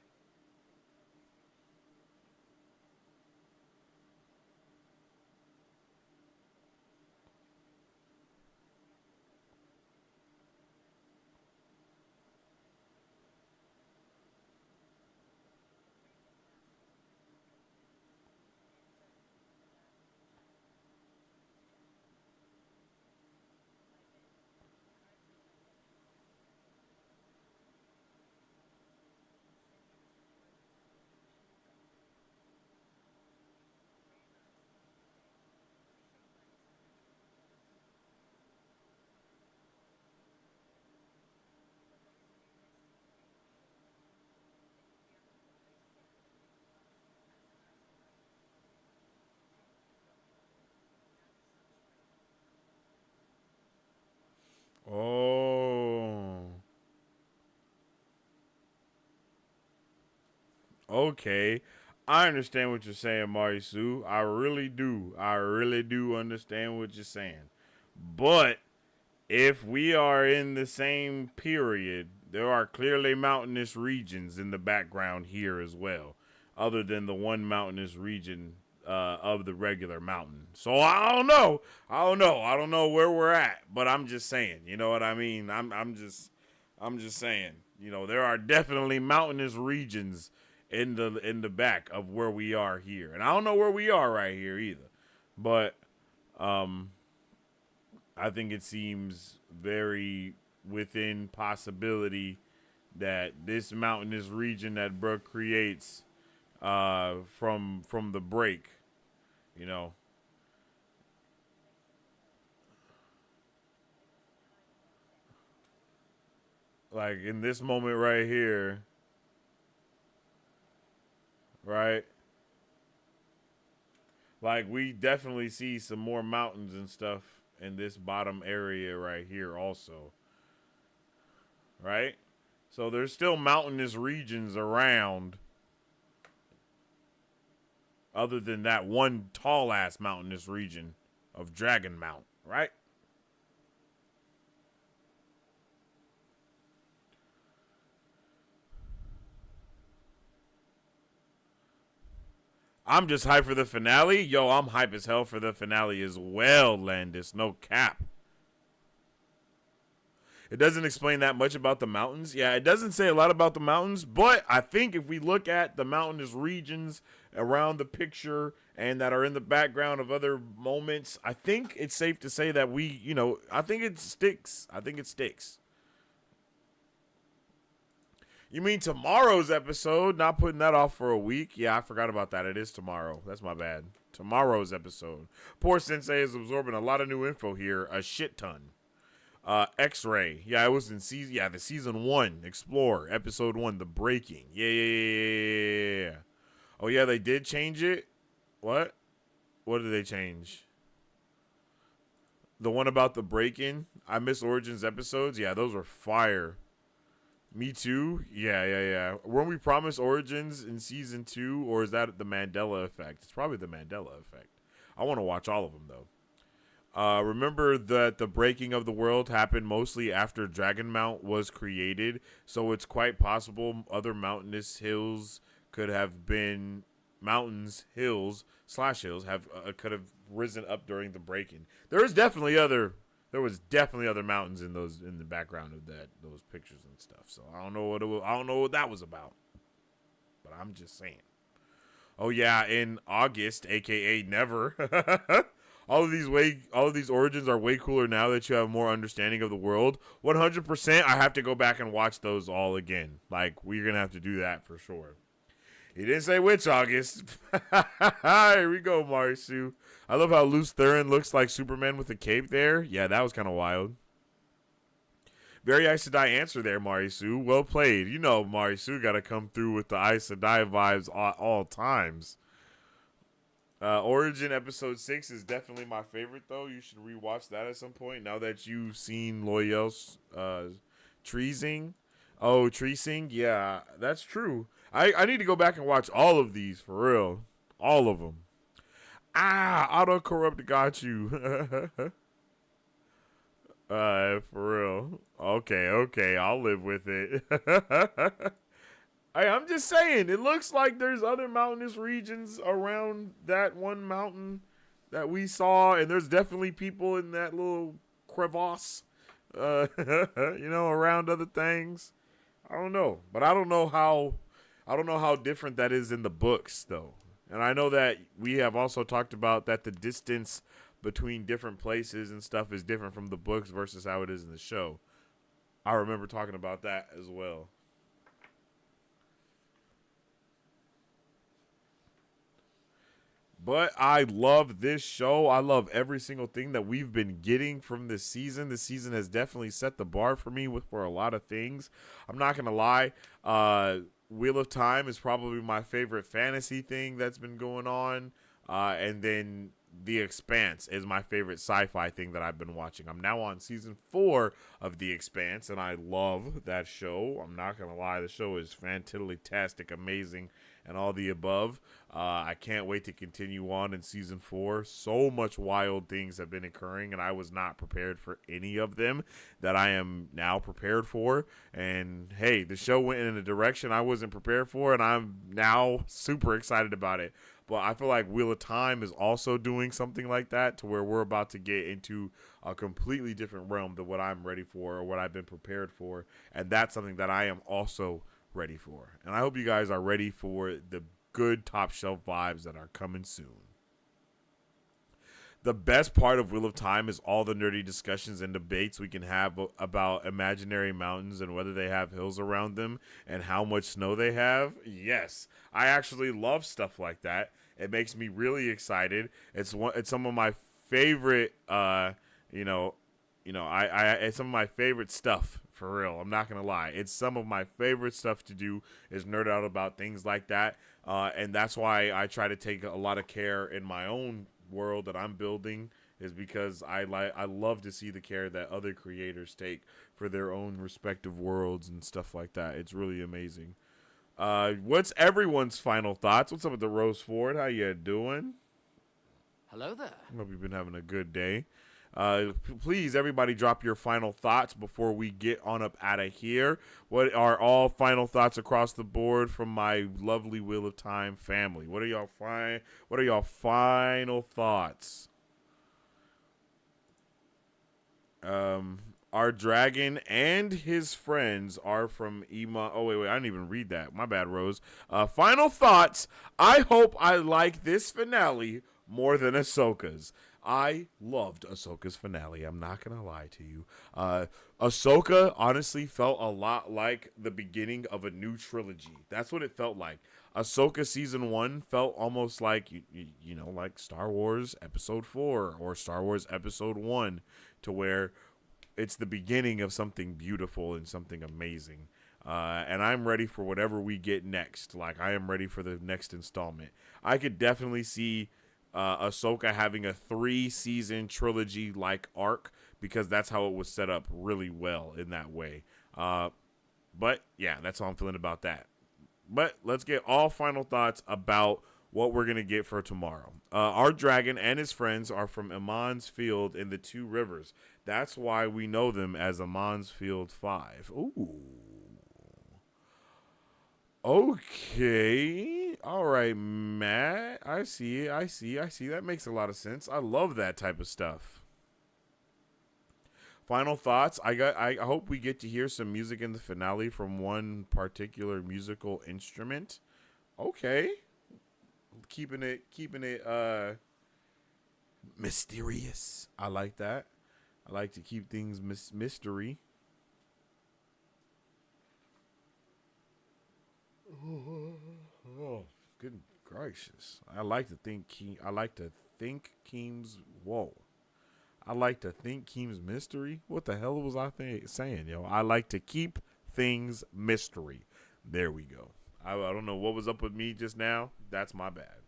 Oh. Okay. I understand what you're saying, Marisu. I really do. I really do understand what you're saying. But if we are in the same period, there are clearly mountainous regions in the background here as well, other than the one mountainous region of the regular mountain. So I don't know. I don't know where we're at, but I'm just saying. You know what I mean? I'm just saying. You know, there are definitely mountainous regions in the back of where we are here, and I don't know where we are right here either. But I think it seems very within possibility that this mountainous region that Brooke creates from the break, you know. Like in this moment right here, right? Like we definitely see some more mountains and stuff in this bottom area right here also. Right? So there's still mountainous regions around other than that one tall ass mountainous region of Dragon Mount, right? I'm just hyped for the finale. Yo, I'm hype as hell for the finale as well, Landis. No cap. It doesn't explain that much about the mountains. Yeah, it doesn't say a lot about the mountains, but I think if we look at the mountainous regions around the picture and that are in the background of other moments, I think it's safe to say that we, you know, I think it sticks. I think it sticks. You mean tomorrow's episode, not putting that off for a week? Yeah, I forgot about that. It is tomorrow. That's my bad. Tomorrow's episode. Poor Sensei is absorbing a lot of new info here. A shit ton. X-Ray. Yeah, it was in season. Yeah, the season 1. Explore. Episode 1. The Breaking. Yeah. Oh, yeah, they did change it? What? What did they change? The one about the Breaking? I miss Origins episodes? Yeah, those were fire. Me too? Yeah. Weren't we promised Origins in season 2, or is that the Mandela effect? It's probably the Mandela effect. I want to watch all of them, though. Remember that the breaking of the world happened mostly after Dragonmount was created, so it's quite possible other mountainous hills could have been hills could have risen up during the breaking. There was definitely other mountains in the background of those pictures and stuff. So I don't know what that was about. But I'm just saying. Oh yeah, in August, aka never. all of these origins are way cooler now that you have more understanding of the world. 100%, I have to go back and watch those all again. Like, we're gonna have to do that for sure. He didn't say which August. Here we go, Marisu. I love how Luce Theron looks like Superman with a cape there. Yeah, that was kind of wild. Very Aes Sedai answer there, Marisu. Well played. You know, Marisu got to come through with the Aes Sedai vibes at all times. Origin episode 6 is definitely my favorite, though. You should rewatch that at some point now that you've seen Loyal's Treasing. Oh, Treasing? Yeah, that's true. I need to go back and watch all of these, for real. All of them. Auto-corrupt got you. For real. Okay, I'll live with it. I'm just saying, it looks like there's other mountainous regions around that one mountain that we saw, and there's definitely people in that little crevasse, around other things. I don't know, but I don't know how different that is in the books, though. And I know that we have also talked about that the distance between different places and stuff is different from the books versus how it is in the show. I remember talking about that as well. But I love this show. I love every single thing that we've been getting from this season. This season has definitely set the bar for me for a lot of things. I'm not going to lie. Wheel of Time is probably my favorite fantasy thing that's been going on. And then The Expanse is my favorite sci-fi thing that I've been watching. I'm now on season 4 of The Expanse, and I love that show. I'm not going to lie. The show is fantastic, amazing, and all the above. I can't wait to continue on in season 4. So much wild things have been occurring, and I was not prepared for any of them that I am now prepared for. And hey, the show went in a direction I wasn't prepared for, and I'm now super excited about it. But I feel like Wheel of Time is also doing something like that, to where we're about to get into a completely different realm than what I'm ready for or what I've been prepared for. And that's something that I am also ready for. And I hope you guys are ready for the good top shelf vibes that are coming soon. The best part of Wheel of Time is all the nerdy discussions and debates we can have about imaginary mountains and whether they have hills around them and how much snow they have. Yes, I actually love stuff like that. It makes me really excited. It's some of my favorite, it's some of my favorite stuff, for real. I'm not going to lie. It's some of my favorite stuff to do is nerd out about things like that. And that's why I try to take a lot of care in my own world that I'm building, is because I love to see the care that other creators take for their own respective worlds and stuff like that. It's really amazing. What's everyone's final thoughts? What's up with the Rose Ford? How you doing? Hello there. I hope you've been having a good day. Please, everybody, drop your final thoughts before we get on up out of here. What are all final thoughts across the board from my lovely Wheel of Time family? What are y'all final thoughts? Our dragon and his friends are from Ema. Oh, wait, I didn't even read that. My bad, Rose. Final thoughts. I hope I like this finale more than Ahsoka's. I loved Ahsoka's finale. I'm not going to lie to you. Ahsoka honestly felt a lot like the beginning of a new trilogy. That's what it felt like. Ahsoka season 1 felt almost like, like Star Wars episode 4 or Star Wars episode 1, to where it's the beginning of something beautiful and something amazing. And I'm ready for whatever we get next. Like, I am ready for the next installment. I could definitely see Ahsoka having a 3-season trilogy-like arc, because that's how it was set up really well in that way. But, yeah, that's how I'm feeling about that. But let's get all final thoughts about what we're going to get for tomorrow. Our dragon and his friends are from Amon's Field in the Two Rivers. That's why we know them as Amon's Field 5. Ooh. Okay. All right, Matt. I see. That makes a lot of sense. I love that type of stuff. Final thoughts. I hope we get to hear some music in the finale from one particular musical instrument. Okay. Keeping it mysterious. I like that. I like to keep things mystery. Oh, good gracious! I like to think Keem's mystery. What the hell was I saying, yo? I like to keep things mystery. There we go. I don't know what was up with me just now. That's my bad.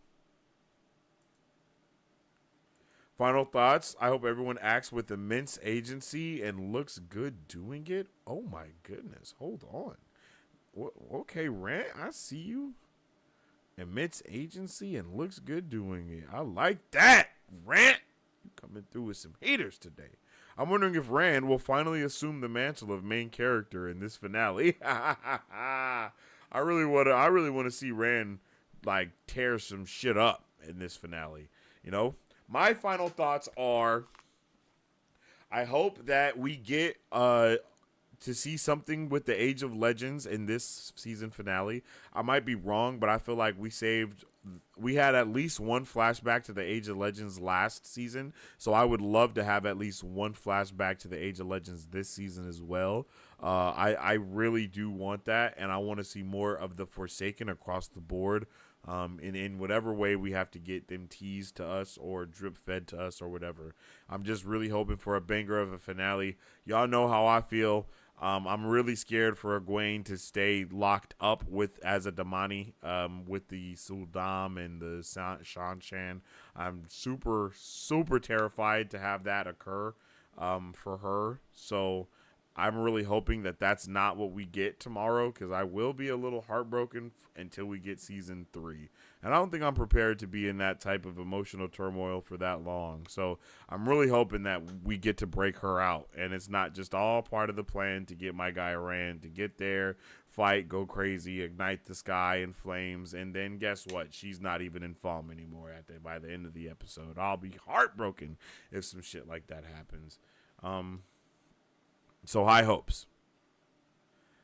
Final thoughts. I hope everyone acts with immense agency and looks good doing it. Oh my goodness. Hold on. Okay, Rant, I see you. Immense agency and looks good doing it. I like that, Rant. You coming through with some haters today. I'm wondering if Rand will finally assume the mantle of main character in this finale. I really want to see Rand like tear some shit up in this finale. You know, my final thoughts are, I hope that we get to see something with the Age of Legends in this season finale. I might be wrong, but I feel like we had at least one flashback to the Age of Legends last season, so I would love to have at least one flashback to the Age of Legends this season as well. I really do want that, and I want to see more of the Forsaken across the board. In whatever way we have to get them teased to us or drip fed to us or whatever. I'm just really hoping for a banger of a finale. Y'all know how I feel. I'm really scared for Egwene to stay locked up as a Damani with the Suldam and the Shanshan. I'm super, super terrified to have that occur for her. So I'm really hoping that that's not what we get tomorrow, because I will be a little heartbroken until we get season 3. And I don't think I'm prepared to be in that type of emotional turmoil for that long. So I'm really hoping that we get to break her out, and it's not just all part of the plan to get my guy Rand to get there, fight, go crazy, ignite the sky in flames, and then guess what? She's not even in Falm anymore by the end of the episode. I'll be heartbroken if some shit like that happens. So high hopes.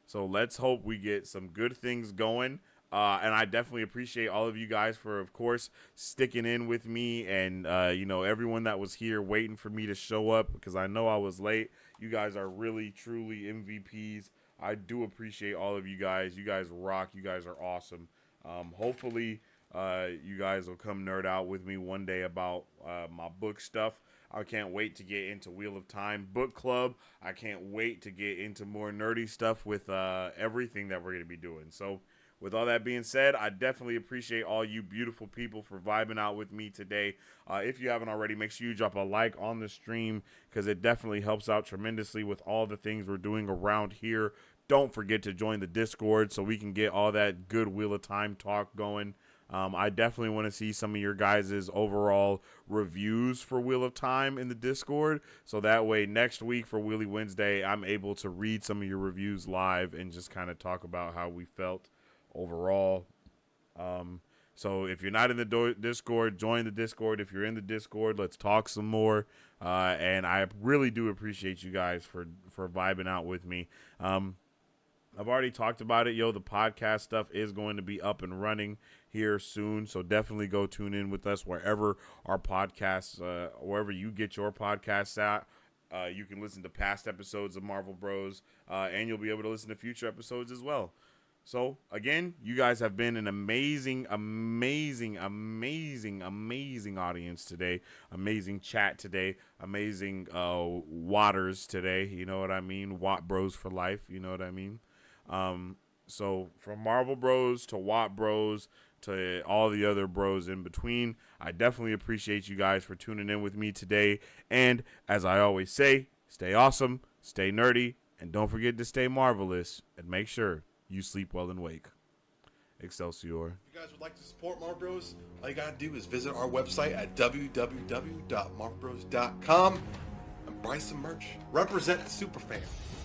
So let's hope we get some good things going. And I definitely appreciate all of you guys for, of course, sticking in with me, and, everyone that was here waiting for me to show up, because I know I was late. You guys are really, truly MVPs. I do appreciate all of you guys. You guys rock. You guys are awesome. Hopefully, you guys will come nerd out with me one day about my book stuff. I can't wait to get into Wheel of Time Book Club. I can't wait to get into more nerdy stuff with everything that we're going to be doing. So with all that being said, I definitely appreciate all you beautiful people for vibing out with me today. If you haven't already, make sure you drop a like on the stream, because it definitely helps out tremendously with all the things we're doing around here. Don't forget to join the Discord so we can get all that good Wheel of Time talk going. I definitely want to see some of your guys' overall reviews for Wheel of Time in the Discord, so that way next week for Wheelie Wednesday, I'm able to read some of your reviews live and just kind of talk about how we felt overall. So if you're not in the Discord, join the Discord. If you're in the Discord, let's talk some more. And I really do appreciate you guys for vibing out with me. I've already talked about it. The podcast stuff is going to be up and running here soon, so definitely go tune in with us wherever our podcasts, wherever you get your podcasts at. You can listen to past episodes of Marvel Bros, and you'll be able to listen to future episodes as well. So, again, you guys have been an amazing, amazing, amazing, amazing audience today. Amazing chat today. Amazing waters today. You know what I mean? Watt Bros for life. You know what I mean? So, from Marvel Bros to Watt Bros to all the other bros in between, I definitely appreciate you guys for tuning in with me today. And, as I always say, stay awesome, stay nerdy, and don't forget to stay marvelous, and make sure you sleep well and wake. Excelsior. If you guys would like to support Marvel Bros, all you gotta do is visit our website at www.marvelbros.com and buy some merch. Represent the superfan.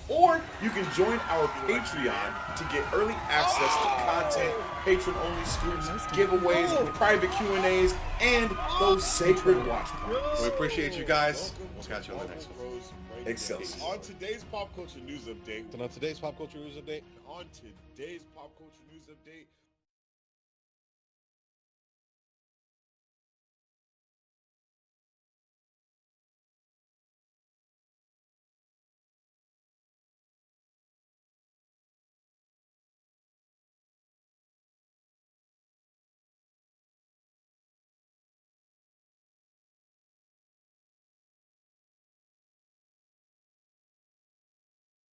Or you can join our Patreon to get early access to content, patron-only scoops, giveaways, private Q&As, and those sacred watch parties. We appreciate you guys. We'll catch you on the next one. Excelsior. On today's pop culture news update. And on today's pop culture news update. On today's pop culture news update.